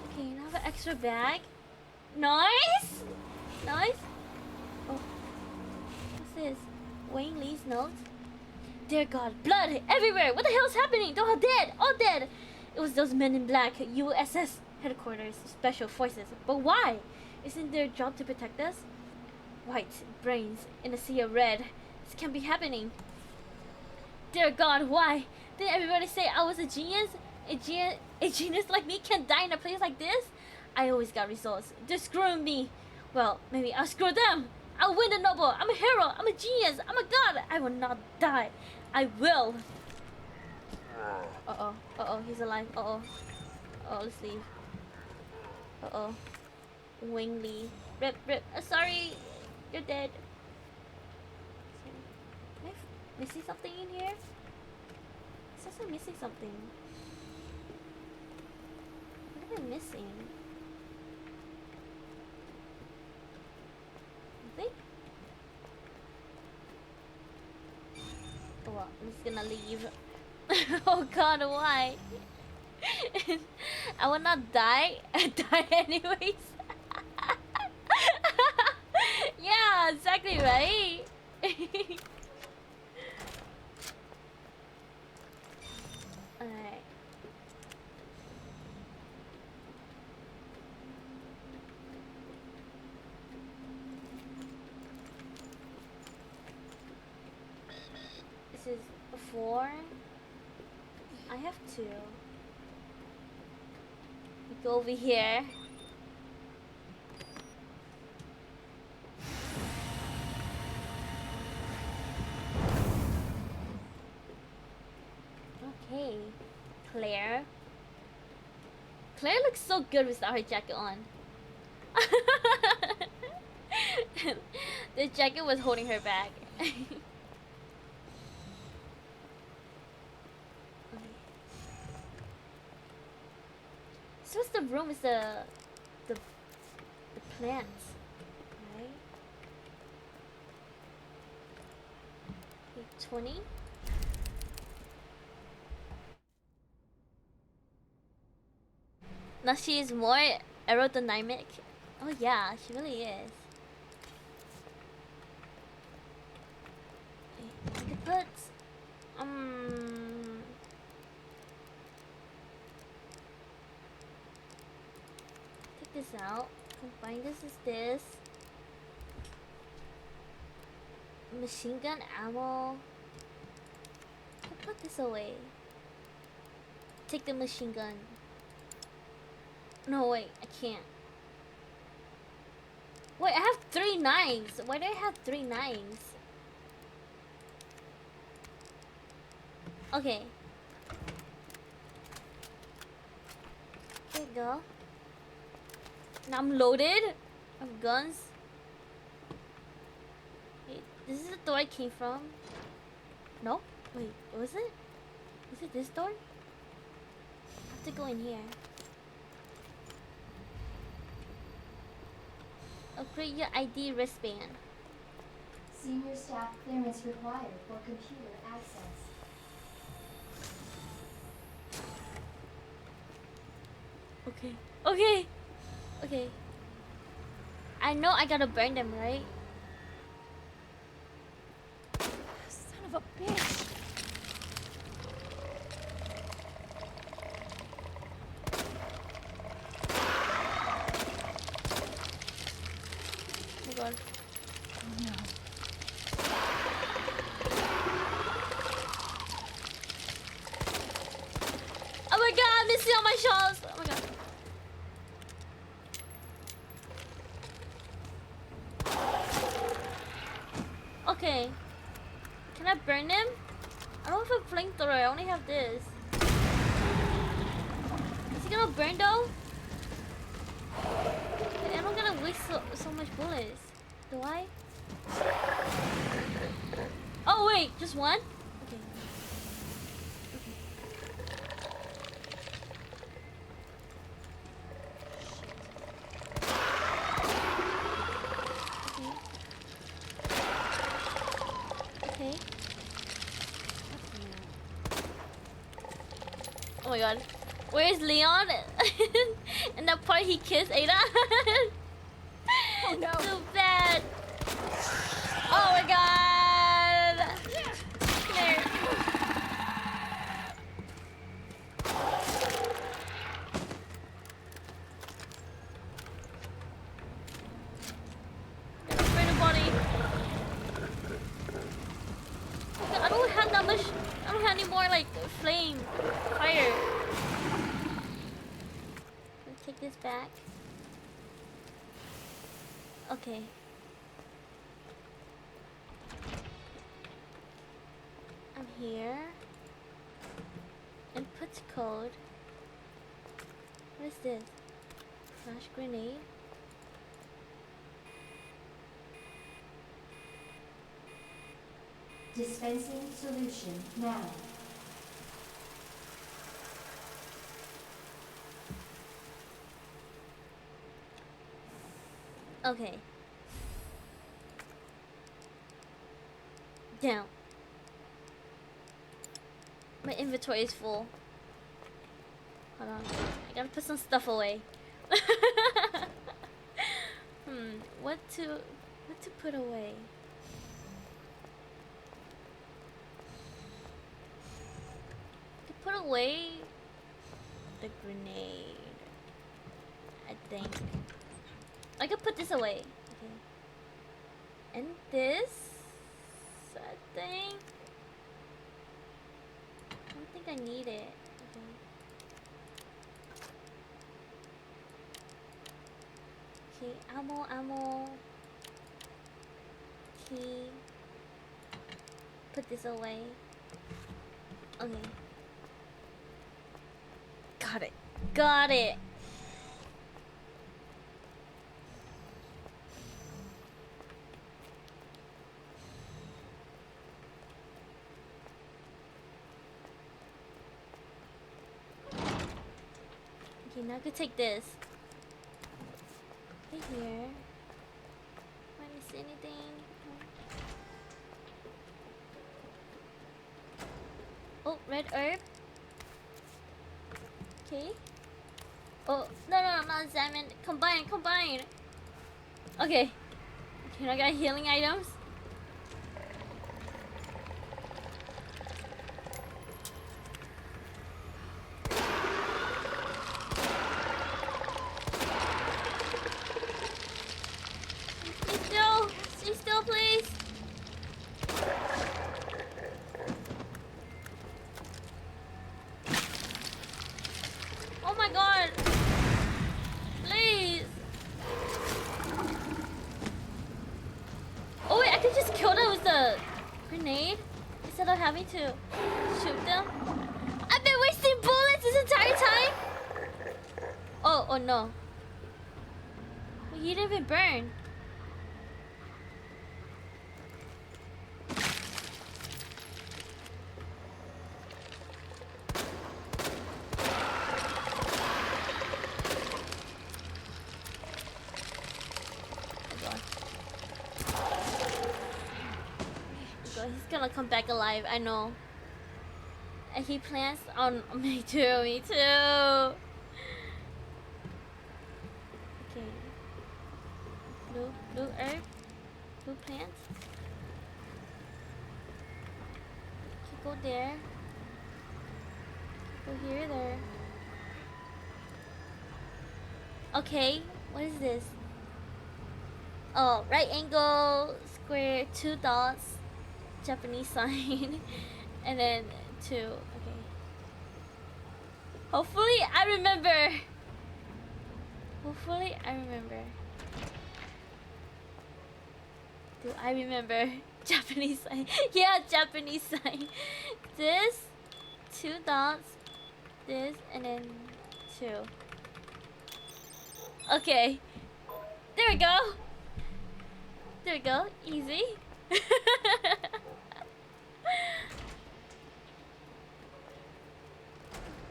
Okay, now I have an extra bag. Nice. Nice. Oh. What's this? Wayne Lee's note? Dear God, blood everywhere! What the hell is happening? They're all dead! All dead! It was those men in black, USS Headquarters, Special Forces. But why? Isn't their job to protect us? White brains in a sea of red. This can't be happening. Dear God, why? Didn't everybody say I was a genius? A genius like me can't die in a place like this? I always got results. They're screwing me. Well, maybe I'll screw them. I'll win the Nobel. I'm a hero. I'm a genius. I'm a god. I will not die. I will. Uh-oh. Uh-oh. He's alive. Uh-oh. Uh-oh. Let's leave. Uh-oh. Wing Lee. Rip. Sorry. You're dead. Am I missing something in here? It's also missing something. What am I missing? Nothing? Oh, well, I'm just gonna leave. Oh god, why? I will not die. I die anyways. Yeah, exactly right. Alright. This is 4. I have 2. We go over here. Okay, Claire. Claire looks so good without her jacket on. The jacket was holding her back. Okay. So what's the room? Is the plants, right? Okay, 20. Now she is more aerodynamic. Oh yeah, she really is. I could put take this out. Combine this with this. Machine gun ammo. I'll put this away. Take the machine gun. No, wait, I can't. Wait, I have 3 knives. Why do I have 3 knives? Okay. There you go. Now I'm loaded of guns. Wait, this is the door I came from. No? Wait, was it? Is it this door? I have to go in here. Upgrade your ID wristband. Senior staff clearance required for computer access. Okay. Okay. Okay. I know I gotta burn them, right? Son of a bitch. Oh my god. Oh no. Oh my god, I'm missing all my shots. Oh my god. Okay. Can I burn them? I don't have a flamethrower, I only have this. Is he gonna burn though? I don't gotta waste so much bullets. Do I? Oh wait, just one? Okay. Okay. Oh my god. Where's Leon? In that part he kissed Ada? Oh no. So bad. Oh my god. I don't have any more like flame, fire. Let's take this back. Okay. I'm here. Input code. What is this? Flash grenade. Dispensing solution now. Okay. Down. My inventory is full. Hold on. I gotta put some stuff away. What to put away? To put away the grenade. I think. I could put this away. Okay. And this, I think. I don't think I need it. Okay. Okay, ammo. Key. Put this away. Okay. Got it. Okay, now I could take this. Right here. Do I miss anything? Oh, red herb. Okay. Oh, no, not salmon. Combine. Okay. Okay, I got healing items. Stay still, please. Oh my god. Please. Oh wait, I could just kill them with the grenade instead of having to shoot them. I've been wasting bullets this entire time. Oh no. He didn't even burn. He's gonna come back alive, I know. And he plans on me too. Okay. Blue herb. Blue plants. Okay, go there. Go here, there. Okay, what is this? Oh, right angle, square, 2 dots. Japanese sign and then 2. Okay. Hopefully I remember. Do I remember Japanese sign? Yeah, Japanese sign. This 2 dots. This and then 2. Okay. There we go. Easy.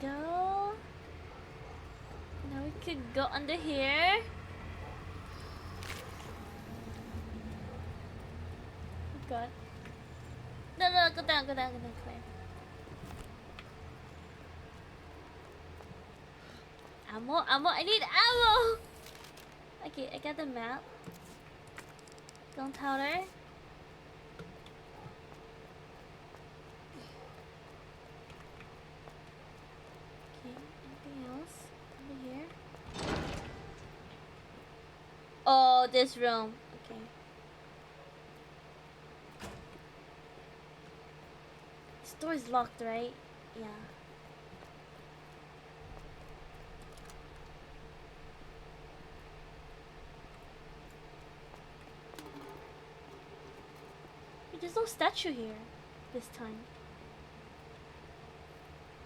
Go. Now we could go under here. Oh god. No, go down, come here. Ammo, I need ammo! Okay, I got the map. Gunpowder. Oh, this room. Okay. This door is locked, right? Yeah. There's no statue here this time.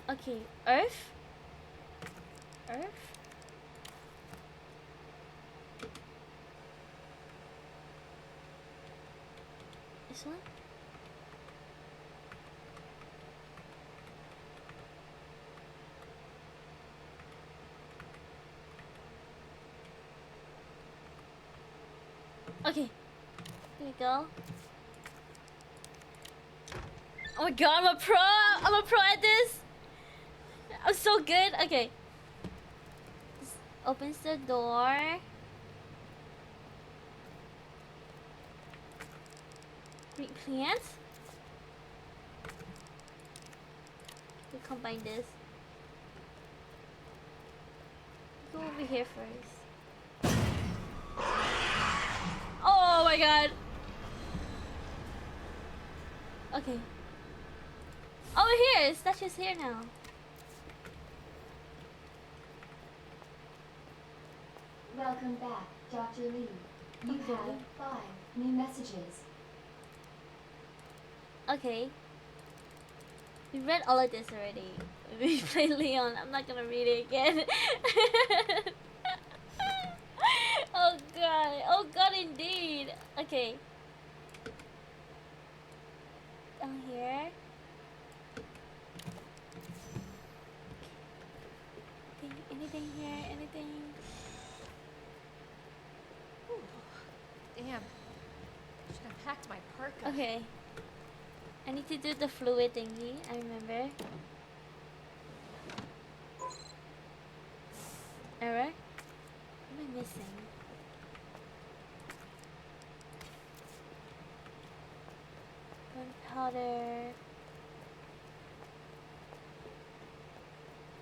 Okay, Earth? Earth? This one? Okay, here we go. Oh my god, I'm a pro! I'm a pro at this! I'm so good! Okay. This opens the door. Green plants? We combine this. Go over here first. Oh my god! Okay. Over here! Statue's here now. Welcome back, Dr. Lee. You Okay. have 5 new messages. Okay. We read all of this already. We played Leon. I'm not gonna read it again. Oh god. Oh god indeed. Okay. Down here. Anything here? Anything? Damn. Should have packed my parka. Okay. I need to do the fluid thingy. I remember. Error? What am I missing? Gunpowder.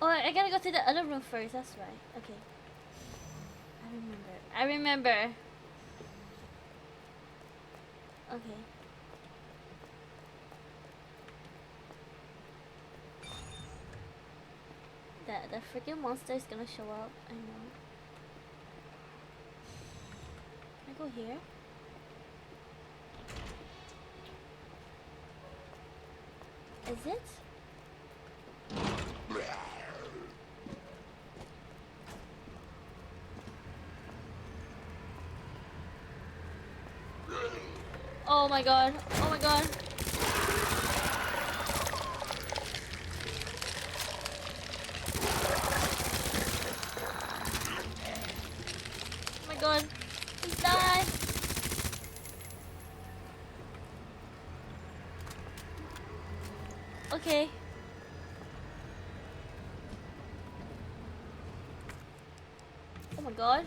Oh, I gotta go to the other room first. That's right. Okay. I remember. Okay. The freaking monster is gonna show up. I know. Can I go here? Is it? Oh my god. Oh my god. Oh my god. Please die. Okay. Oh my god.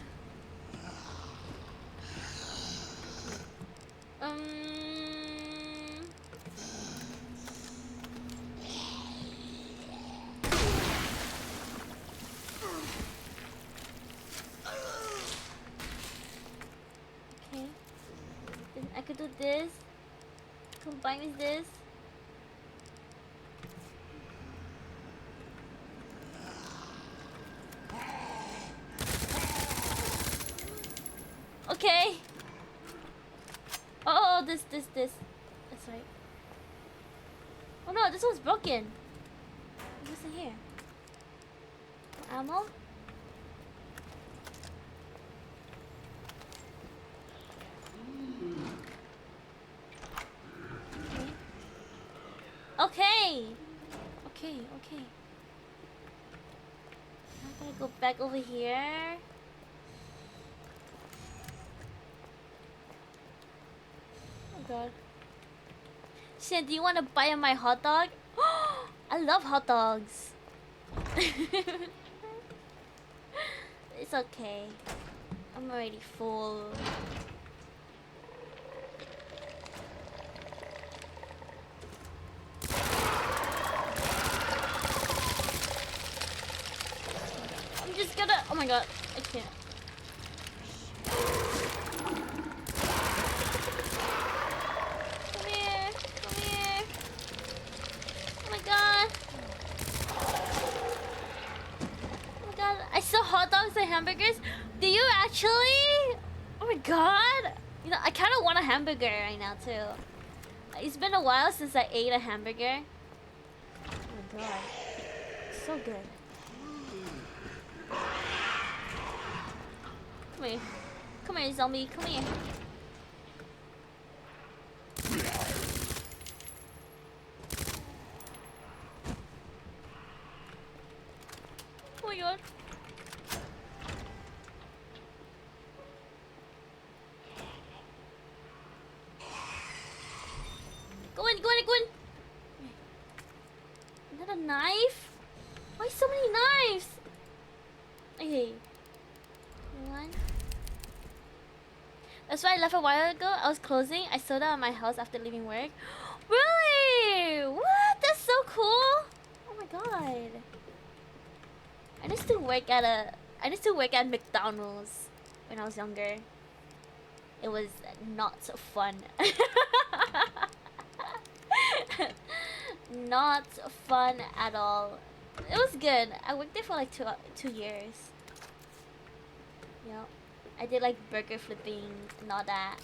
Okay. Then I could do this. Combine with this. Okay. Oh, this. That's right. Oh no, this one's broken. What's in here? Ammo? Okay. Okay. I'm gonna go back over here. Oh god. Shan, do you want to buy my hot dog? I love hot dogs. It's okay. I'm already full. I'm just gonna. Oh my god. I can't. Come here. hamburgers? Do you actually? Oh my god! You know, I kind of want a hamburger right now too. It's been a while since I ate a hamburger. Oh my god, so good. Come here, come here, zombie, come here. Oh my god. Go in, go in, go in. Is that a knife? Why so many knives? Okay. One. That's why I left a while ago. I was closing. I sold out of my house after leaving work. Really? What? That's so cool. Oh my god. I used to work at McDonald's when I was younger. It was not so fun. Not fun at all. It was good. I worked there for like two years. Yep. I did like burger flipping and all that.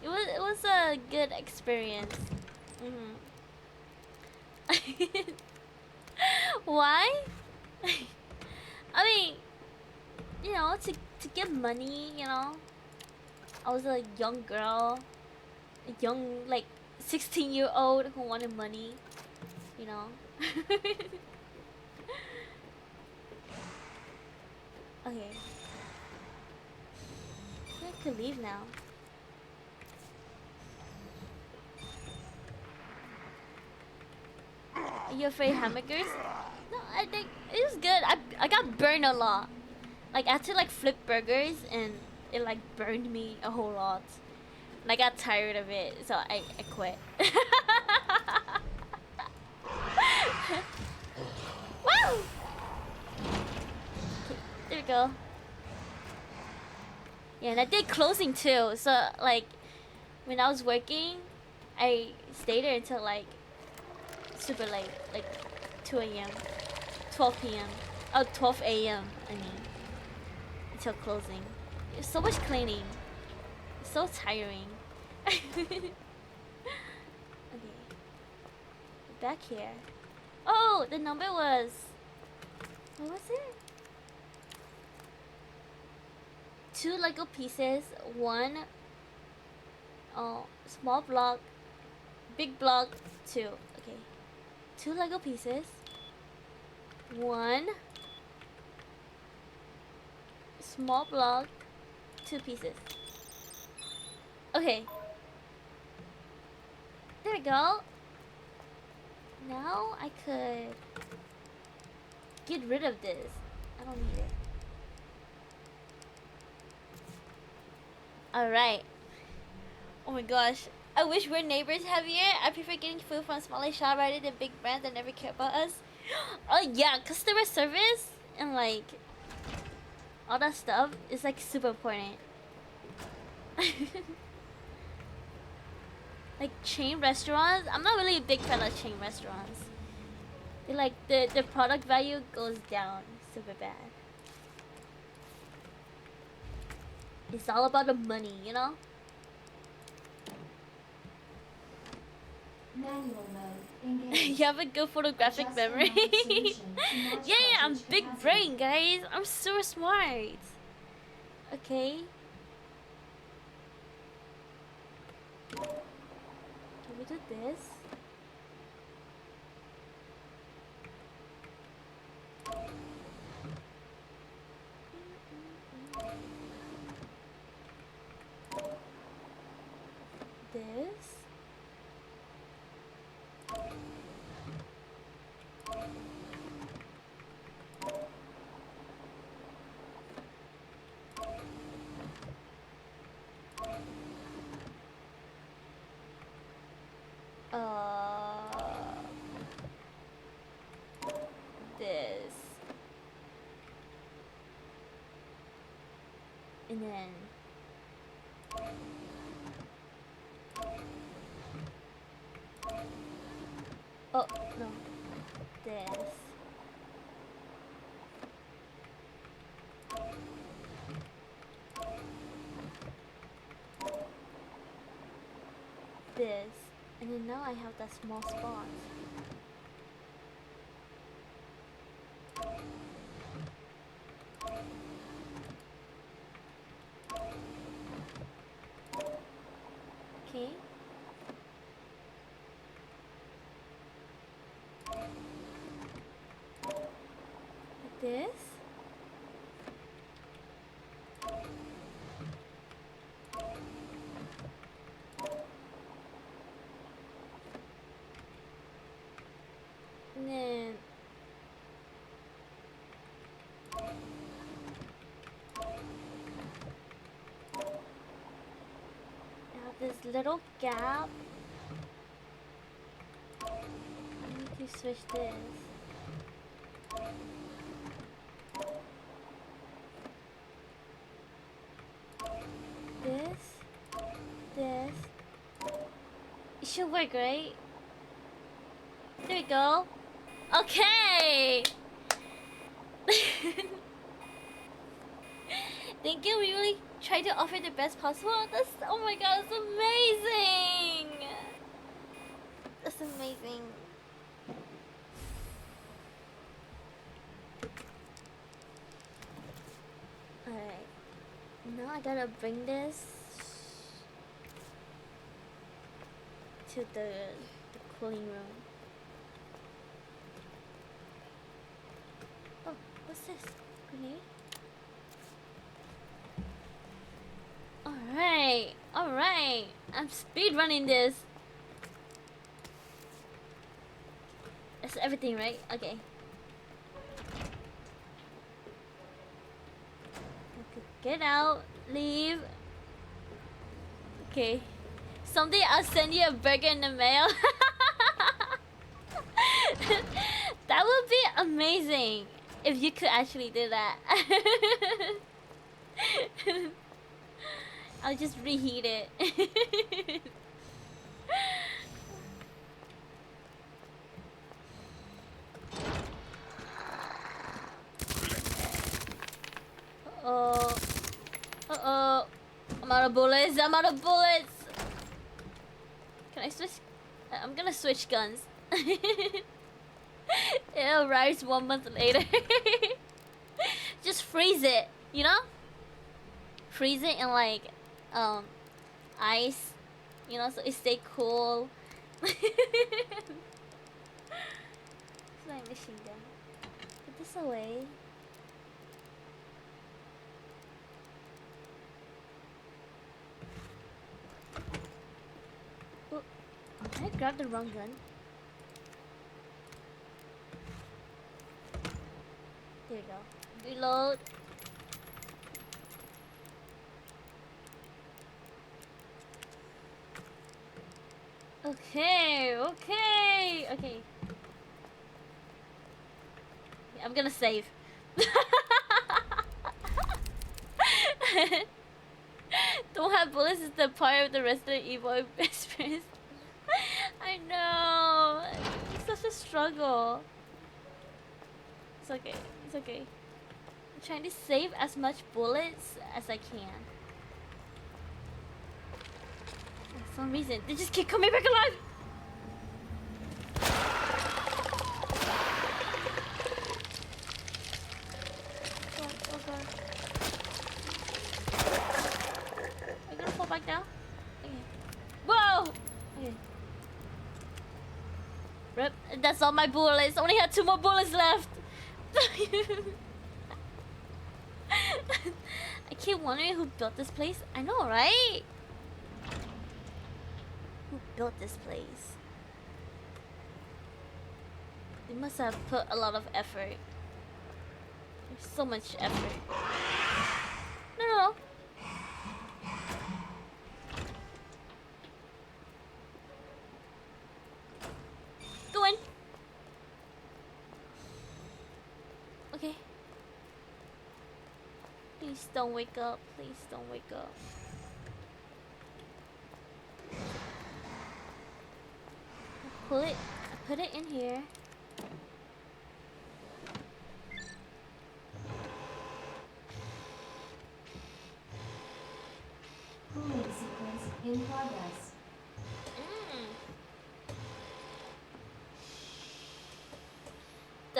It was a good experience. Why? I mean, you know, to get money, you know. I was a young girl, a young like 16-year-old who wanted money, you know. Okay. I could leave now. Are you afraid of hamburgers? No, I think it was good. I got burned a lot. Like I had to like flip burgers and it like burned me a whole lot. And I got tired of it, so I quit. Woo! Okay, there we go. Yeah, and I did closing too. So like when I was working, I stayed there until like super late, like 2 a.m., 12 p.m. Oh, 12 a.m. I mean, until closing. It's so much cleaning. It's so tiring. Okay, back here. Oh, the number was. What was it? 2 Lego pieces, 1 small block, big block, 2. Okay, 2 Lego pieces, 1 small block, 2 pieces. Okay, there we go. Now I could get rid of this. I don't need it. Alright. Oh my gosh. I wish we're neighbors heavier. I prefer getting food from smaller shop rather than big brands that never care about us. Oh yeah, customer service and like all that stuff is like super important. Like chain restaurants, I'm not really a big fan of chain restaurants. They like the product value goes down super bad. It's all about the money, you know? Manual mode. Engage. You have a good photographic Adjust memory. amount solution to match Yeah, I'm cartridge big capacity. brain, guys. I'm super smart. Okay. Can we do this? This. This. And then oh no, this. this, and then now I have that small spot. Okay. Like this. And then now this little gap. I need to switch this. This. It should work, right? There we go. Okay. Thank you. We really tried to offer the best possible. That's, oh my god, that's amazing. That's amazing. Alright. Now I gotta bring this to the cooling room. Oh, what's this? Grenade? Alright, alright. I'm speed running this. That's everything, right? Okay. Get out, leave. Okay. Someday I'll send you a burger in the mail. That would be amazing if you could actually do that. I'll just reheat it. Uh-oh. Uh-oh. I'm out of bullets. I'm out of bullets. Can I switch? I'm gonna switch guns. It arrives 1 month later. Just freeze it, you know? Freeze it in like ice, you know, so it stay cool. It's like machine gun. Put this away. Oh, I grabbed the wrong gun. There we go. Reload. Okay, okay, okay. I'm gonna save. Don't have bullets is the part of the Resident Evil experience. I know. It's such a struggle. It's okay. It's okay. I'm trying to save as much bullets as I can. For some reason, they just keep coming back alive. Oh god. Are you gonna fall back down? Okay. Whoa! Okay. Rip. That's all my bullets. I only had 2 more bullets left. I keep wondering who built this place. I know, right? Who built this place? They must have put a lot of effort. There's so much effort. No, no, no. Go in. Okay. Please don't wake up. Please don't wake up. Put it in here. Cooling sequence in progress.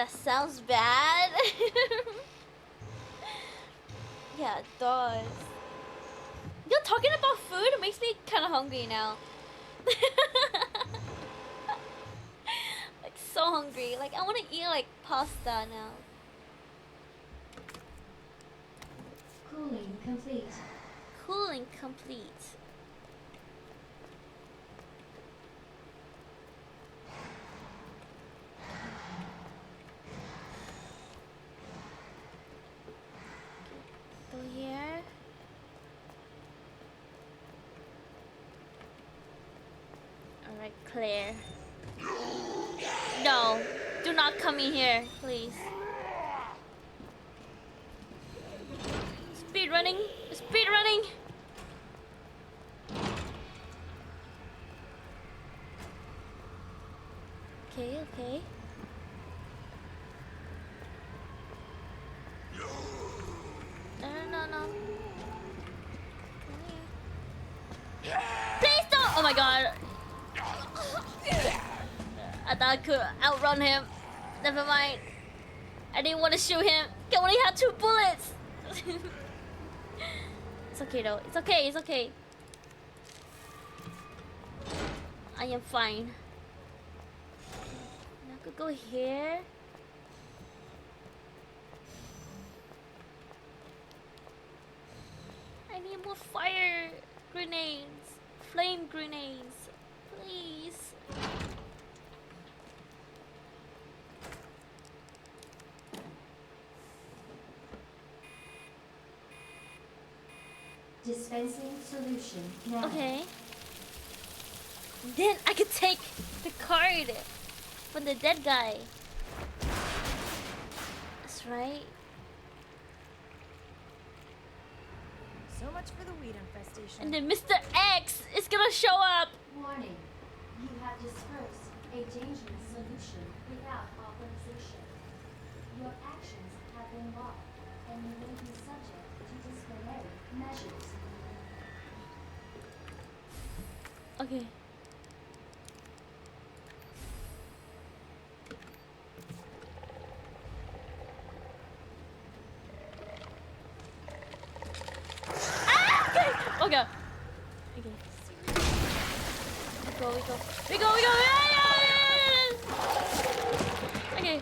that sounds bad. Yeah, it does. You're talking about food makes me kind of hungry now. Like so hungry. Like I want to eat like pasta now. Cooling complete. Cooling complete. Go here. Alright, Claire. No, do not come in here, please. Speed running, speed running. Okay, okay. No. Please don't! Oh my god. I thought I could outrun him. Never mind. I didn't want to shoot him. He only had 2 bullets. It's okay though. It's okay. It's okay. I am fine. I could go here. I need more fire grenades. Flame grenades. Please. Dispensing solution now. Okay. Then I could take the card from the dead guy. That's right. So much for the weed infestation. And then Mr. X is gonna show up. Warning. You have dispersed a dangerous solution without authorization. Your actions have been logged, and you will be subject to disciplinary measures. Okay. Ah! Okay. Okay. Okay. We go. Okay.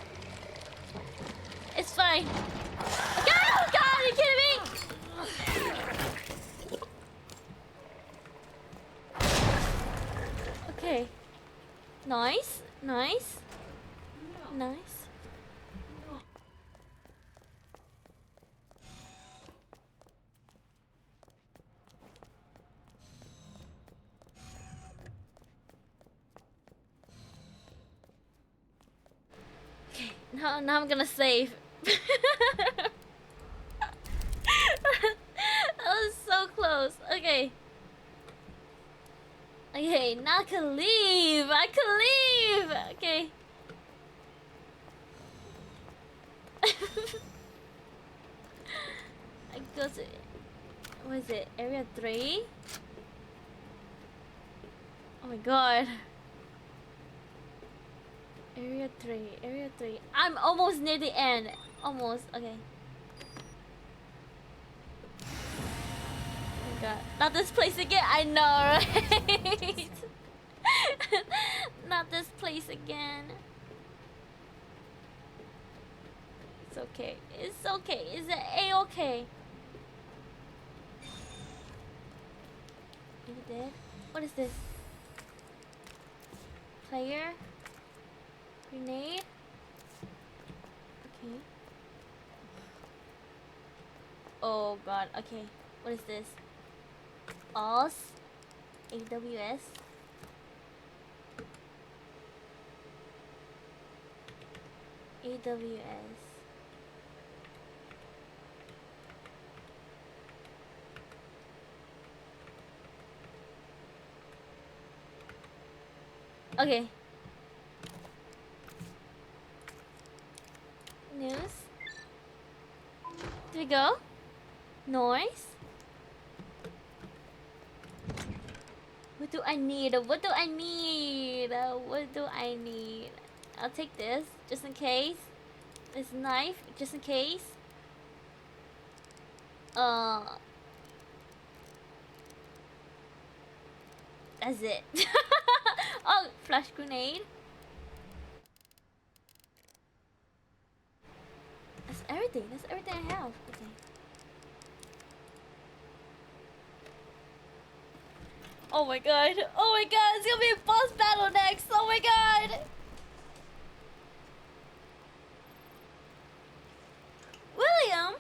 It's fine. Oh God, are you kidding me? Okay. Nice. Okay, now I'm gonna save. That was so close. Okay. Okay, now I can leave. Okay. I go to, what is it? Area 3? Oh my god. Area 3. I'm almost near the end. Almost. Okay. Oh my god. Not this place again. I know, right? Not this place again. It's okay. It's okay. Is it A-okay? Are you dead? What is this? Player? Grenade? Okay. Oh god, okay. What is this? AWS? AWS? AWS. Okay. News. Do we go? Noise. What do I need? What do I need? I'll take this just in case. this knife just in case. That's it. Oh, flash grenade. That's everything. That's everything I have. Okay. Oh my god. Oh my god. It's gonna be a boss battle next. Oh my god. William.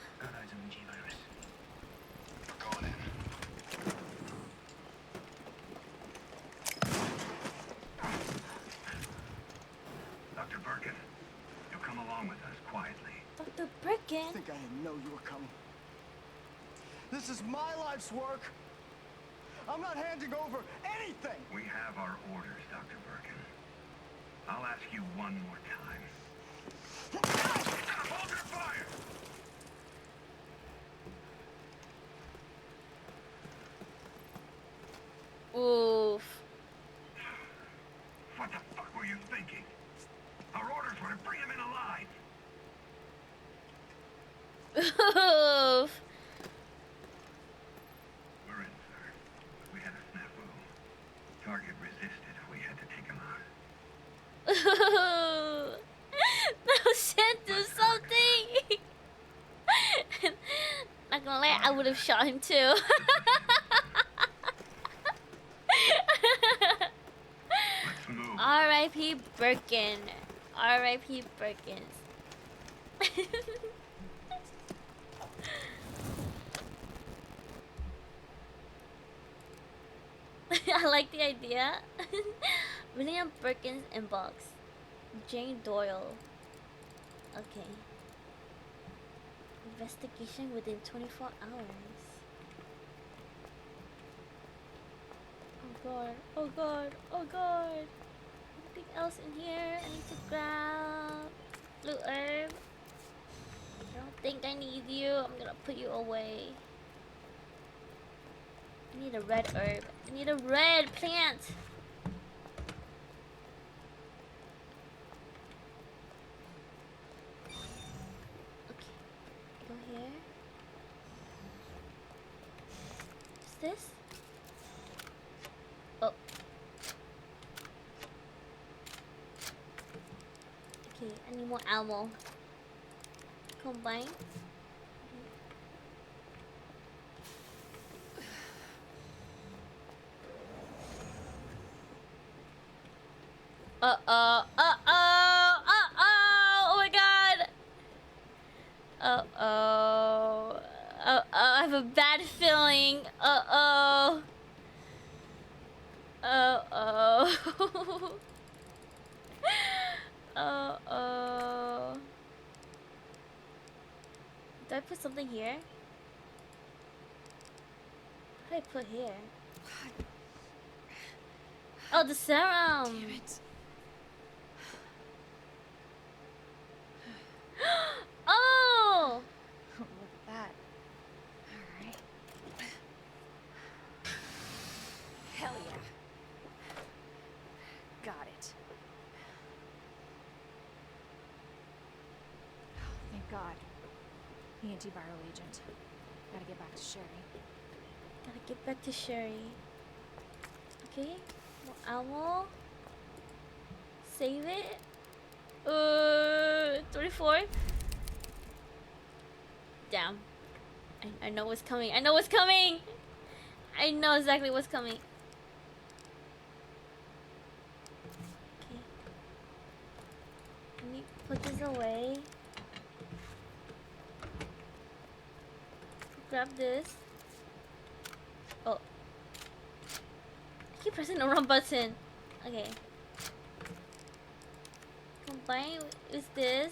Dr. Birkin, you come along with us quietly. Dr. Birkin. I think I didn't know you were coming. This is my life's work. I'm not handing over anything. We have our orders, Dr. Birkin. I'll ask you one more time. Hold your fire! Oof. What the fuck were you thinking? Our orders were to bring him in alive. Oof. We're in, sir. We had a snafu. Target resisted. We had to take him out. No shit, do something. Not gonna lie, I would have shot him too. Let's move. R.I.P. Birkin. R.I.P. Birkins. I like the idea. William Birkin's inbox. Jane Doyle. Okay. Investigation within 24 hours. Oh god. Oh god. Oh god. Anything else in here? I need to grab blue herb. I don't think I need you. I'm gonna put you away. I need a red herb. I need a red plant. Okay. Go here. What's this? Oh. Okay, I need more ammo. Combine. Uh-oh, uh-oh, uh-oh, oh my god. Uh-oh, uh-oh, I have a bad feeling. Uh-oh. Uh-oh. Uh-oh. Do I put something here? What did I put here? Oh, the serum. Damn it. Oh! Look at that. Alright. Hell yeah. Got it. Oh, thank God. The antiviral agent. Gotta get back to Sherry. Gotta get back to Sherry. Okay, more ammo. Save it. 34. Damn. I know what's coming. I know what's coming. I know exactly what's coming. Okay. Let me put this away. Grab this. Oh. I keep pressing the wrong button. Okay. Combine with this.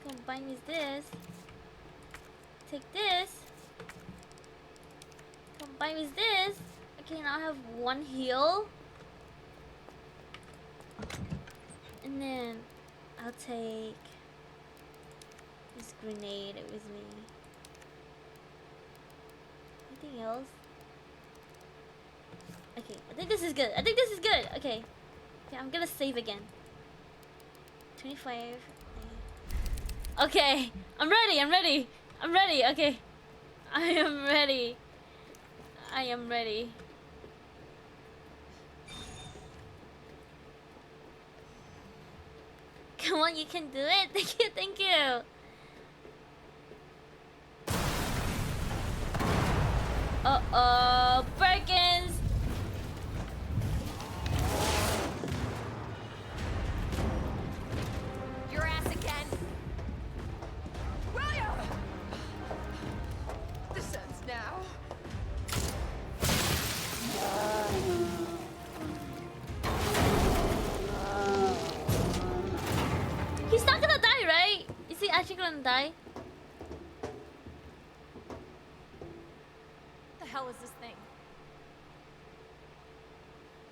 Combine with this. Take this. Combine with this. Okay, now I have one heal. And then I'll take this grenade with me. Anything else? Okay, I think this is good. I think this is good. Okay. Okay, I'm gonna save again. 25. Okay. Okay, I'm ready. I'm ready. I'm ready. Okay, I am ready. I am ready. Come on, you can do it. Thank you. Thank you. Uh-oh, Perkins. Your ass again. William! This ends now. He's not gonna die, right? Is he actually gonna die? What the hell is this thing?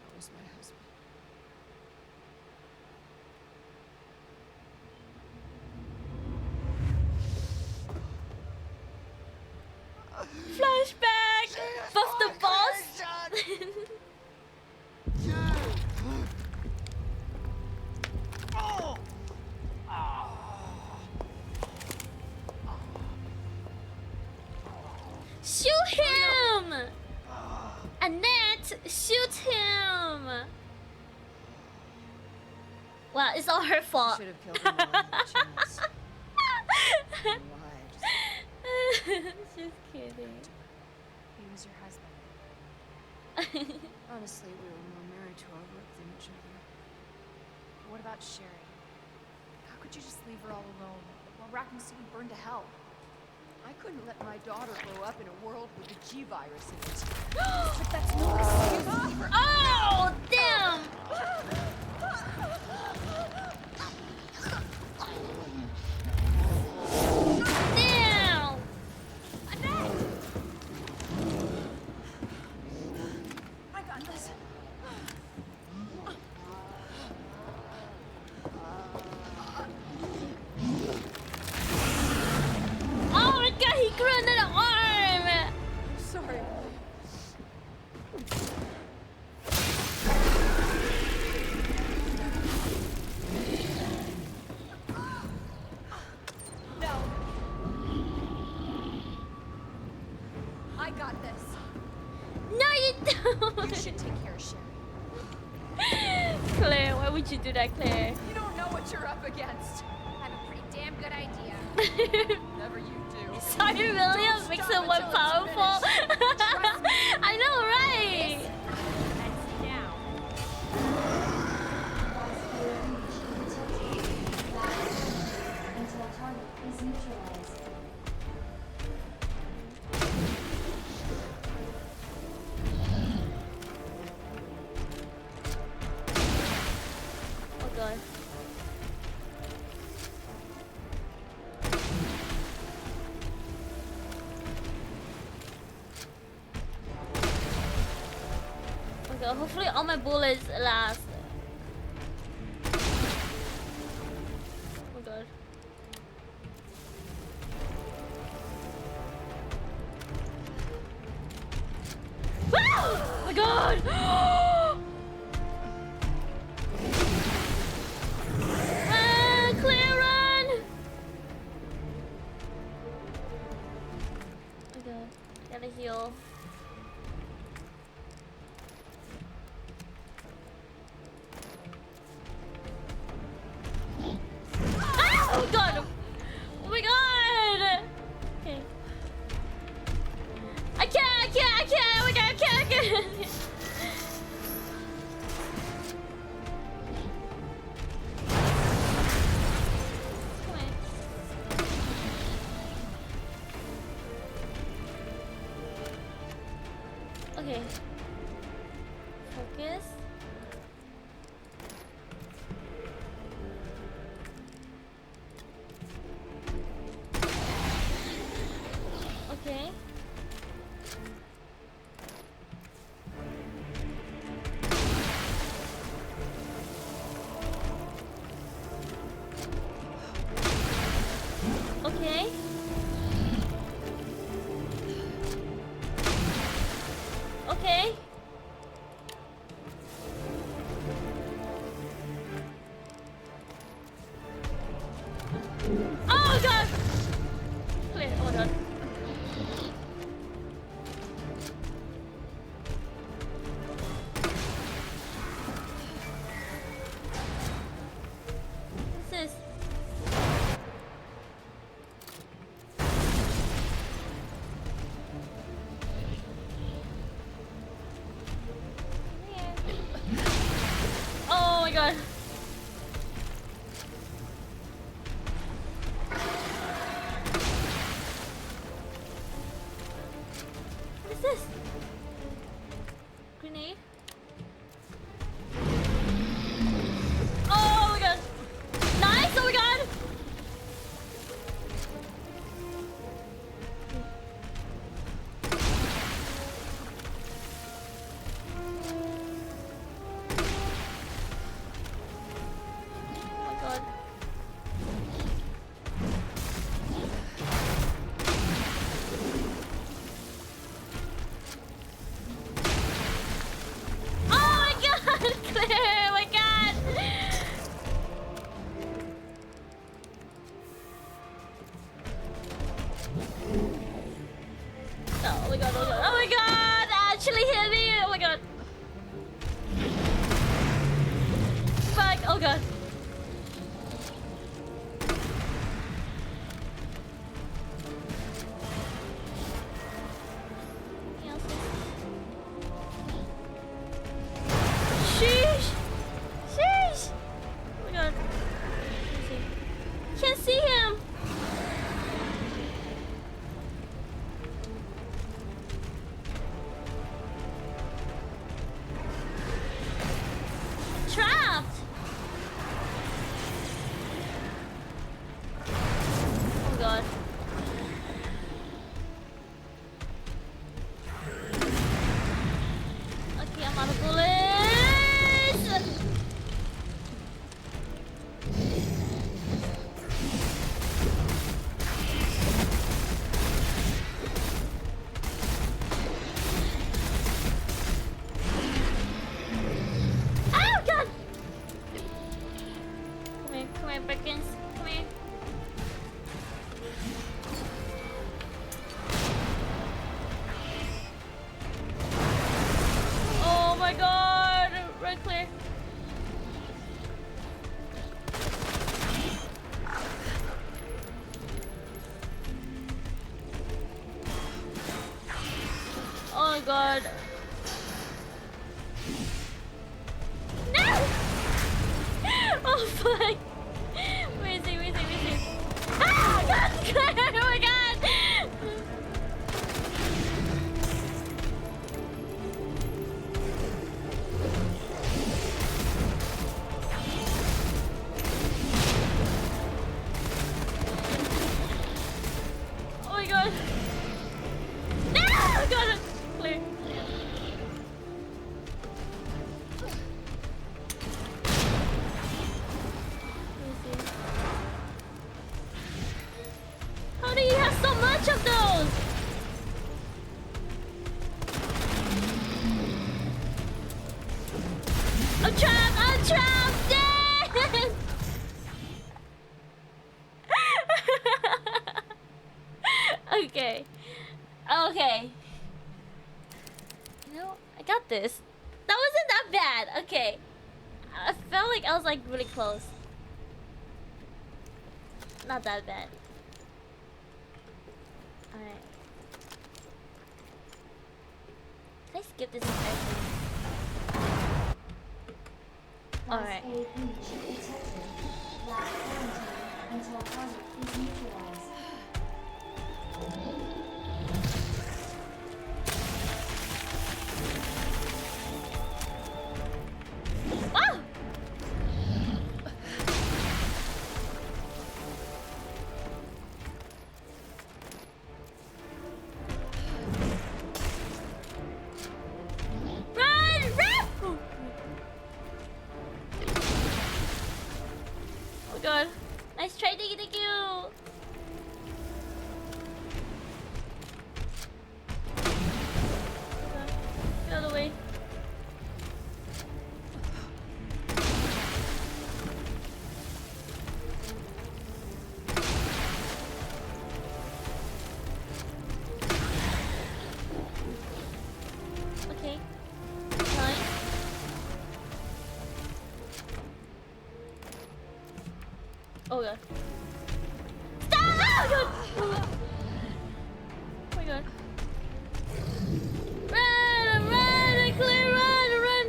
That was my husband. Flashback! Buff the boss! Shoot him! Annette, shoot him! Well, it's all her fault. Should have killed him while I had a chance. I don't know why, I just... Just kidding. He was your husband. Honestly, we were more married to our work than each other. What about Sherry? How could you just leave her all alone while Raccoon City burned to hell? I couldn't let my daughter grow up in a world with the G virus in it. But that's no excuse for... Oh, damn! Damn! I got this. Oh my god, he grew another arm! Sorry. No. I got this. No, you don't! You should take care of Sherry. Claire, why would you do that, Claire? You don't know what you're up against. I have a pretty damn good idea. Never you do. Sorry, William makes it more until it's powerful. Trust me. I know, right? That's now. Until target is neutralized. Oh god. Oh god, hopefully all my bullets last. Oh god. Oh my god! Run, Claire, run! Oh god, gotta heal. Ah! Oh my god! Oh my god! Okay. I can't! Oh my god, I can't! Oh god. Sheesh! Sheesh! Oh my god. Let me see. Can't see him! Trapped! Oh god. Okay, I'm out of bullets! Oh god! Come here, Perkins. Come here. Oh my god! Right clear. Oh my god. No! Oh fuck! Where is he? Where is he? Where is he? Ah! God! Claire! Oh my god! Oh my god! No! God! Clear. How do you have so much of those? I'm trapped! I'm trapped! Dead! Okay. Okay. You know, I got this. That wasn't that bad. Okay. I felt like I was like really close. Not that bad. Alright. Can I skip this entire thing? Alright. A breach detected. Last quarantine until target is neutralized. Ah! Run! Run! Oh god. Nice try, thank you, thank you! Get out of the way. Okay. Fine. Oh god. Stop! Oh god! Oh my god. Run! Run! Clear! Run! Run!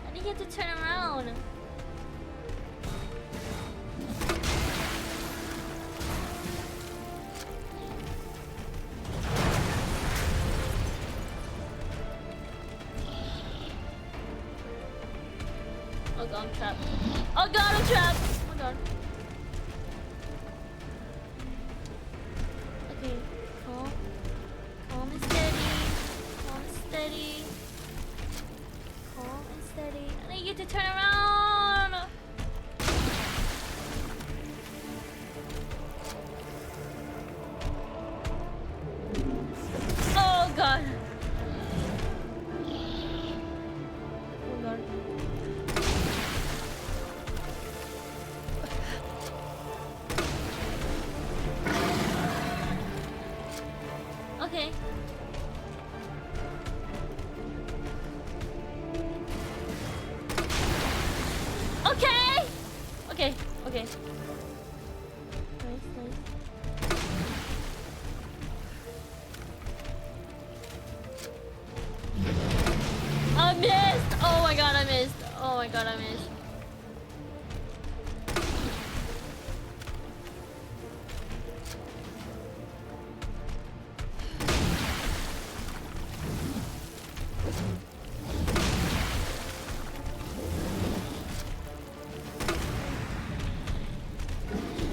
I think you have to turn around. Oh god, I'm trapped. Oh god, I'm trapped! Oh my god. Okay, calm. Calm and steady. Calm and steady. Calm and steady. I need you to turn around! Oh god. Oh god. Okay. Okay. Okay. Okay. Nice, nice. I missed! Oh my god, I missed. Oh my god, I missed.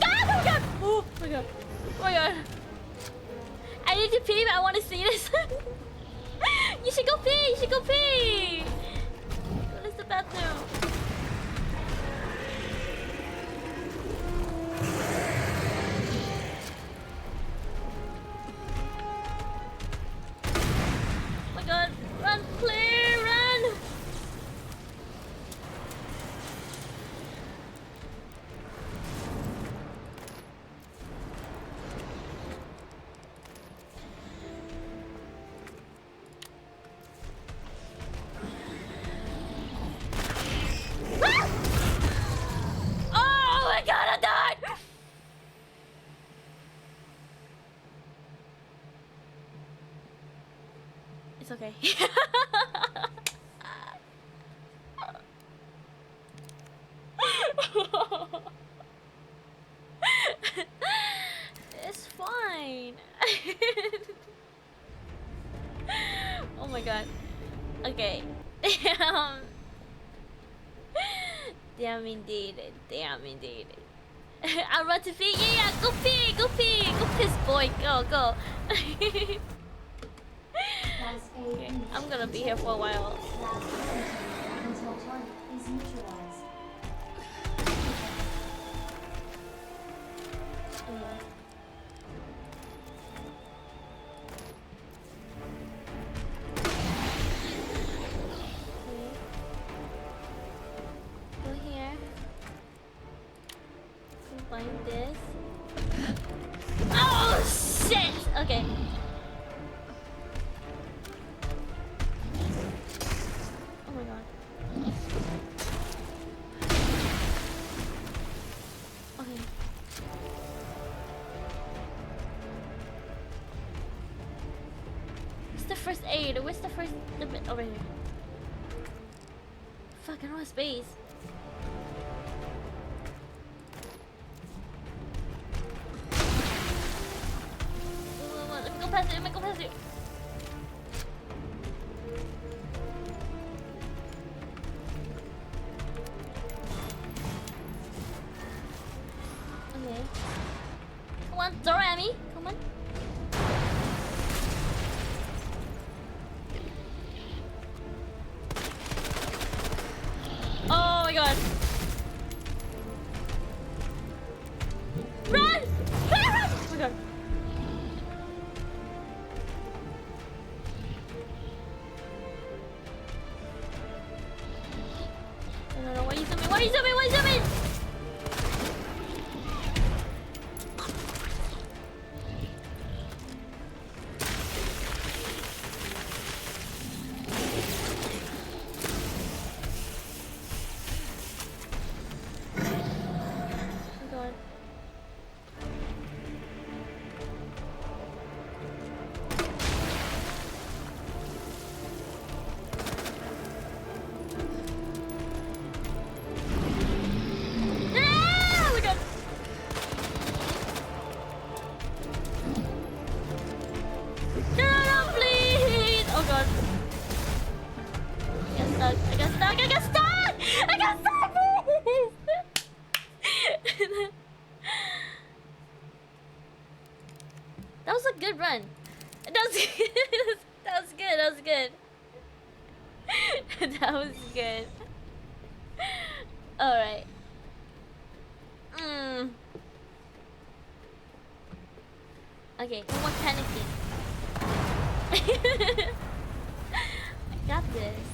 Ah, oh my god! Oh my god. Oh my god. I need to pee, but I want to see this. You should go pee! You should go pee! What is the bathroom? Oh my god, run, clear, run! Ah! Oh my god, I died! It's okay. It's fine. Oh my god. Okay. Damn. Damn indeed. Damn indeed. I'll run to pee. Yeah, go pee. Go pee. Go piss, boy. Go, go. Okay, I'm gonna be here for a while. Until target is neutralized. Go here. Combine this. Oh shit! Okay. Oh my god. Okay. Where's the first aid? Where's the first? The bit over here. Fuck, I don't have space. Let me go past it. Let me go past it. Okay. Come on, throw at me. Come on. Oh my god. Run! Run! Run! Oh my god. No, why are you zooming? Why are you zooming? Why are you zooming? Oh god. Ah! Oh my god. No, please! Oh god. I got stuck. I got stuck. I got stuck! I got stuck! Please! That was a good run. That was good. That was good. That was good. That was good. Alright. Okay, no more panicking. I got this.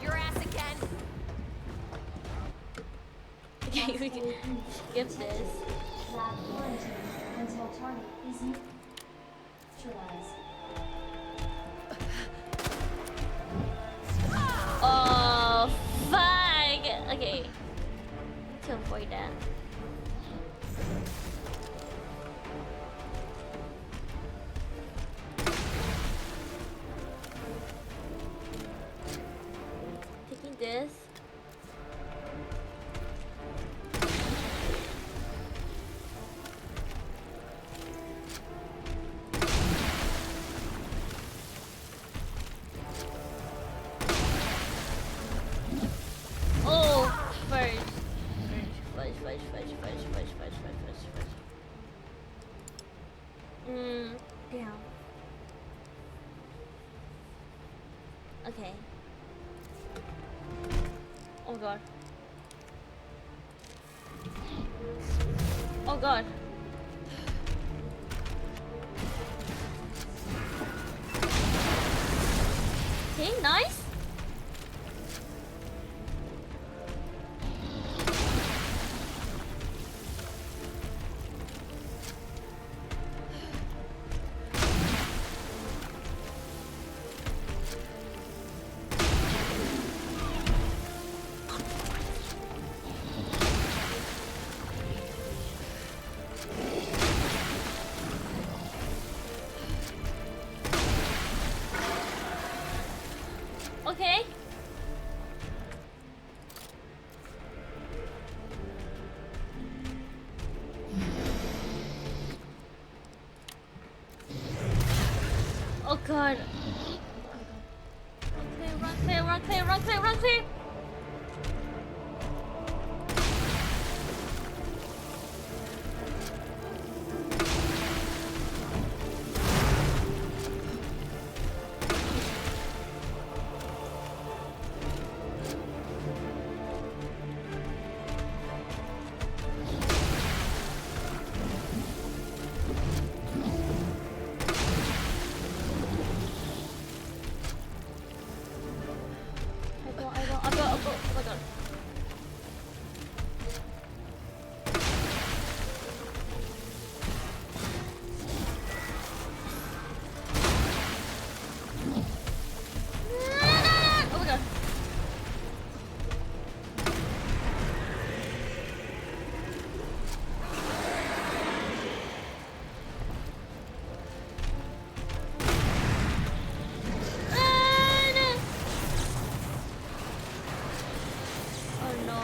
Your ass again. Okay, we can skip this. Lab quarantine until target is neutralized. Oh, fuck! Okay. To avoid that. Taking this. Oh, first. Fudge. Down. Okay. Oh god. Oh god. Okay, nice. Okay. Oh god. Run clear. I'll go. Oh my god. Oh my god. Oh no.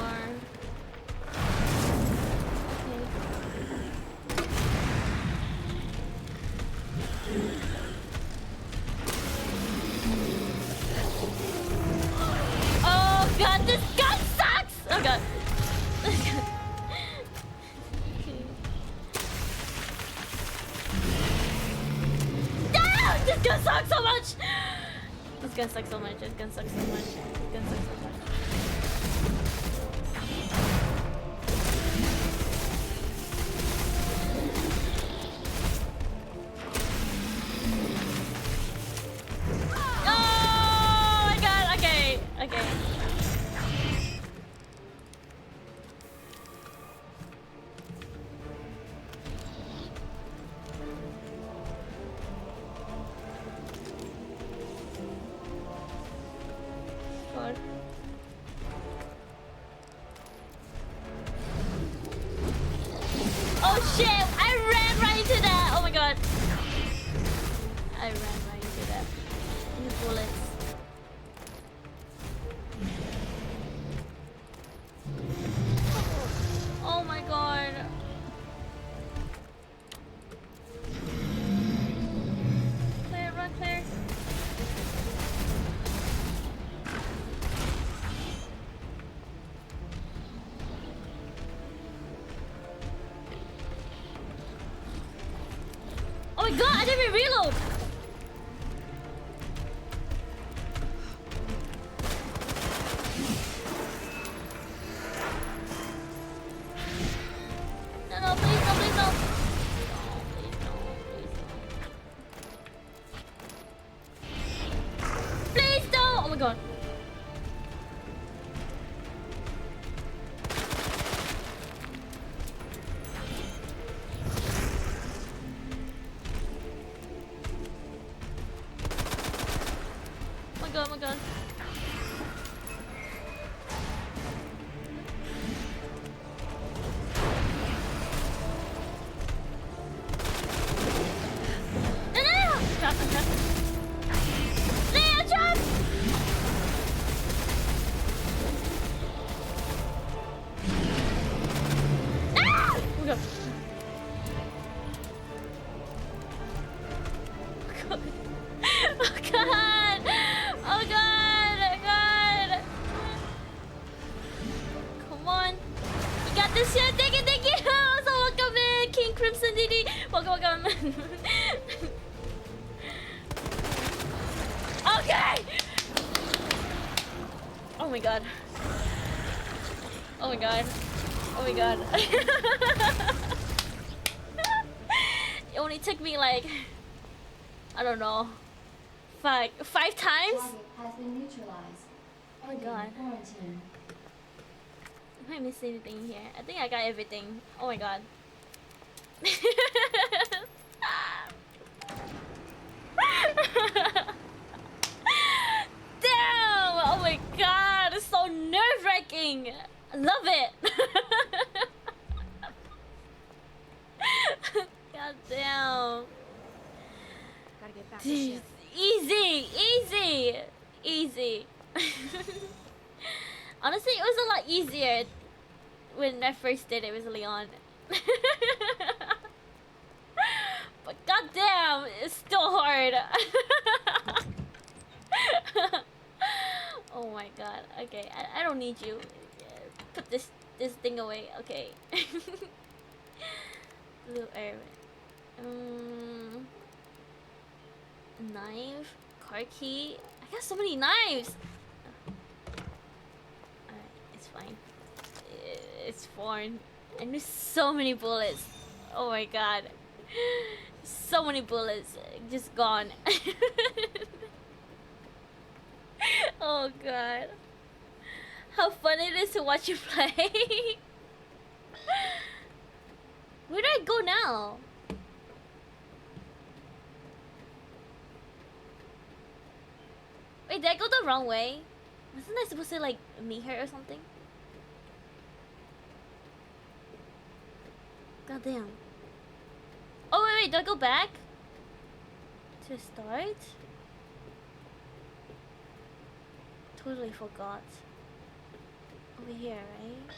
Oh god, this gun sucks! Oh god. No! This gun sucks so much! This gun sucks so much. Oh my god, okay. God. Oh shit! I ran right into that! Oh my god. I ran right into that. And the bullets. Oh my god. Clear, run clear. Oh my god, I didn't even reload! No, please no. Please no. Please no! Oh my god. god. Oh god! Oh god! Oh god! Come on! You got this shit! Thank you! Thank you! So welcome in! King Crimson DD! Welcome, welcome! Okay! Oh my god. Oh my god. Oh my god. It only took me like, I don't know, five times? Target has been neutralized. Oh my Ending god. Quarantine. Am I missing anything here? I think I got everything. Oh my god. Damn! Oh my god! It's so nerve-wracking! I love it! God damn. Gotta get back to ship. Easy! Easy! Easy. Honestly, it was a lot easier when I first did it with Leon. But goddamn, it's still hard. Oh my god. Okay, I don't need you. Put this thing away. Okay. Blue air. Knife, car key. I got so many knives. Alright, it's fine. It's fine. I knew so many bullets. Oh my god. So many bullets. Just gone. Oh god. How fun it is to watch you play. Where do I go now? Wait, did I go the wrong way? Wasn't I supposed to like meet her or something? God damn. Oh wait, do I go back? To start? Totally forgot. Over here, right?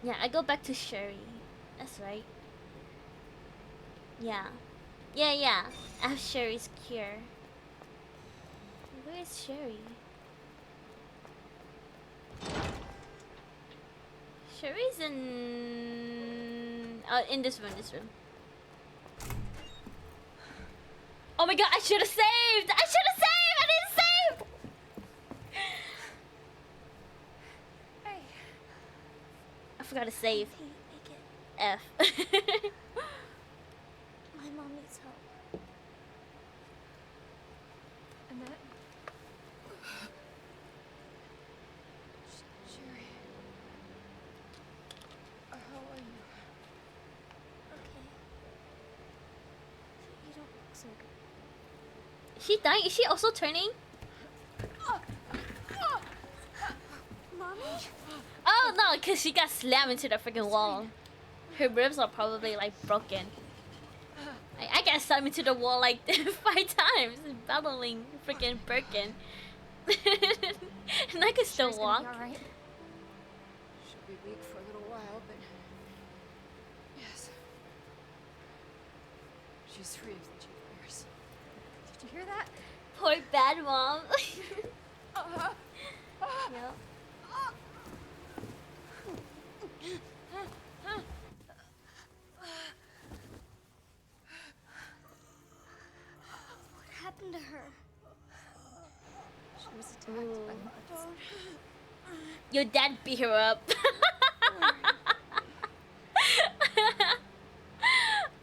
Yeah, I go back to Sherry. That's right. Yeah. Yeah. I have Sherry's cure. Where is Sherry? Sherry's in this room, Oh my god, I should have saved! I didn't save! Hey. I forgot to save. Make it. F. My mom needs help. Annette? Sherry. How are you? Okay. You don't look so good. Is she dying? Is she also turning? Mommy? Oh no, because she got slammed into the freaking wall. Her ribs are probably like broken. I got slammed into the wall like 5 times, battling freaking Birkin. And I could still Sherry's gonna walk. be all right. She'll be weak for a little while, but yes, she's free of the G virus. Did you hear that? Poor bad mom. Yep. What happened to her? She was attacked by mutts. Your dad beat her up.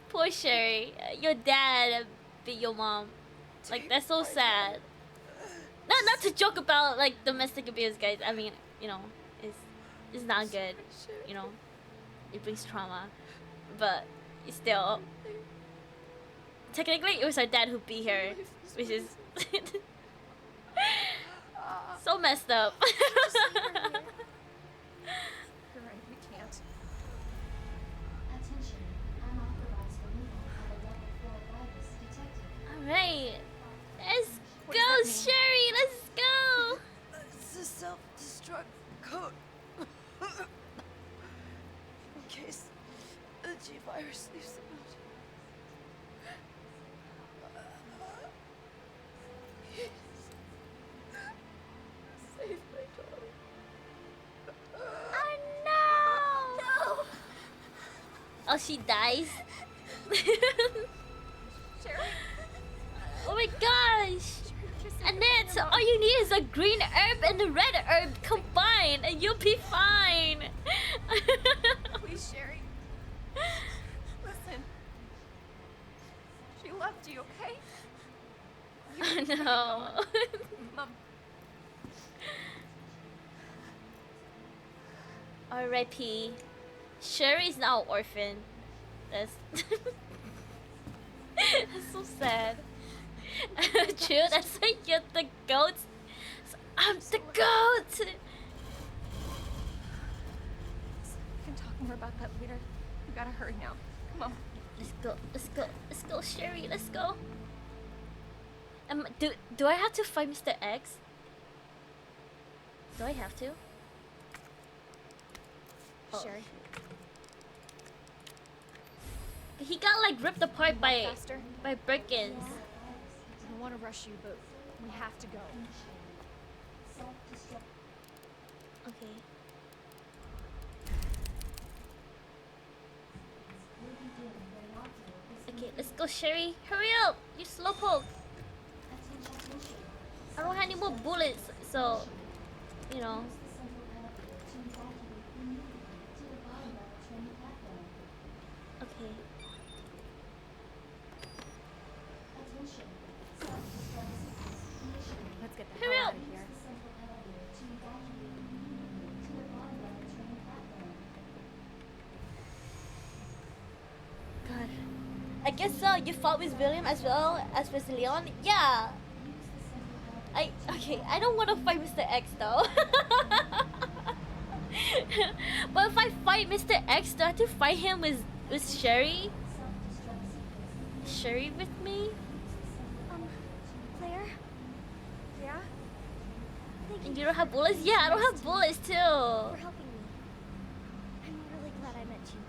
Poor Sherry. Your dad beat your mom. Like, that's so sad. Not to joke about like domestic abuse, guys. I mean, you know, it's not good. You know, it brings trauma. But still, technically, it was her dad who beat her, which is so messed up. You're right, we can't. Attention. Unauthorized removal of a level 4 virus detected. Alright, let's What go, does that mean? Sherry. Let's go. It's a self-destruct Oh, she dies. Sherry, Oh my gosh! Annette, all you need is a green herb and a red herb combined, and you'll be fine. please, Sherry. Listen. She loved you, okay? No. Mom, R.I.P. Sherry's now orphan. That's that's so sad. True, that's why you're the goat. I'm the goat. we can talk more about that later. We gotta hurry now. Come on. Let's go. Let's go. Let's go, Sherry. Let's go. Do I have to fight Mr. X? Do I have to? Oh. Sherry, He got like ripped apart by faster. Birkins. I don't want to rush you, but we have to go. Okay. Okay, let's go, Sherry. Hurry up! You slowpoke. I don't have any more bullets, so you know. Okay. Let's get the Hurry hell up. out of here. God. I guess you fought with William as well as with Leon? Yeah. Okay, I don't want to fight Mr. X though. But if I fight Mr. X, do I have to fight him with Sherry? Sherry with me? Claire? Yeah? And you don't have bullets? Yeah, I don't have bullets too. For helping me. I'm really glad I met you.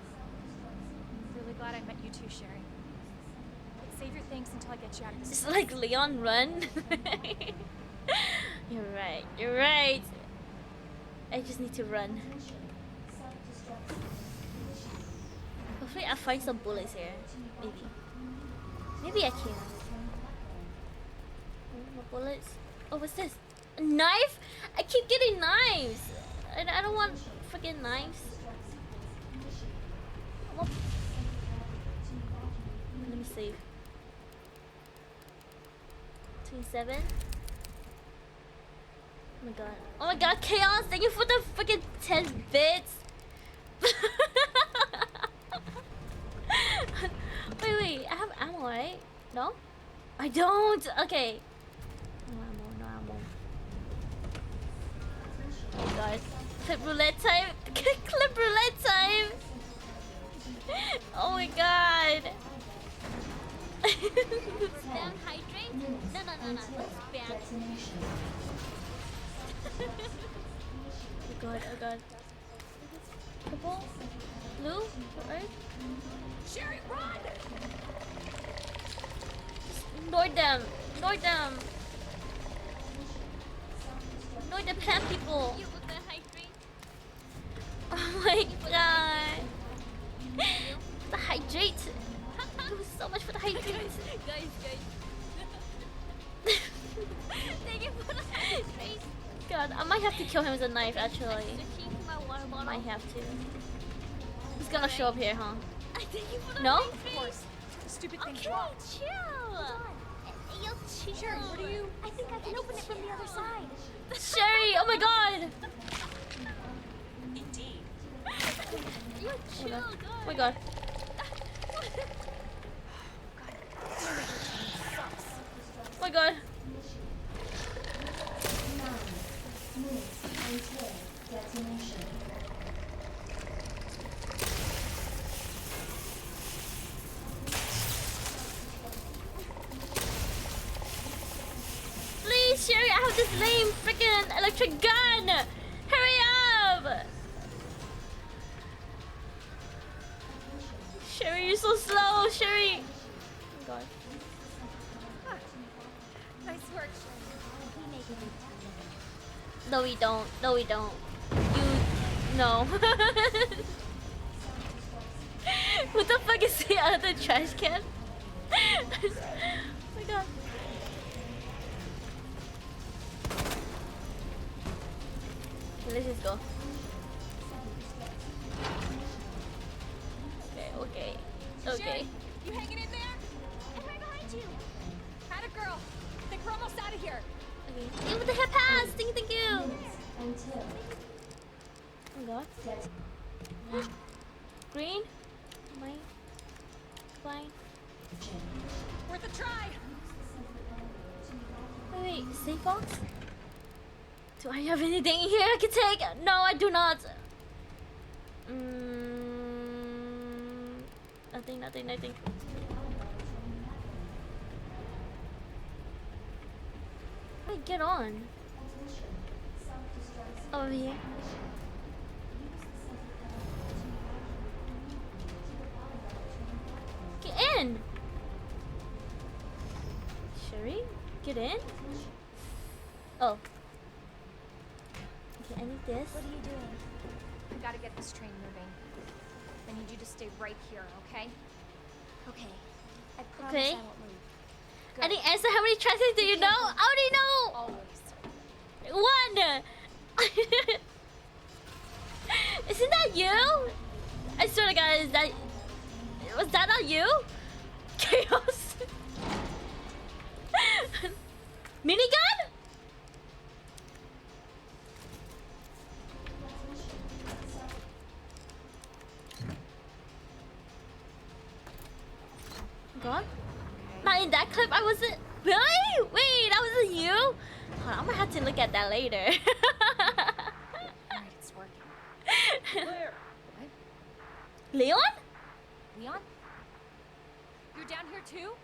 Really glad I met you too, Sherry. But save your thanks until I get you out of this. It's like Leon run. You're right. You're right. I just need to run. Hopefully I'll find some bullets here. Maybe. Maybe I can. Oh, more bullets. Oh, what's this? A knife? I keep getting knives. I don't want freaking knives. I want... Let me save. 27. Oh my god. Oh my god, Chaos! Thank you for the freaking 10 bits! wait, I have ammo, right? No? I don't! Okay. No ammo. Oh my god. Clip roulette time! Clip roulette time! Oh my god! Spam hydrate? No. That's bad. Oh god. Purple? Blue? Right? Sherry, run! Ignore them! Ignore the plant people! You with the hydrate? Oh my god! The hydrate! Thank you so much for the hydrate! guys. Thank you for the hydrate! God, I might have to kill him with a knife actually. I might have to. He's gonna show up here, huh? No? Of course. Stupid thing dropped. Chill! Yo, chill! Sherry, what are you? I think I can open it from the other side. Sherry! Oh my god! Indeed. Yo, chill, God. Oh my god. Oh my god. Please, Sherry, I have this lame freaking electric gun! Hurry up! Sherry, you're so slow, Sherry! Oh god. Nice work. We make a good team. No, we don't. No, we don't. You. No. What the fuck is the other trash can? Oh my god. Okay, let's just go. Okay. Sherry, you hanging in there? I'm right behind you. Had a girl. Think we're almost out of here. Okay. Hey, what the hell pass? Thank you. Until Oh god. Green? Am I fine? Worth a try. Wait, save box? Do I have anything here I can take? No, I do not. Nothing. Wait, get on. Over here. Get in! Sherry? Get in? Oh. Okay, I need this. What are you doing? I gotta get this train moving. I need you to stay right here, okay? Okay. I promise Okay. I won't move. I didn't answer how many translates do you know? I already know! Always. 1! Isn't that you? I swear to God, was that not you? Chaos. Minigun? God? Not in that clip, I wasn't. Really? Wait, that wasn't you? Hold on, I'm gonna have to look at that later. Alright, it's working. Claire! What? Leon? Leon? You're down here too?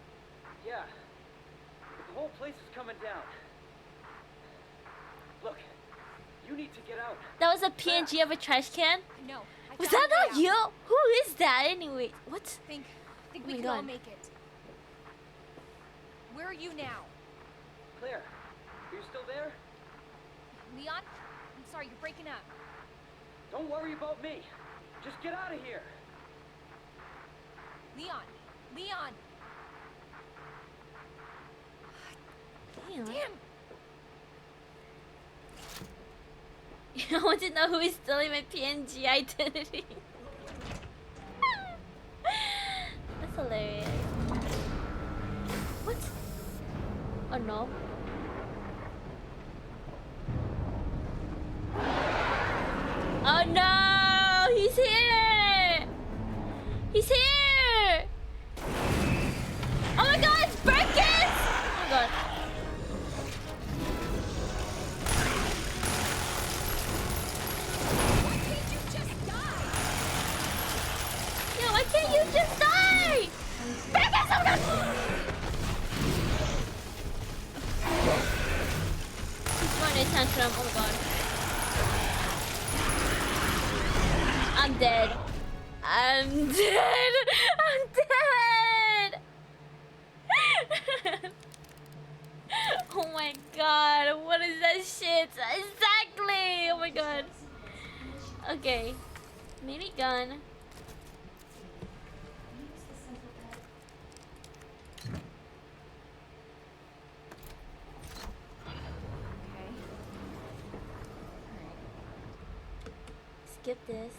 Yeah. The whole place is coming down. Look, you need to get out. That was a PNG of a trash can? No. I Was found that a way not out. you? Who is that anyway? What? Think Oh we my can all God. make it. Where are you now? Claire, you still there? Leon? I'm sorry, you're breaking up. Don't worry about me. Just get out of here. Leon! Leon! Damn. Damn! I want to know who is stealing my PNG identity. That's hilarious. What? Oh no. Oh no! He's here! He's here! Oh my god, it's Perkins! Oh my god. Why can't you just die? Yo, why can't you just die? Perkins, oh my god! He's throwing a tantrum, oh my god. I'm dead. I'm dead. I'm dead. Oh my god, what is that shit? Exactly. Oh my god. Okay. Minigun. Okay. Skip this.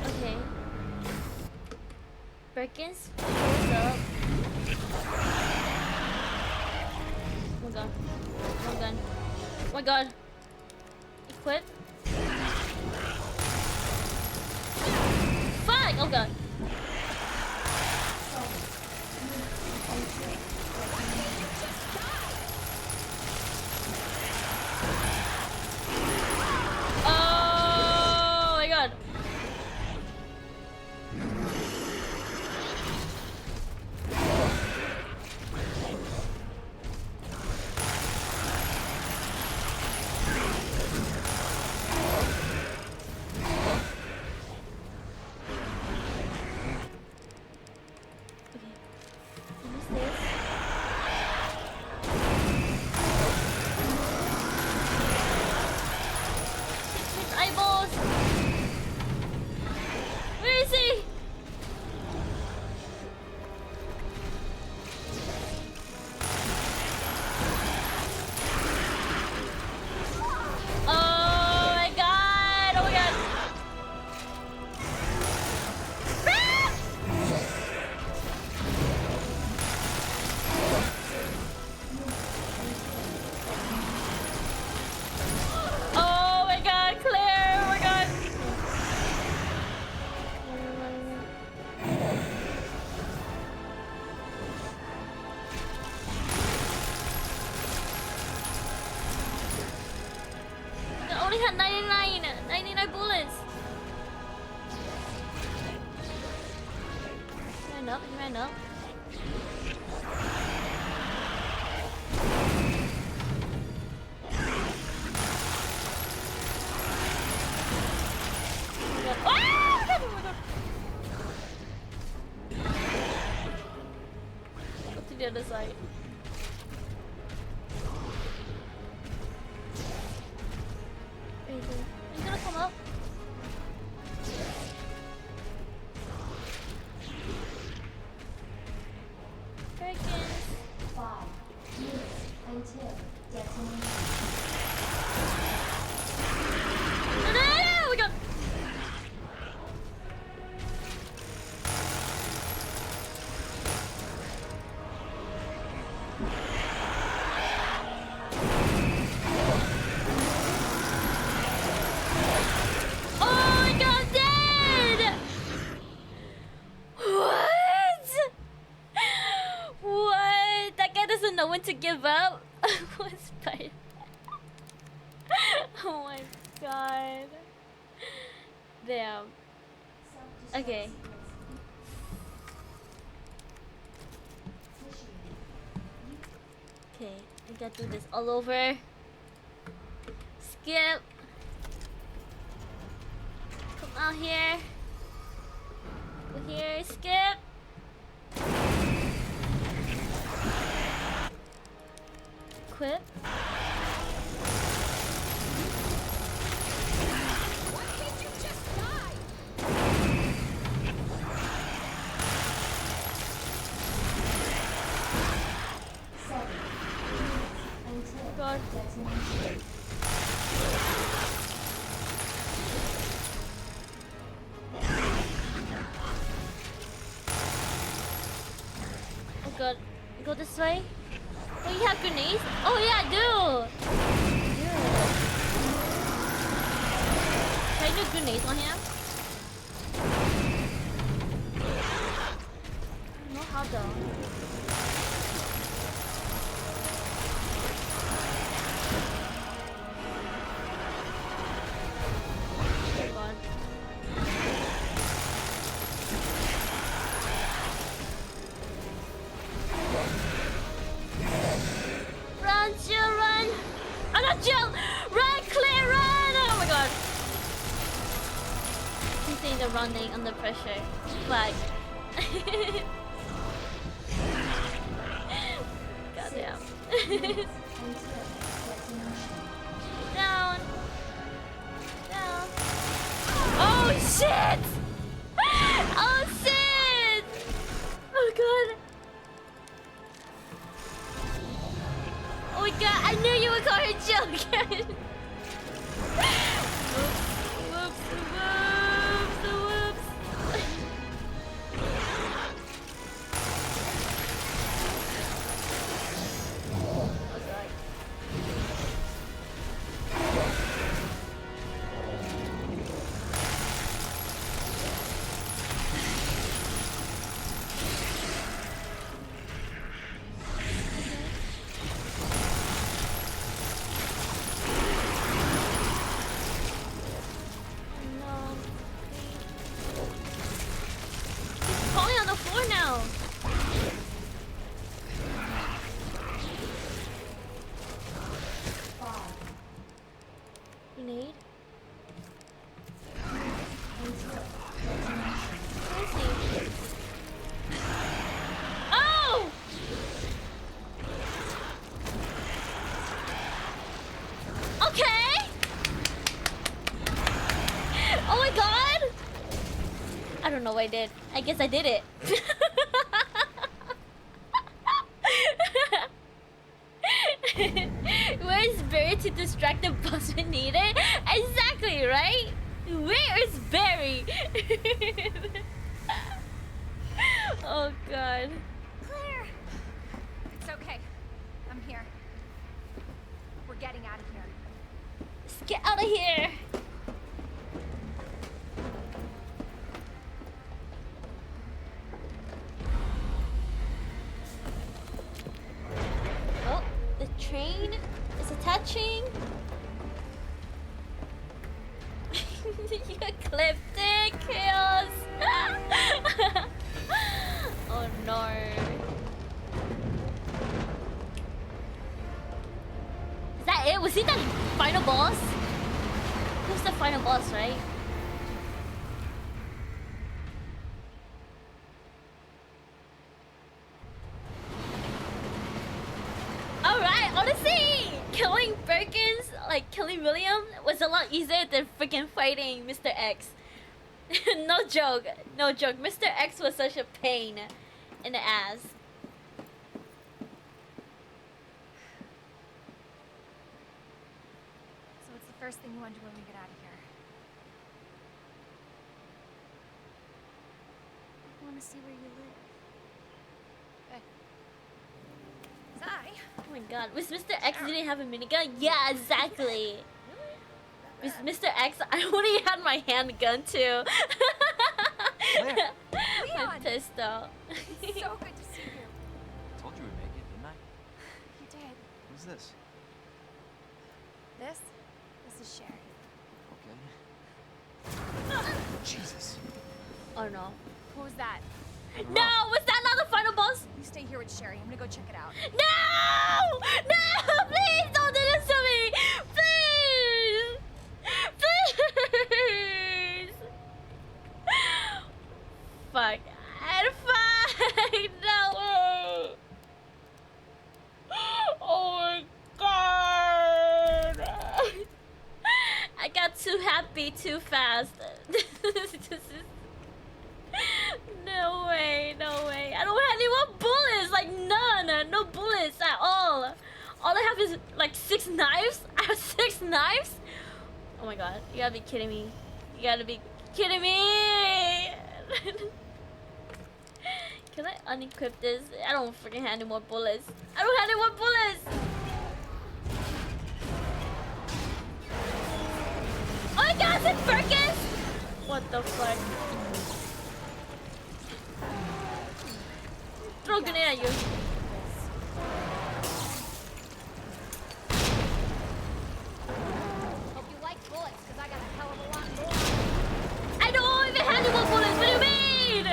Okay. Perkins shows up. Oh my god. Oh my god. Oh my god. Equip. Fuck! Oh god. Oh my god. had 99 bullets. He ran up, he ran up. Oh my god. Oh my god. Go to the other side. Where is he? He's gonna come up. Perkins. 5 minutes until detonation. No, no, no, no, we got. Oh my god, I'm dead! What? What? That guy doesn't know when to give up? What's bad? Oh my god. Damn. Okay. Okay, I gotta do this all over. Skip. Come out here. Go here, skip. Equip. Why can't you just die? Until God. detonation. Oh god. Go this way. Oh, you have grenades? Oh yeah, I do. Can I do grenades on him? I don't know how though. Oh god. Run, Jill, run! Oh, not Jill! Run, Claire, run! Oh my god. He's saying the running under pressure. Flag. Goddamn. Down. Down. Oh shit! Oh shit! Oh god. Oh my god, I knew you would call her Jill again. Whoops, whoops, whoops, whoops. Oh god. No. He's falling on the floor now. Grenade? Where is he? Oh! Okay! Oh my god! I don't know what I did. I guess I did it. Where's Barry to distract the boss when needed? Exactly, right? Where is Barry? Oh god. Claire! It's okay. I'm here. We're getting out of here. Let's get out of here. Oh, the train is attaching. was he the final boss? He was the final boss, right? Alright, honestly, killing Perkins, like killing William, was a lot easier than freaking fighting Mr. X. No joke, no joke. Mr. X was such a pain in the ass. So what's the first thing you want to do when we get out of here? I want to see where you live. Hi. Oh my god, was Mr. X didn't have a minigun? Yeah, exactly. With Mr. X, I already had my handgun too. My Leon! pistol. It's so good to see you. Told you we'd make it, didn't I? You did. Who's this? This is Sherry. Okay. Jesus. Oh no. What was that? No, was that not the final boss? You stay here with Sherry. I'm gonna go check it out. No! No! Please don't do this to me! Please! Please! Fuck. Fuck! No way! Oh my god! I got too happy too fast. No way, no way. I don't have any more bullets, like none, no bullets at all. All I have is like 6 knives. I have 6 knives? Oh my god, you gotta be kidding me. You gotta be kidding me. Can I unequip this? I don't freaking have any more bullets. I don't have any more bullets. Oh my god, is it Perkins? What the fuck? Throw a grenade at you. Hope you like bullets, because I got a hell of a lot more. I don't even have any more bullets. What do you mean?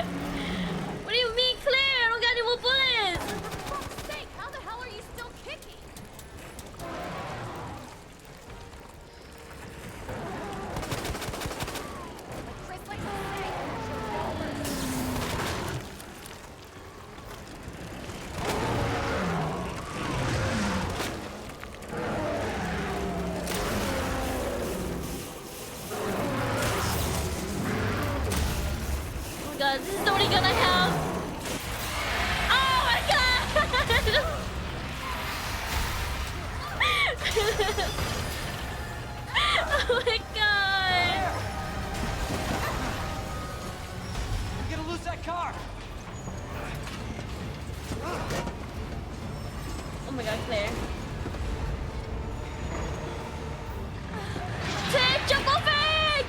What do you mean, Claire? I don't got any more bullets. For fuck's sake, how the hell are you still kicking? Like Chris likes to say, Oh my god, this is the only gun I have. Oh my god! Oh my god! We're gonna lose that car! Oh my god, Claire. Claire, jump over!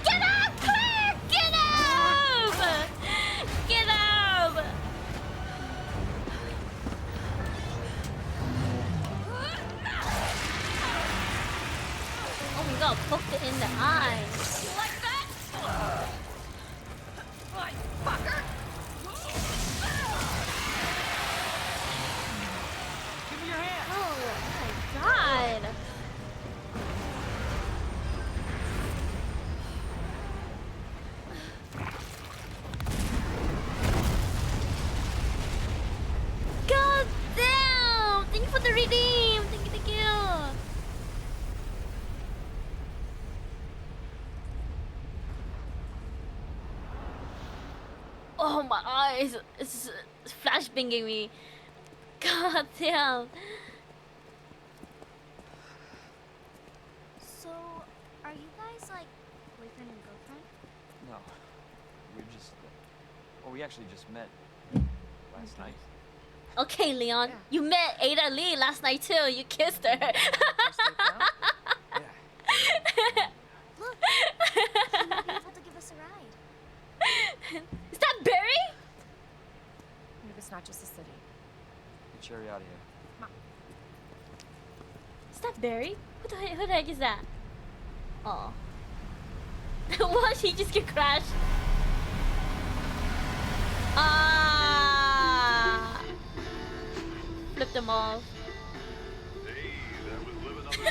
Get up, Claire! Get up! Get up! Oh my god, poked it in the eye. you like that? Like, fucker! Give me your hand! Oh my god. God damn! Thank you for the redeem! Thank you, thank you! Oh my eyes! It's flashbanging me. God damn! So, are you guys like boyfriend and girlfriend? No. We're just... Oh, we actually just met last night. Okay, Leon, you met Ada Lee last night too. You kissed her. Yeah. Look, he might be able to give us a ride. Is that Barry? What if it's not just a city? Get Sherry out of here. Is that Barry? Who the heck is that? Oh. What? He just get crashed? Ah. Flipped them off. Hey, that was living on the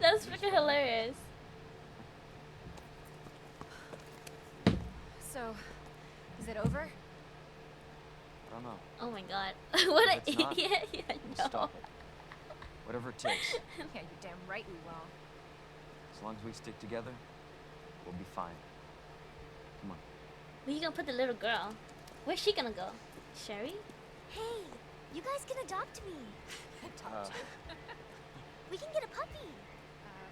That's freaking hilarious. So, is it over? I don't know. Oh my god. What an If it's not, idiot. Yeah, no. Stop it. Whatever it takes. Yeah, you're damn right we will. As long as we stick together, we'll be fine. Come on. Where you gonna put the little girl? Where's she gonna go? Sherry? Hey, you guys can adopt me. We can get a puppy.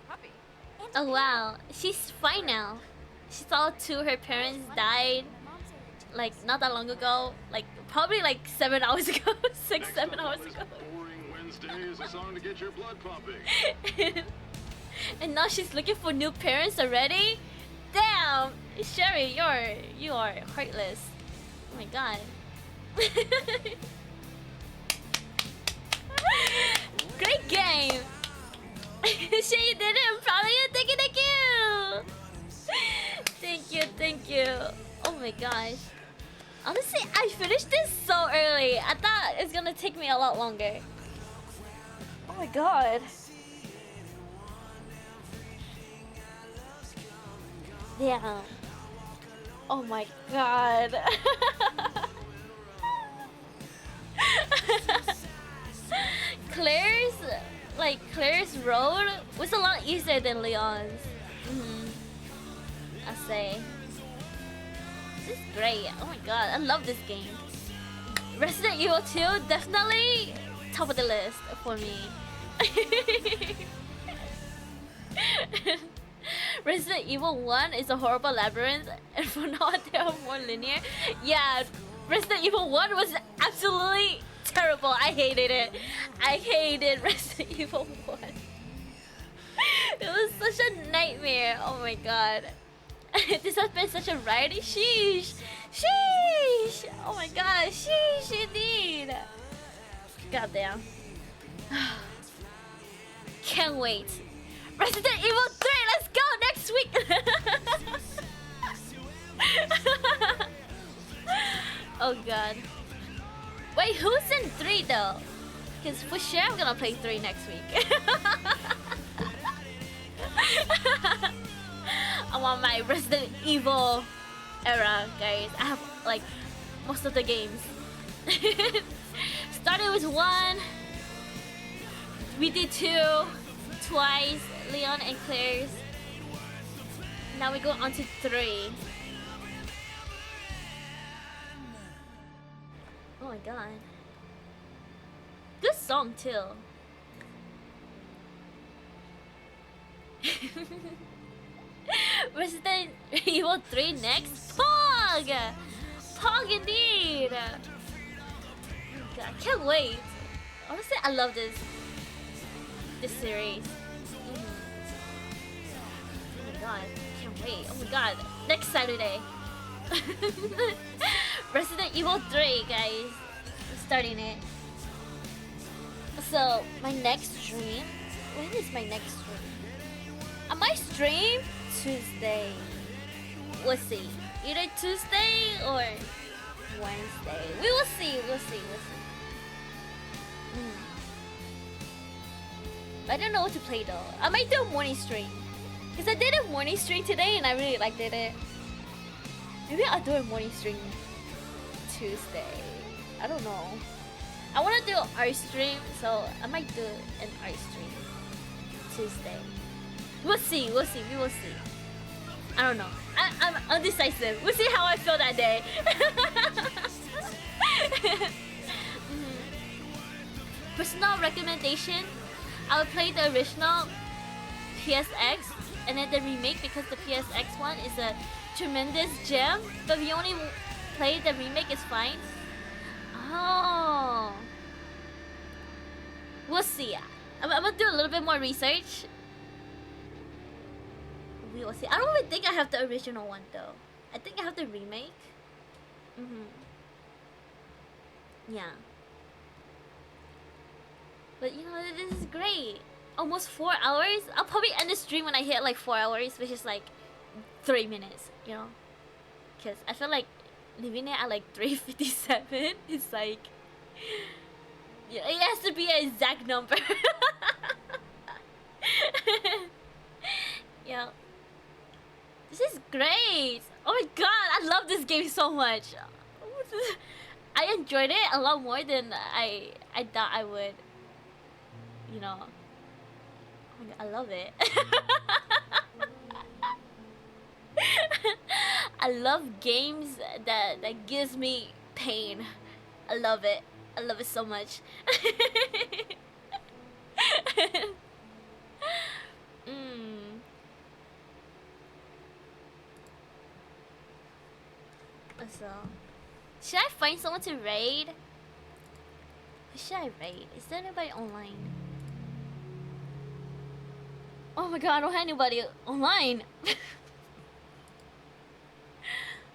Puppy? And Oh wow. She's fine now. She saw two, her parents died Moms are like not that long ago. Like probably like 7 hours ago. 6, 7 hours ago. Boring Wednesday is a song to get your blood pumping. And now she's looking for new parents already? Damn! Sherry, you are heartless. Oh my god. Great game! Sherry, you did it! I'm proud of you! Thank you, thank you! Thank you, thank you. Oh my gosh. Honestly, I finished this so early. I thought it's gonna take me a lot longer. Oh my god. Damn. Oh my god. Claire's road was a lot easier than Leon's. I say. This is great. Oh my god, I love this game. Resident Evil 2 definitely top of the list for me. Resident Evil 1 is a horrible labyrinth, and for now they are more linear. Yeah, Resident Evil 1 was absolutely terrible. I hated it. I hated Resident Evil 1. It was such a nightmare. Oh my god. This has been such a ride. Sheesh. Sheesh. Oh my god. Sheesh indeed. Goddamn. Can't wait. Resident Evil 3, let's go next week! Oh god. Wait, who's in 3 though? Because for sure I'm gonna play 3 next week. I'm on my Resident Evil era, guys. I have like most of the games. Started with 1. We did 2. Twice, Leon and Claire's. Now we go on to 3. Oh my god. Good song too. Resident Evil 3 next? Pog! Pog indeed! Oh god, can't wait. Honestly, I love this series. Oh my god, can't wait. Oh my god, next Saturday. Resident Evil 3, guys. I'm starting it. So, my next stream. When is my next stream? I might stream Tuesday. We'll see. Either Tuesday or Wednesday. We will see. We'll see. I don't know what to play though. I might do a morning stream. Because I did a morning stream today and I really liked it. Maybe I'll do a morning stream Tuesday. I don't know. I want to do an art stream, so I might do an art stream Tuesday. We'll see. We will see. I don't know. I'm undecisive. We'll see how I feel that day. Personal recommendation. I would play the original PSX and then the remake because the PSX one is a tremendous gem. But if you only play the remake, it's fine. Oh. We'll see. I'm gonna do a little bit more research. We will see. I don't even think I have the original one though. I think I have the remake. Yeah. But you know, this is great. Almost 4 hours. I'll probably end the stream when I hit like 4 hours, which is like 3 minutes, you know? Because I feel like leaving it at like 3:57 is like Yeah, it has to be an exact number. Yeah. This is great. Oh my god, I love this game so much. I enjoyed it a lot more than I thought I would. You know. Oh my god, I love it. I love games that gives me pain. I love it. I love it so much. So, should I find someone to raid? Who should I raid? Is there anybody online? Oh my god, I don't have anybody online.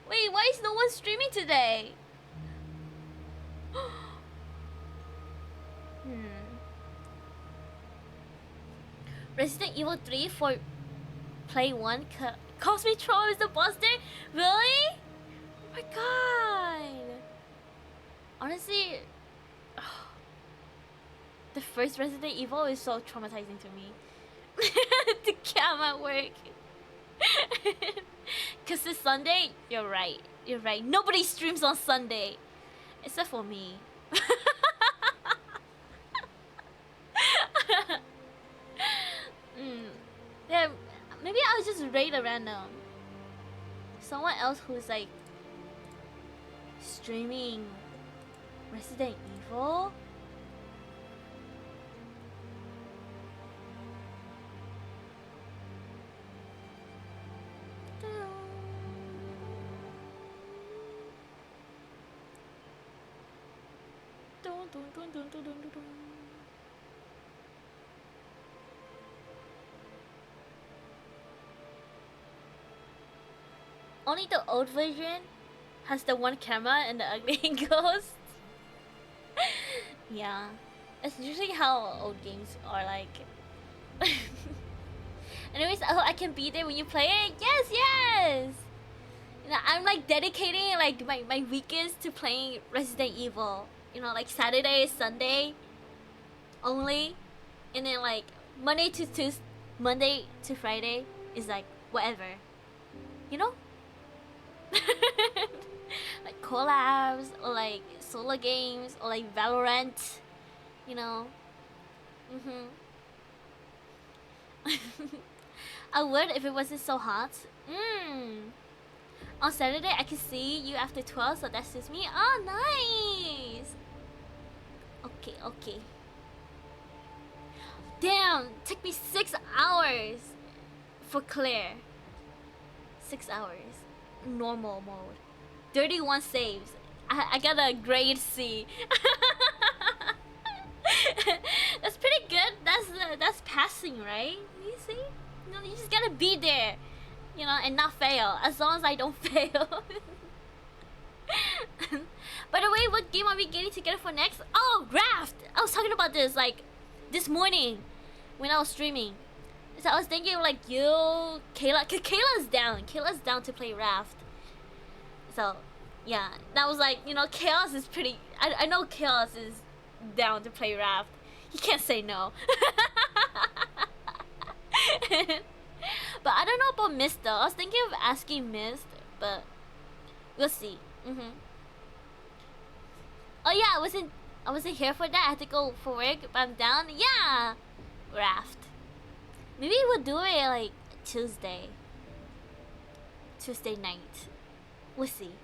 Wait, why is no one streaming today? Resident Evil 3 for Play 1 Cosmic Troll is the boss there? Really? Oh my god. Honestly, the first Resident Evil is so traumatizing to me. The cam at work. Cause it's Sunday, you're right. You're right. Nobody streams on Sunday. Except for me. Yeah, maybe I'll just raid a random. Someone else who's like streaming Resident Evil. Only the old version has the one camera and the ugly ghost. Yeah, that's usually how old games are like. Anyways, I hope I can be there when you play it. Yes, yes. You know, I'm like dedicating like my weekends to playing Resident Evil. You know, like Saturday, Sunday only, and then like Monday to Friday is like whatever. You know. Like collabs or like solo games or like Valorant, you know. I would if it wasn't so hot. On Saturday I can see you after 12, so that suits me. Oh, nice. Okay, okay. Damn, took me 6 hours for Claire. 6 hours. Normal mode. 31 saves. I got a grade C. That's pretty good. That's passing, right? You see? You know, you just gotta be there, you know, and not fail. As long as I don't fail. By the way, what game are we getting together for next? Oh, Raft! I was talking about this like this morning when I was streaming. So I was thinking like you, Kayla, cause Kayla's down. Kayla's down to play Raft. So, yeah, that was like, you know, Chaos is pretty. I know Chaos is down to play Raft. He can't say no. But I don't know about Mist though. I was thinking of asking Mist, but we'll see. Oh yeah, I wasn't here for that. I had to go for work, but I'm down. Yeah, Raft. Maybe we'll do it like Tuesday night. We'll see.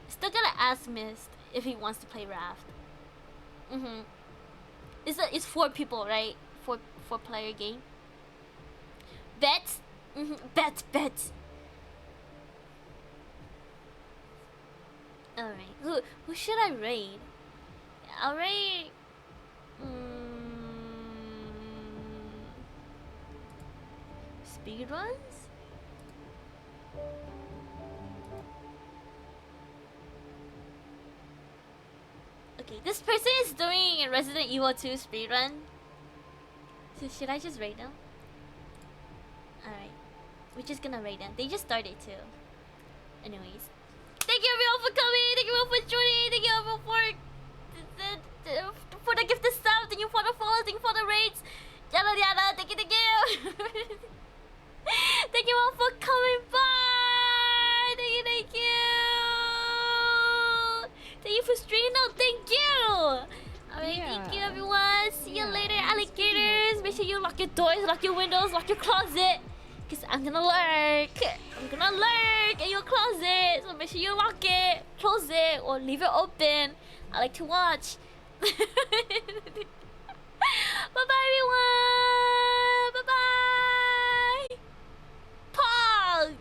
Still gotta ask Mist if he wants to play Raft. It's 4 people, right? 4 player game. Bet. Bet. Alright. Who should I raid? I'll raid. Speedruns? Okay, this person is doing a Resident Evil 2 speedrun. So should I just raid them? Alright. We're just gonna raid them. They just started too. Anyways. Thank you everyone for coming! Thank you everyone for joining! Thank you everyone for you for the follow, thank you for the rates. Yellow Diana, thank you, thank you. Thank you all for coming by. Thank you, thank you. Thank you for streaming out, thank you. Alright, thank you everyone. See you later, alligators. Make sure you lock your doors, lock your windows, lock your closet. Cause I'm gonna lurk. I'm gonna lurk in your closet. So make sure you lock it, close it, or leave it open. I like to watch.